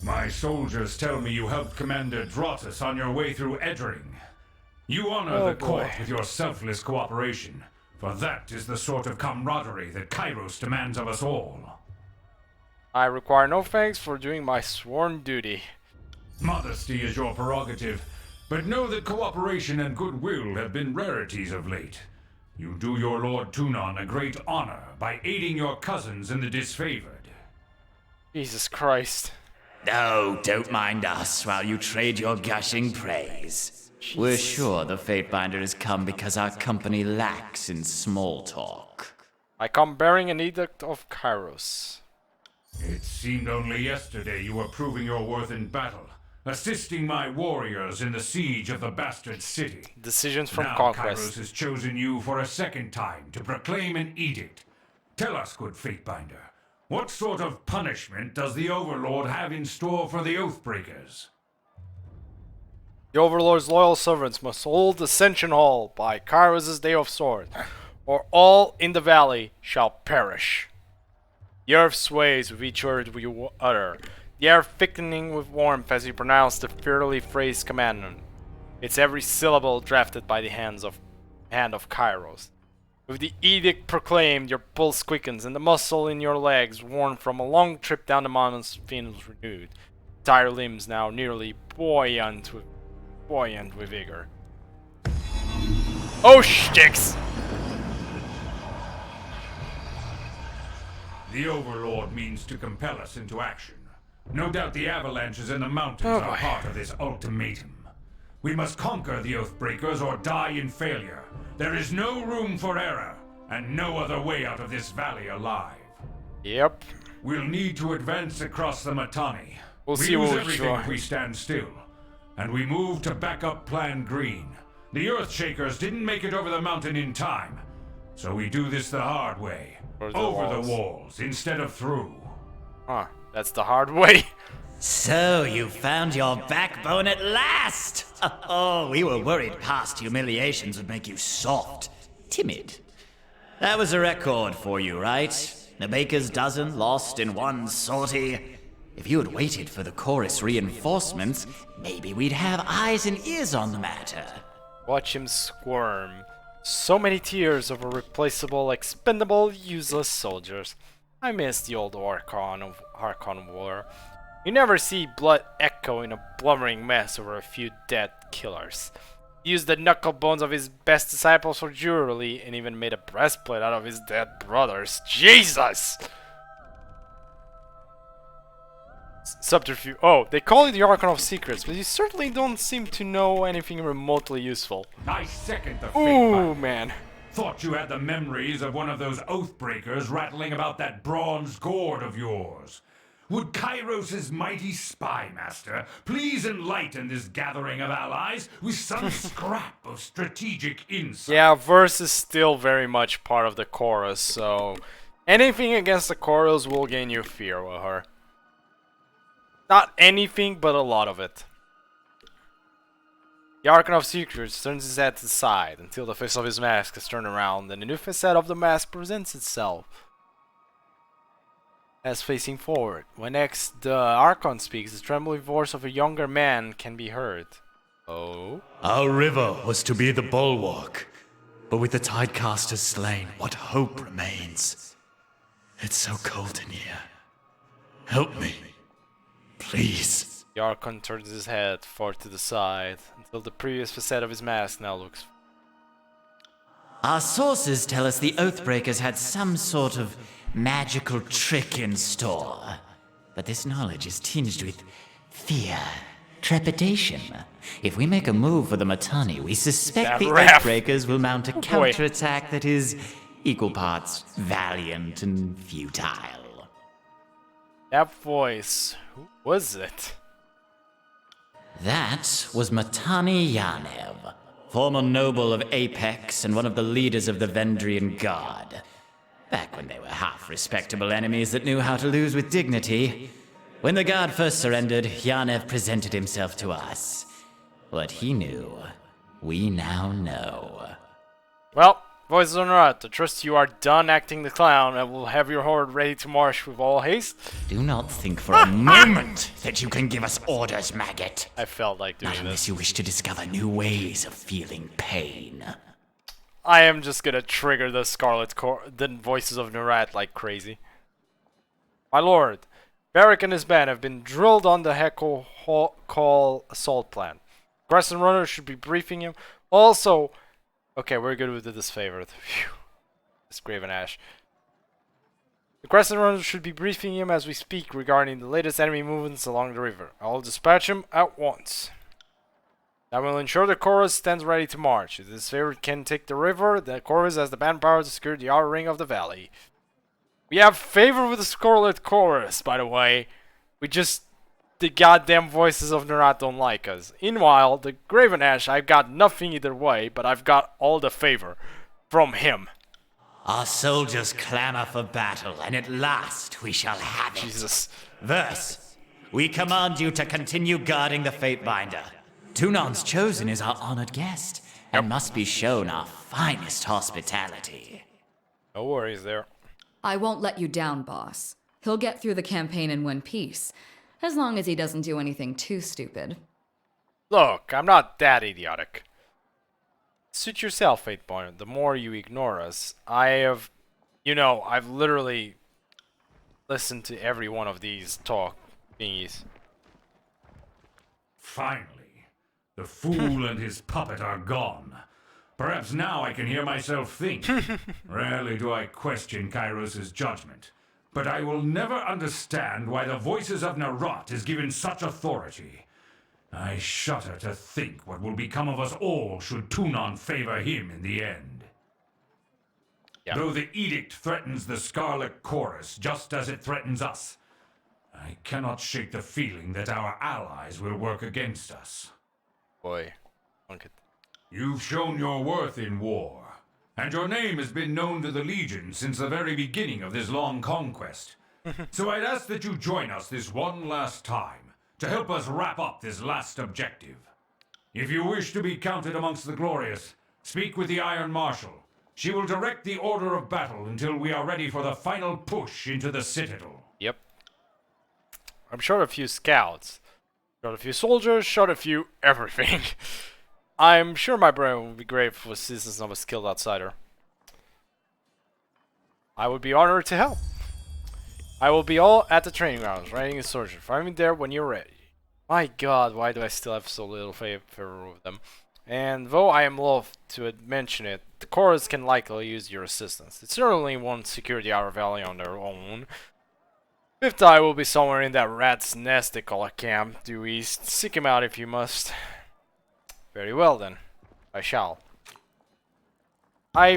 My soldiers tell me you helped Commander Drotus on your way through Eddring. You honor the court with your selfless cooperation, for that is the sort of camaraderie that Kairos demands of us all. I require no thanks for doing my sworn duty. Modesty is your prerogative, but know that cooperation and goodwill have been rarities of late. You do your Lord Tunon a great honor by aiding your cousins in the disfavored. Jesus Christ. Oh, don't mind us while you trade your gushing praise. We're sure the Fatebinder has come because our company lacks in small talk. I come bearing an edict of Kairos. It seemed only yesterday you were proving your worth in battle, assisting my warriors in the siege of the bastard city. Decisions from now Conquest. Kairos has chosen you for a second time to proclaim an edict. Tell us, good Fatebinder, what sort of punishment does the Overlord have in store for the Oathbreakers? The Overlord's loyal servants must hold Ascension Hall by Kairos' Day of Sword, or all in the valley shall perish. The earth sways with each word you utter, the air thickening with warmth as you pronounce the fearfully phrased commandment. It's every syllable drafted by the hand of Kairos. With the edict proclaimed, your pulse quickens, and the muscle in your legs, worn from a long trip down the mountains, feels renewed. Tired limbs now nearly buoyant with vigor. Oh, sticks! The Overlord means to compel us into action. No doubt the avalanches in the mountains are part of this ultimatum. We must conquer the Oathbreakers or die in failure. There is no room for error, and no other way out of this valley alive. Yep. We'll need to advance across the Matani. We'll we see lose what everything if we stand still. And we move to back up Plan Green. The Earthshakers didn't make it over the mountain in time. So we do this the hard way. Over the walls instead of through. Huh, that's the hard way. So you found your backbone at last! Oh, we were worried past humiliations would make you soft, timid. That was a record for you, right? The baker's dozen lost in one sortie. If you had waited for the chorus reinforcements, maybe we'd have eyes and ears on the matter. Watch him squirm. So many tears of irreplaceable, expendable, useless soldiers. I miss the old Archon War. You never see blood echo in a blubbering mess over a few dead killers. He used the knuckle bones of his best disciples for jewelry and even made a breastplate out of his dead brothers. Jesus! Subterfuge. Oh, they call it the Archon of Secrets, but you certainly don't seem to know anything remotely useful. I second the Ooh, fate. man. Thought you had the memories of one of those Oathbreakers rattling about that bronze gourd of yours. Would Kairos' mighty spy master please enlighten this gathering of allies with some scrap of strategic insight? Yeah, Verse is still very much part of the chorus, so anything against the chorus will gain you fear with her. Not anything, but a lot of it. The Archon of Secrets turns his head to the side until the face of his mask is turned around and the new facet of the mask presents itself as facing forward. When next the Archon speaks, the trembling voice of a younger man can be heard. Oh? Our river was to be the bulwark, but with the Tidecasters slain, what hope remains? It's so cold in here. Help me. Please. The Archon turns his head far to the side until the previous facet of his mask now looks. Our sources tell us the Oathbreakers had some sort of magical trick in store. But this knowledge is tinged with fear, trepidation. If we make a move for the Mitanni, we suspect That the ref. Oathbreakers will mount a boy. counterattack that is equal parts valiant and futile. That voice. Who was it? That was Mitanni Yanev, former noble of Apex and one of the leaders of the Vendrian Guard. Back when they were half respectable enemies that knew how to lose with dignity. When the Guard first surrendered, Yanev presented himself to us. What he knew, we now know. Well, Voices on Rot, I trust you are done acting the clown and will have your horde ready to march with all haste. Do not think for a moment that you can give us orders, maggot. I felt like doing Not unless this. you wish to discover new ways of feeling pain. I am just gonna trigger the the Voices of Nerat like crazy. My lord, Barrick and his band have been drilled on the Heckle Call assault plan. Crescent Runner should be briefing him. Also, okay, we're good with this favor. Phew. This Graven Ash. The Crescent Runner should be briefing him as we speak regarding the latest enemy movements along the river. I'll dispatch him at once. That will ensure the chorus stands ready to march. If this favor can take the river, the chorus has the manpower to secure the outer ring of the valley. We have favor with the Scarlet Chorus, by the way. The goddamn Voices of Nerat don't like us. Meanwhile, the Graven Ash, I've got nothing either way, but I've got all the favor from him. Our soldiers clamor for battle, and at last we shall have it. Jesus. Verse, we command you to continue guarding the Fatebinder. Tunan's Chosen is our honored guest, and must be shown our finest hospitality. No worries there. I won't let you down, boss. He'll get through the campaign in one piece, as long as he doesn't do anything too stupid. Look, I'm not that idiotic. Suit yourself, Fatebinder. The more you ignore us, I've literally listened to every one of these talk thingies. Finally, the fool and his puppet are gone. Perhaps now I can hear myself think. Rarely do I question Kairos' judgment, but I will never understand why the Voices of Nerat is given such authority. I shudder to think what will become of us all should Tunon favor him in the end. Yeah. Though the edict threatens the Scarlet Chorus just as it threatens us, I cannot shake the feeling that our allies will work against us. Boy. Look at You've shown your worth in war, and your name has been known to the Legion since the very beginning of this long conquest. So I'd ask that you join us this one last time to help us wrap up this last objective. If you wish to be counted amongst the glorious, speak with the Iron Marshal. She will direct the order of battle until we are ready for the final push into the Citadel. Yep. I'm short a few scouts. Short a few soldiers, short a few everything. I'm sure my brain would be grateful for assistance of a skilled outsider. I would be honored to help. I will be all at the training grounds, riding a soldier. Find me there when you're ready. My god, why do I still have so little favor with them? And though I am loath to mention it, the chorus can likely use your assistance. It certainly won't secure the Outer Valley on their own. Fifth Eye will be somewhere in that rat's nest they call a camp due east. Seek him out if you must. Very well then. I shall. I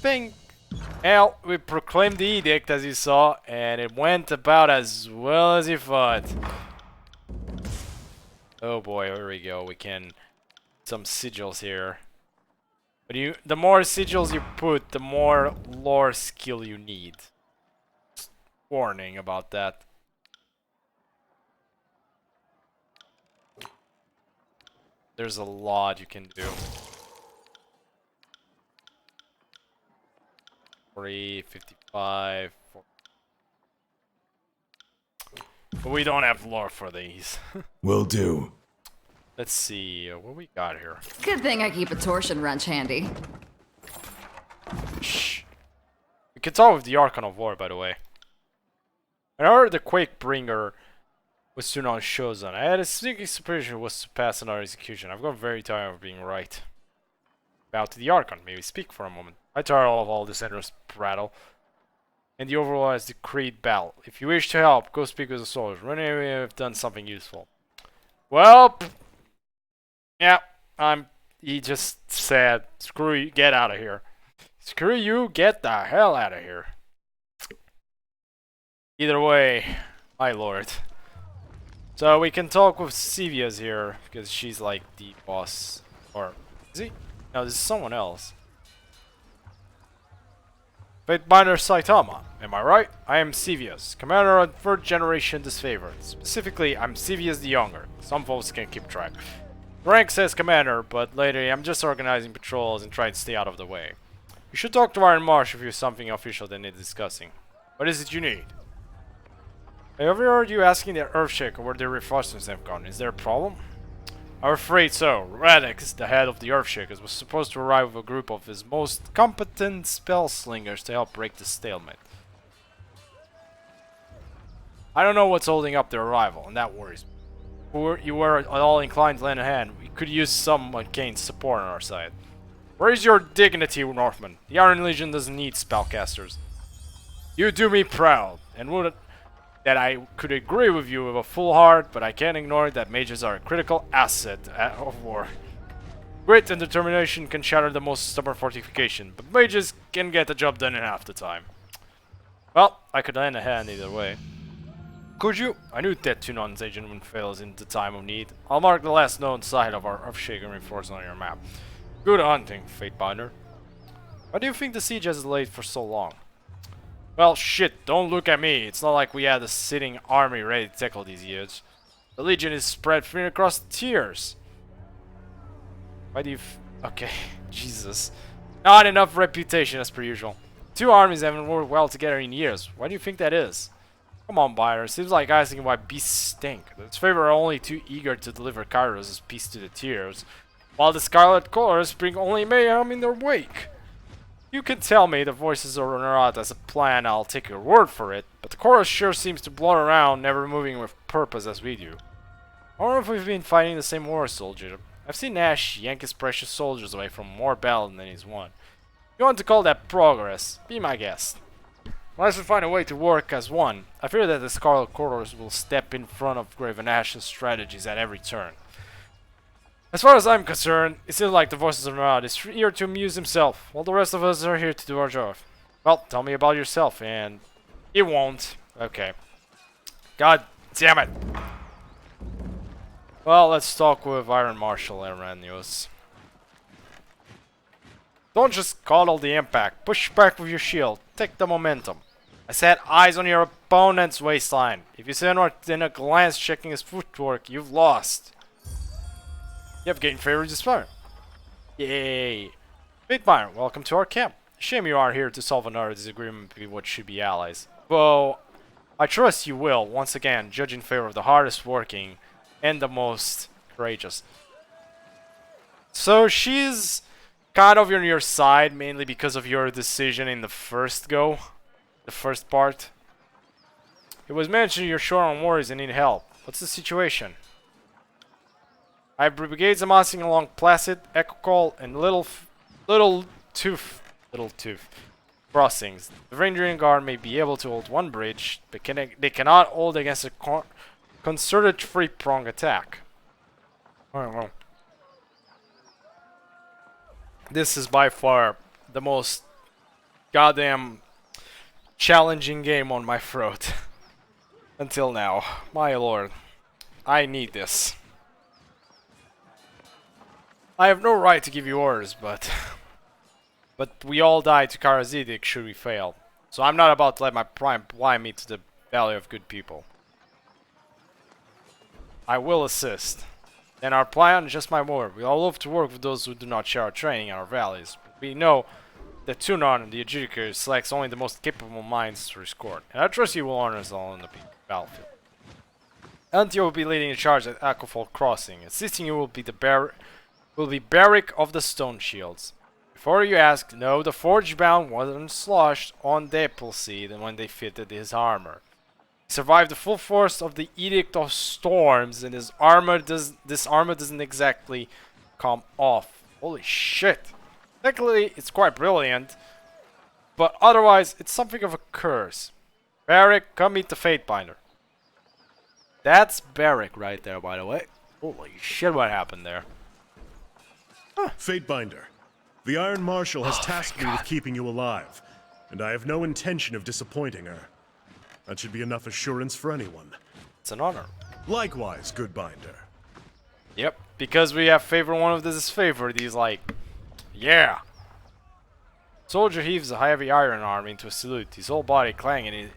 think... Well, we proclaimed the edict as you saw, and it went about as well as you thought. Oh boy, here we go. We can... some sigils here. But the more sigils you put, the more lore skill you need. Just warning about that. There's a lot you can do. 40, 55, 40. But we don't have lore for these. Will do. Let's see what we got here. Good thing I keep a torsion wrench handy. Shh. We can talk with the Archon of War, by the way. I heard the Quakebringer was soon on Chosen. I had a sneaky suspicion it was to pass another execution. I've got very tired of being right. bow to the Archon. Maybe speak for a moment. I tire of all this endless prattle. And the Overlord has decreed battle. If you wish to help, go speak with the soldiers. When we have done something useful. Well, yeah, he just said, screw you, get out of here. Screw you, get the hell out of here. Either way, my lord. So we can talk with Sevia's here, because she's like the boss. Or, is he? No, this is someone else. Fatebinder Saitama, am I right? I am Sevius, commander of 3rd generation disfavored. Specifically, I'm Sevius the Younger. Some folks can keep track. The rank says commander, but lately I'm just organizing patrols and trying to stay out of the way. You should talk to Iron Marsh if you have something official they need discussing. What is it you need? I overheard you asking the Earthshaker where the reinforcements have gone. Is there a problem? I'm afraid so. Radix, the head of the Earthshakers, was supposed to arrive with a group of his most competent spell slingers to help break the stalemate. I don't know what's holding up their arrival, and that worries me. You were at all inclined to lend a hand. We could use some arcane support on our side. Where is your dignity, Northman? The Iron Legion doesn't need spellcasters. You do me proud, and would that I could agree with you with a full heart, but I can't ignore that mages are a critical asset of war. Grit and determination can shatter the most stubborn fortification, but mages can get the job done in half the time. Well, I could lend a hand either way. Could you? I knew that Tunon's agent would fail us in the time of need. I'll mark the last known site of our Earthshaker reinforcement on your map. Good hunting, Fatebinder. Why do you think the siege has delayed for so long? Well, shit, don't look at me. It's not like we had a sitting army ready to tackle these years. The Legion is spread thin across the tiers. Why do you okay, Jesus. Not enough reputation as per usual. 2 armies haven't worked well together in years. Why do you think that is? Come on, Byron. Seems like asking why beasts stink. Its favor are only too eager to deliver Kairos' peace to the tiers, while the Scarlet Colors bring only mayhem in their wake. You can tell me the voices are not as a plan, I'll take your word for it, but the chorus sure seems to blow around, never moving with purpose as we do. I wonder if we've been fighting the same war, soldier. I've seen Ash yank his precious soldiers away from more battle than he's won. If you want to call that progress, be my guest. Unless we find a way to work as one, I fear that the Scarlet Corridors will step in front of Graven Ash's strategies at every turn. As far as I'm concerned, it seems like the voices of Murad is here to amuse himself, while the rest of us are here to do our job. Well, tell me about yourself, and... You won't. Okay. God damn it. Well, let's talk with Iron Marshal Aranios. Don't just coddle the impact. Push back with your shield. Take the momentum. I said eyes on your opponent's waistline. If you send within a glance checking his footwork, you've lost. You have gained favor this fire. Yay. Big Byron, welcome to our camp. Shame you aren't here to solve another disagreement between what should be allies. Though, I trust you will, once again, judge in favor of the hardest working and the most courageous. So she's kind of on your side, mainly because of your decision in the first go. The first part. It was mentioned you're short on warriors and need help. What's the situation? I have brigades amassing along Placid, Echo Call, and Little Tooth crossings. The Rangering Guard may be able to hold one bridge, but they cannot hold against a concerted three-prong attack. I don't know. This is by far the most goddamn challenging game on my throat. Until now. My lord. I need this. I have no right to give you orders, but we all die to Karazidik should we fail. So I'm not about to let my prime blind me to the valley of good people. I will assist. And our plan is just my word. We all love to work with those who do not share our training in our valleys. We know that Tunon, the Adjudicator, selects only the most capable minds to his court. And I trust you will honor us all on the battlefield. Antio will be leading the charge at Aquafold Crossing. Assisting you will be Barrick of the Stone Shields. Before you ask, no, the Forge-bound wasn't sloshed on Depelseed when they fitted his armor. He survived the full force of the Edict of Storms, and this armor doesn't exactly come off. Holy shit! Technically, it's quite brilliant, but otherwise, it's something of a curse. Barrick, come meet the Fatebinder. That's Barrick right there, by the way. Holy shit, what happened there? Fatebinder, the Iron Marshal has tasked me with keeping you alive, and I have no intention of disappointing her. That should be enough assurance for anyone. It's an honor. Likewise, good Binder. Yep, because we have favorite one of this is favored, he's like, yeah. Soldier heaves a heavy iron arm into a salute, his whole body clanging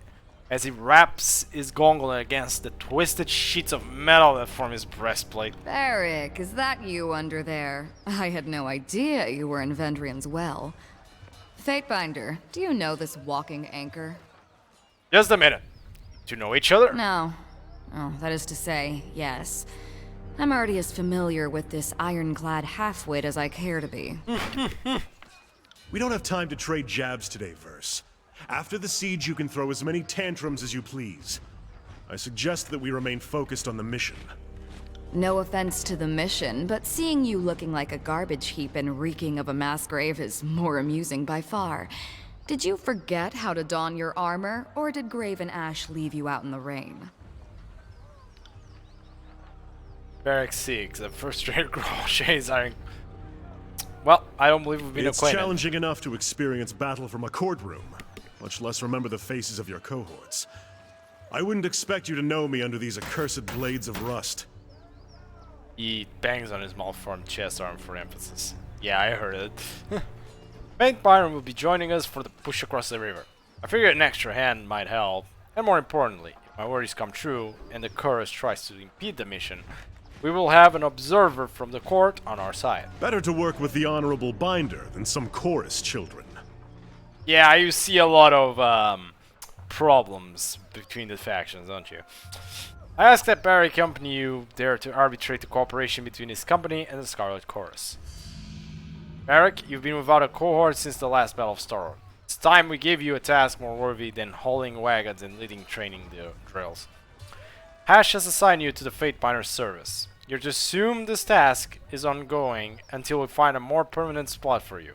as he wraps his gauntlet against the twisted sheets of metal that form his breastplate. Barrick, is that you under there? I had no idea you were in Vendrian's well. Fatebinder, do you know this walking anchor? Just a minute. Do you know each other? No. Oh, that is to say, yes. I'm already as familiar with this ironclad halfwit as I care to be. We don't have time to trade jabs today, Verse. After the siege, you can throw as many tantrums as you please. I suggest that we remain focused on the mission. No offense to the mission, but seeing you looking like a garbage heap and reeking of a mass grave is more amusing by far. Did you forget how to don your armor, or did Graven Ash leave you out in the rain? Barrack 6, the first rate Crochet's iron. Well, I don't believe we've been It's acquainted. challenging enough to experience battle from a courtroom, much less remember the faces of your cohorts. I wouldn't expect you to know me under these accursed blades of rust. He bangs on his malformed chest arm for emphasis. Yeah, I heard it. Faint Byron will be joining us for the push across the river. I figured an extra hand might help, and more importantly, if my worries come true and the chorus tries to impede the mission, we will have an observer from the court on our side. Better to work with the Honorable Binder than some chorus children. Yeah, you see a lot of problems between the factions, don't you? I asked that Barry accompany you there to arbitrate the cooperation between his company and the Scarlet Chorus. Barrick, you've been without a cohort since the last Battle of Starlord. It's time we gave you a task more worthy than hauling wagons and leading training drills. Hash has assigned you to the Fatebinder's service. You're to assume this task is ongoing until we find a more permanent spot for you,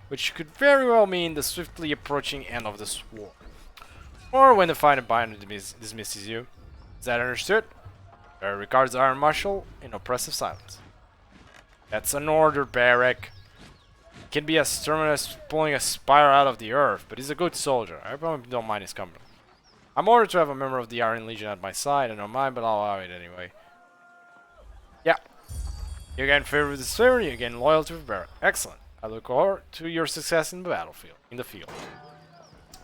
which could very well mean the swiftly approaching end of this war. Or when the Fatebbinder dismisses you. Is that understood? Barry regards the Iron Marshal in oppressive silence. That's an order, Barrick. He can be as stern as pulling a spire out of the earth, but he's a good soldier. I probably don't mind his company. I'm ordered to have a member of the Iron Legion at my side. I don't mind, but I'll allow it anyway. Yeah. You're getting favored with this favor, you're getting loyalty with Barrick. Excellent. I look forward to your success in the battlefield.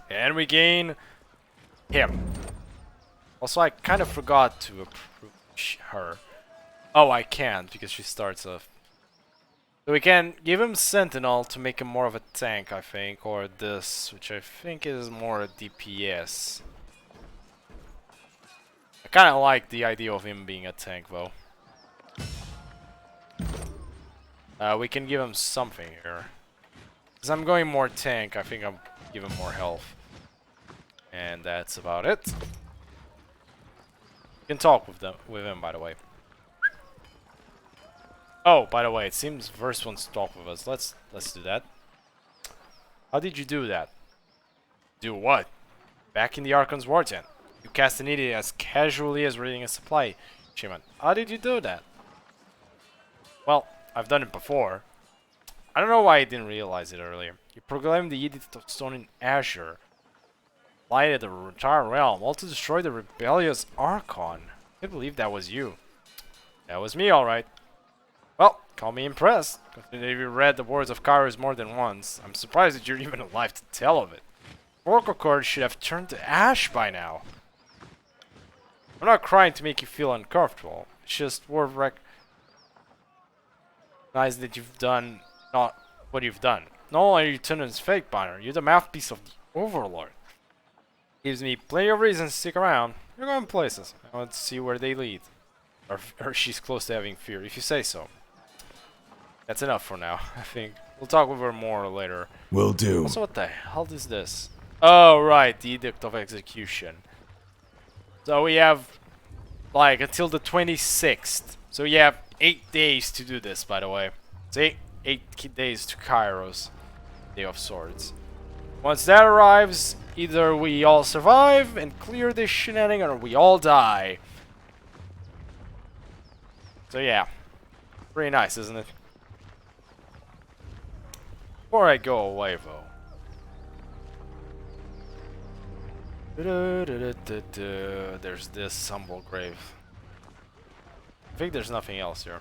And we gain him. Also, I kind of forgot to approach her. Oh, I can't because she starts off. So we can give him Sentinel to make him more of a tank, I think, or this, which I think is more a DPS. I kind of like the idea of him being a tank, though. We can give him something here. Because I'm going more tank, I think I'll give him more health. And that's about it. You can talk with him, by the way. Oh, by the way, it seems Verse wants to talk with us. Let's do that. How did you do that? Do what? Back in the Archon's war tent. You cast an idiot as casually as reading a supply shipment. How did you do that? Well, I've done it before. I don't know why I didn't realize it earlier. You proclaimed the Edict of Stone in Azure. Lighted the entire realm, all to destroy the rebellious Archon. I can't believe that was you. That was me, alright. Well, call me impressed. Considering you read the words of Kairos more than once, I'm surprised that you're even alive to tell of it. Oracle Cord should have turned to ash by now. I'm not crying to make you feel uncomfortable. It's just worth recognizing that you've done not what you've done. Not only are you Tunan's fake binder, you're the mouthpiece of the Overlord. Gives me plenty of reasons to stick around. You're going places. I want to see where they lead. Or she's close to having fear, if you say so. That's enough for now, I think. We'll talk with her more later. Will do. Also, what the hell is this? Oh, right, the Edict of Execution. So we have, like, until the 26th. So you have 8 days to do this, by the way. See? days to Kairos, Day of Swords. Once that arrives, either we all survive and clear this shenanigan, or we all die. So yeah, pretty nice, isn't it? Before I go away, though. There's this humble grave. I think there's nothing else here.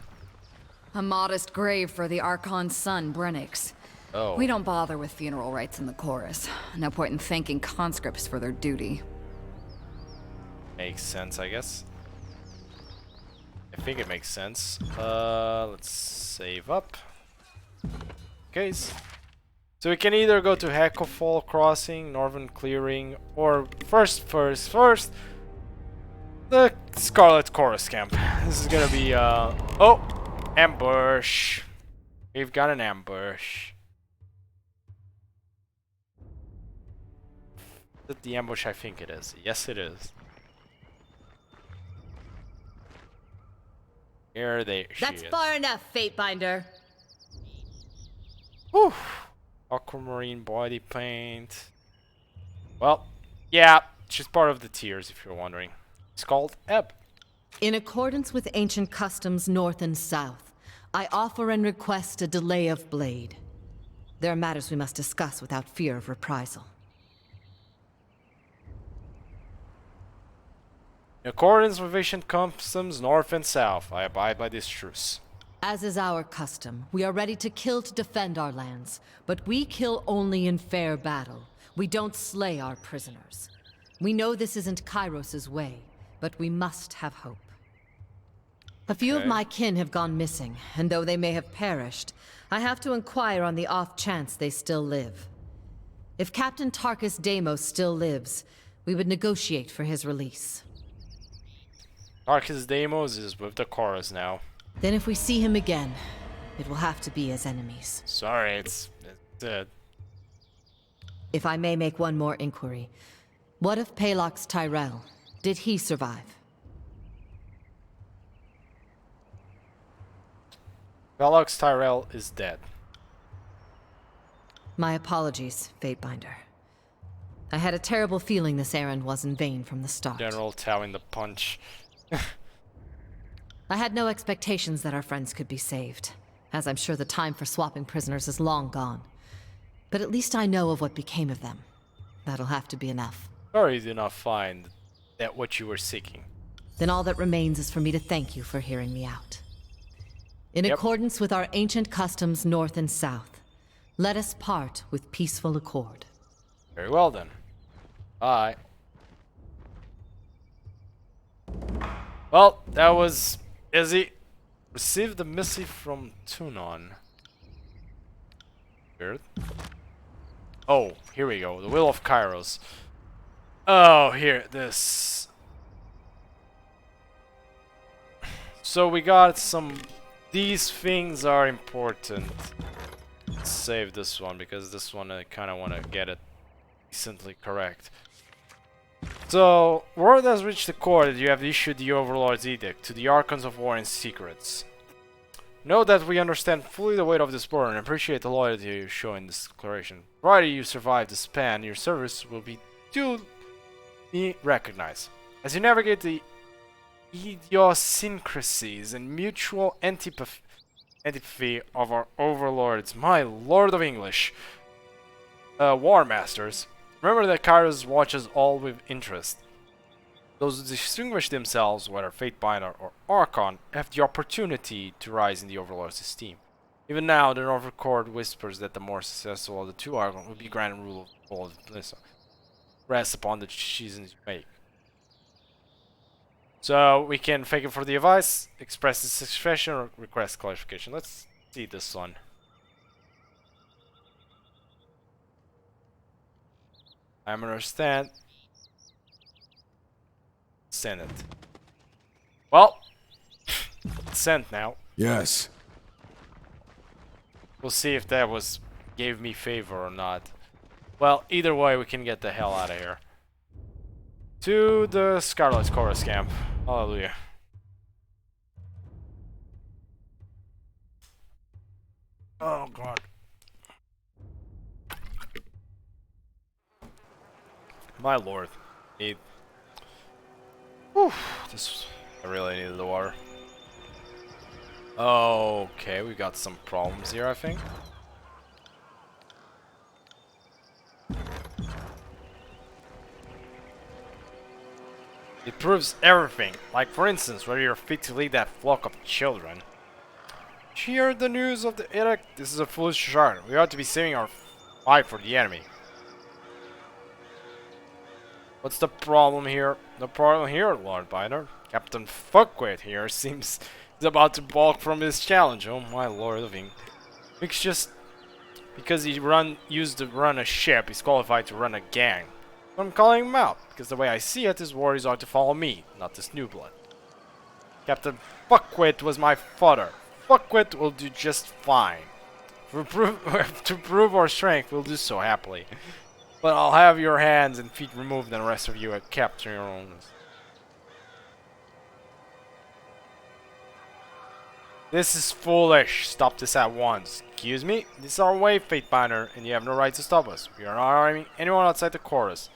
A modest grave for the Archon's son, Brennix. Oh. We don't bother with funeral rites in the chorus. No point in thanking conscripts for their duty. Makes sense, I guess. I think it makes sense. Let's save up. Okay. So we can either go to Hecklefall Crossing, Northern Clearing, or first, the Scarlet Chorus Camp. This is gonna be, oh! Ambush! We've got an ambush. Is it the ambush I think it is? Yes, it is. Here That's she is. far enough, Fatebinder. Whew. Aquamarine body paint. Well, yeah, she's part of the tiers if you're wondering. It's called Ebb. In accordance with ancient customs north and south, I offer and request a delay of blade. There are matters we must discuss without fear of reprisal. In accordance with ancient customs north and south, I abide by this truce. As is our custom, we are ready to kill to defend our lands, but we kill only in fair battle. We don't slay our prisoners. We know this isn't Kairos's way, but we must have hope. A few of my kin have gone missing, and though they may have perished, I have to inquire on the off chance they still live. If Captain Tarkus Deimos still lives, we would negotiate for his release. Tarkus Deimos is with the chorus now. Then if we see him again, it will have to be as enemies. Sorry, it's dead. If I may make one more inquiry, what of Palox Tyrell? Did he survive? Velox Tyrell is dead. My apologies, Fatebinder. I had a terrible feeling this errand was in vain from the start. General towing the punch. I had no expectations that our friends could be saved, as I'm sure the time for swapping prisoners is long gone. But at least I know of what became of them. That'll have to be enough. Sorry you did not find that what you were seeking. Then all that remains is for me to thank you for hearing me out. In accordance with our ancient customs north and south, let us part with peaceful accord. Very well then. Bye. Well, that was easy. Received the missive from Tunon. Weird. Oh, here we go. The Will of Kairos. Oh, here, this. So we got some. These things are important. Let's save this one because this one I kind of want to get it decently correct. So, word has reached the court that you have issued the Overlord's edict to the Archons of War in secrets. Know that we understand fully the weight of this burden and appreciate the loyalty you show in this declaration. Provided you survive the span, your service will be duly recognized. As you navigate the idiosyncrasies and mutual antipathy of our overlords, my Lord of English, War Masters, remember that Kairos watches all with interest. Those who distinguish themselves, whether Fatebinder or Archon, have the opportunity to rise in the Overlord's esteem. Even now, the Northern Court whispers that the more successful of the two Archon will be granted rule of all of Blissa. Rest upon the decisions you make. So, we can thank him for the advice, express dissatisfaction, or request clarification. Let's see this one. I understand. Send it. Well, it's sent now. Yes. We'll see if that gave me favor or not. Well, either way, we can get the hell out of here. To the Scarlet Chorus camp. Hallelujah. Oh god. My lord. Need. Whew, this. I really needed the water. Okay, we got some problems here, I think. It proves everything. Like, for instance, whether you're fit to lead that flock of children. She heard the news of the edict. This is a foolish charge. We ought to be saving our fight for the enemy. What's the problem here? The problem here, Lord Biter. Captain Fuckwit here seems he's about to balk from his challenge. Oh my lord of Ing. It's just because he used to run a ship, he's qualified to run a gang. I'm calling him out, because the way I see it, his warriors are to follow me, not this new blood. Captain Fuckwit was my father. Fuckwit will do just fine. To prove our strength, we'll do so happily. But I'll have your hands and feet removed and the rest of you are kept to your own. This is foolish. Stop this at once. Excuse me? This is our way, Fatebinder, and you have no right to stop us. We are not harming anyone outside the chorus.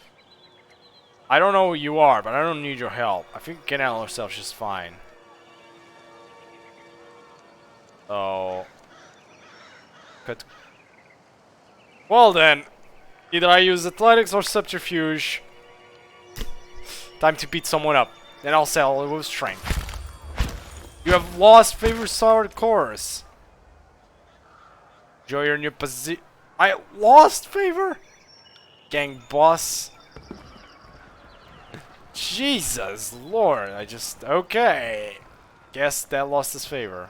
I don't know who you are, but I don't need your help. I think we can handle ourselves just fine. Oh. Good. Well then. Either I use athletics or subterfuge. Time to beat someone up. Then I'll sell it with strength. You have lost favor Sword Chorus. Enjoy your new position. I lost favor? Gang boss. Jesus Lord, I just... Okay. Guess that lost his favor.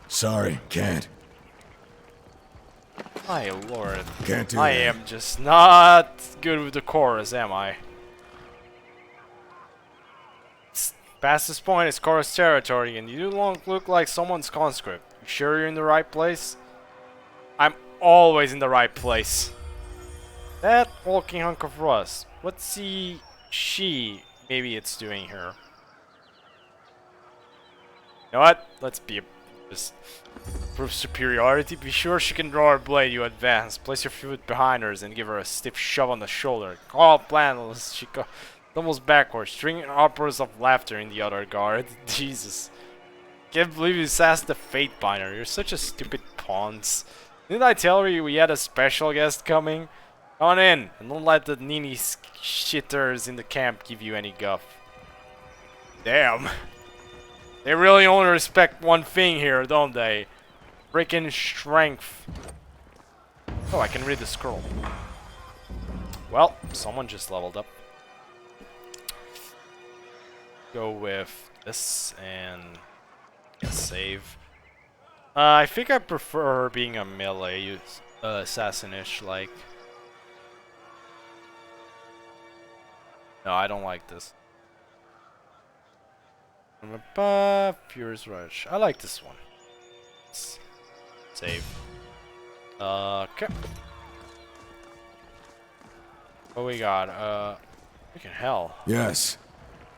Sorry, can't. My lord. Can't do I that. am just not good with the chorus, am I? Past this point is chorus territory, and you don't look like someone's conscript. You sure you're in the right place? I'm always in the right place. That walking hunk of rust. What's maybe it's doing here? You know what? Let's be just prove superiority. Be sure she can draw her blade. You advance. Place your foot behind hers and give her a stiff shove on the shoulder. Call plan. She stumbles backwards, stringing outbursts of laughter in the other guard. Jesus. Can't believe you sassed the Fatebinder. You're such a stupid ponce. Didn't I tell you we had a special guest coming? Come on in, and don't let the Nini shitters in the camp give you any guff. Damn. They really only respect one thing here, don't they? Freaking strength. Oh, I can read the scroll. Well, someone just leveled up. Go with this and save. I think I prefer being a melee assassin-ish like. No, I don't like this. From above, Furious Rush. I like this one. Save. Okay. What we got? Freaking hell. Yes.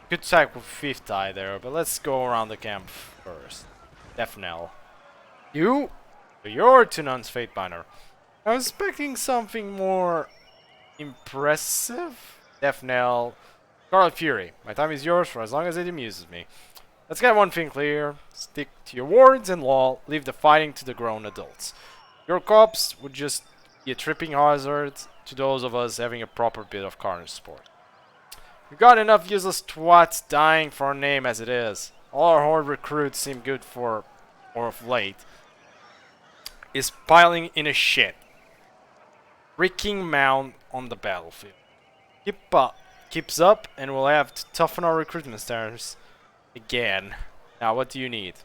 Good attack with 5th eye there, but let's go around the camp first. Defnell. You? You're Tunan's Fatebinder. I was expecting something more impressive. Defnell. Scarlet Fury. My time is yours for as long as it amuses me. Let's get one thing clear. Stick to your words and law. Leave the fighting to the grown adults. Your cops would just be a tripping hazard to those of us having a proper bit of carnage sport. We've got enough useless twats dying for our name as it is. All our horde recruits seem good for, or of late, is piling in a shit. Freaking mound on the battlefield. Keeps up, and we'll have to toughen our recruitment standards again. Now, what do you need?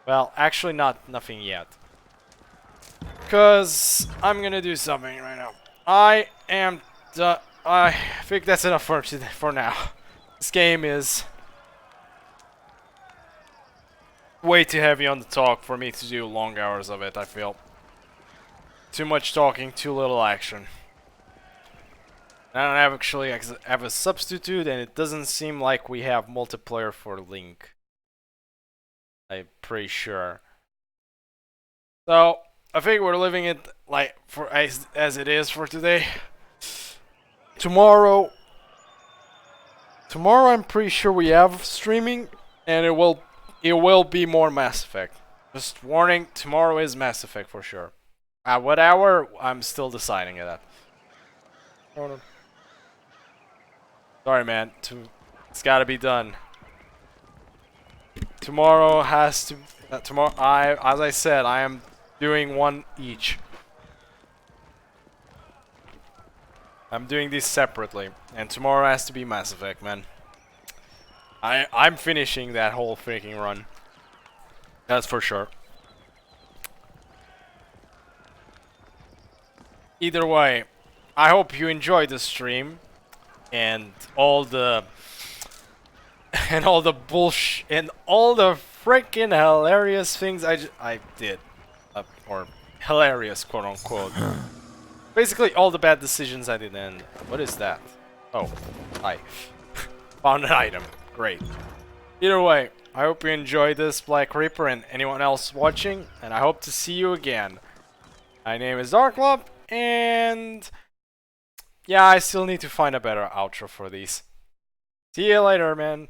Well, actually, nothing yet. Cause I'm gonna do something right now. I think that's enough for now. This game is way too heavy on the talk for me to do long hours of it, I feel. Too much talking, too little action. I don't actually have a substitute, and it doesn't seem like we have multiplayer for Link. I'm pretty sure. So, I think we're leaving it like for as it is for today. Tomorrow I'm pretty sure we have streaming, and it will be more Mass Effect. Just warning, tomorrow is Mass Effect for sure. At what hour? I'm still deciding that. Oh, no. Sorry, man. It's gotta be done. Tomorrow has to. Tomorrow, as I said, I am doing one each. I'm doing these separately, and tomorrow has to be Mass Effect, man. I'm finishing that whole freaking run. That's for sure. Either way, I hope you enjoyed the stream and all the bullshit and all the freaking hilarious things I did, or hilarious quote unquote. Basically all the bad decisions I did. And what is that? Oh, I found an item. Great. Either way, I hope you enjoyed this, Black Reaper, and anyone else watching, and I hope to see you again. My name is Darklop, and yeah, I still need to find a better outro for these. See you later, man.